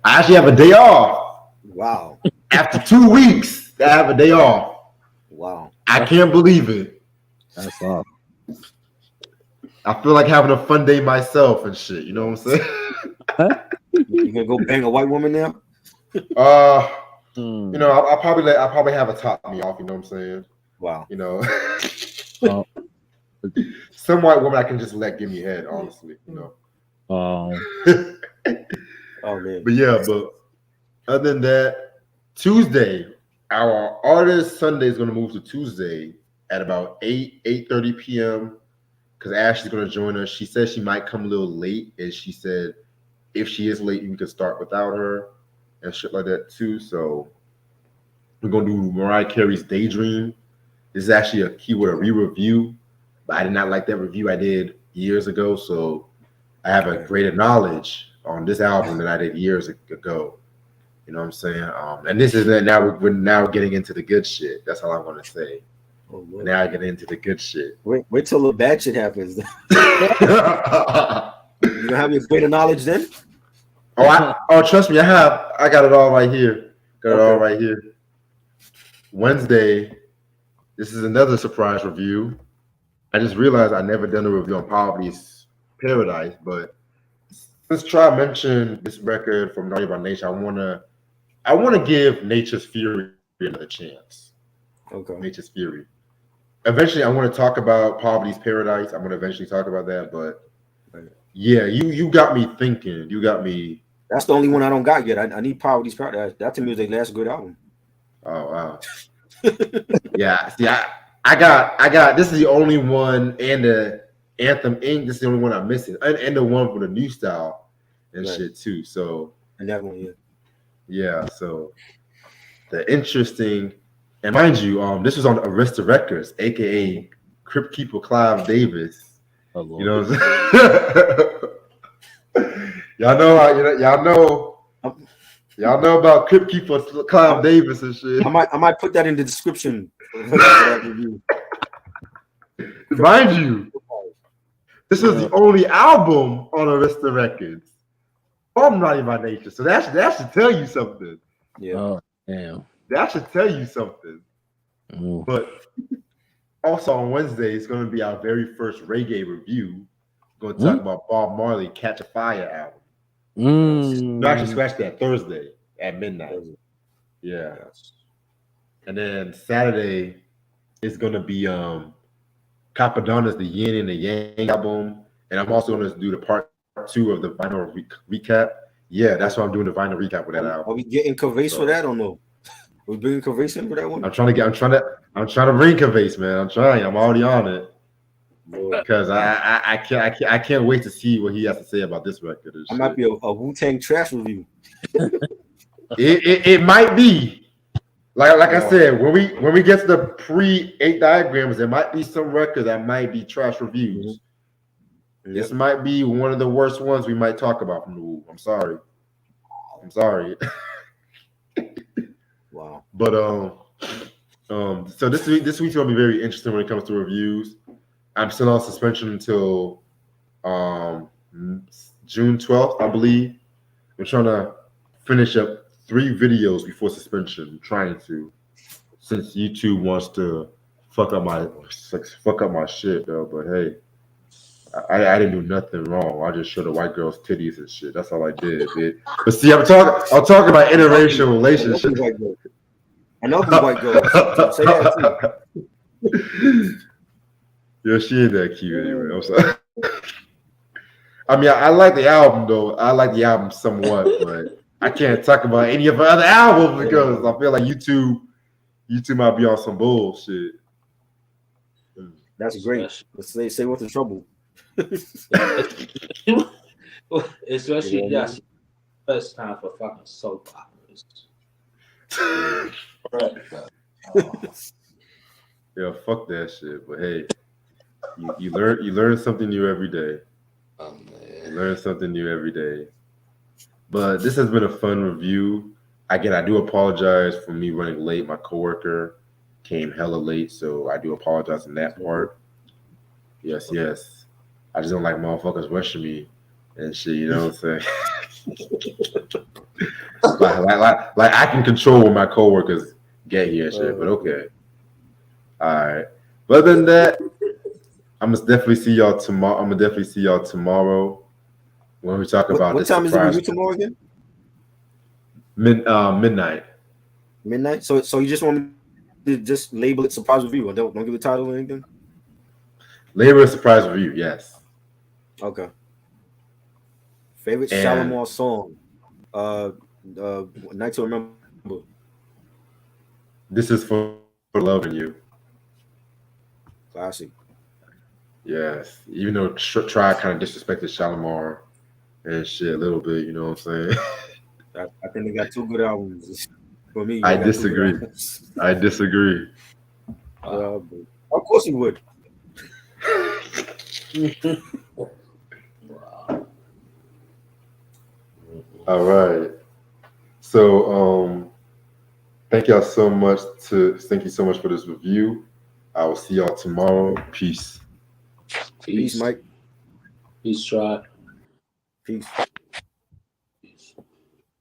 actually have a day off. Wow. After 2 weeks, I have a day off. Wow. I can't believe it. That's all. I feel like having a fun day myself and shit. You know what I'm saying? You gonna go bang a white woman now? You know, I'll probably have a top me off. You know what I'm saying? Wow. You know, Oh. some white woman I can just let give me head. Honestly, you know. Oh man. But yeah, but other than that, Tuesday, our artist Sunday is going to move to Tuesday at about 8:30 p.m. because Ashley's going to join us. She said she might come a little late, and she said if she is late, we can start without her and shit like that too. So we're going to do Mariah Carey's Daydream. This is actually a keyword re-review, but I did not like that review I did years ago, so I have a greater knowledge on this album than I did years ago. You know what I'm saying? And this is now we're now getting into the good shit. That's all I want to say. Oh, now I get into the good shit. Wait till the bad shit happens. You gonna have your greater knowledge then? Trust me, I got it all right here. Got it all right here. Wednesday, this is another surprise review. I just realized I never done a review on Poverty's Paradise, but since Try mentioned this record from Naughty by Nature, I wanna give Nature's Fury another chance. Okay. Nature's Fury. Eventually, I want to talk about Poverty's Paradise. I'm going to eventually talk about that, but yeah, you got me thinking. You got me. That's the only one I don't got yet. I need Poverty's Paradise. That to me is their last good album. Oh wow. Yeah. See, I got. This is the only one, and the Anthem Inc. This is the only one I'm missing, and the one for the new style and shit too. So and that one, yeah. Yeah. So the interesting. And mind you, this was on Arista Records, aka Crypt Keeper Clive Davis. Oh, Lord. You know what I'm saying? Y'all know about Crypt Keeper Clive Davis and shit. I might put that in the description for that review. Mind you, this is the only album on Arista Records from Naughty by Nature. So that should tell you something. Yeah. Oh, damn. That should tell you something. Ooh. But also on Wednesday, it's going to be our very first reggae review. We're going to talk about Bob Marley Catch a Fire album. No, actually, scratch that. Thursday at midnight. Yeah. And then Saturday is going to be Capadonna's The Yin and the Yang album. And I'm also going to do the part 2 of the vinyl recap. Yeah, that's why I'm doing the vinyl recap with that album. Are we getting Cavace for that or no? We bringing Cavace in for that one? I'm trying to bring Cavace, man. I'm already on it. Because I can't wait to see what he has to say about this record. It might be a Wu-Tang trash review. It might be. Like I said, when we get to the pre-8 diagrams, there might be some records that might be trash reviews. Yep. This might be one of the worst ones we might talk about from the Wu. I'm sorry. Wow. But so this week's gonna be very interesting when it comes to reviews. I'm still on suspension until June 12th, I believe. I'm trying to finish up 3 videos before suspension. I'm trying to, since YouTube wants to fuck up my shit though. But hey, I didn't do nothing wrong. I just showed the white girls titties and shit. That's all I did, bitch. But see, I'm talking about interracial relationships. I know these white girls. Say that too. Yeah, she ain't that cute anyway. I'm sorry. I mean, I like the album though. I like the album somewhat, but I can't talk about any of her other albums because I feel like YouTube might be on some bullshit. That's great. Let's say what's the trouble. Especially first time for fucking soap operas. Yeah, fuck that shit. But hey, you learn something new every day. You learn something new every day. But this has been a fun review. Again, I do apologize for me running late. My coworker came hella late, so I do apologize in that part. Yes. I just don't like motherfuckers rushing me and shit. You know what I'm saying? like I can control when my coworkers get here and shit. But okay. All right. But other than that, I'm gonna definitely see y'all tomorrow. When we talk about what this time is the surprise review tomorrow again? midnight. Midnight. So you just want me to just label it surprise review and don't give the title or anything? Labor surprise review, yes. Okay. Favorite And- Shalimar song? Night to Remember. This is for loving you. Classic. Yes. Even though Try kind of disrespected Shalimar and shit a little bit, you know what I'm saying? I think they got 2 good albums. For me, I they got 2 good disagree. albums. I disagree. Of course you would. All right. So thank you so much for this review. I will see y'all tomorrow. Peace. Peace, Mike. Peace, Try. Peace.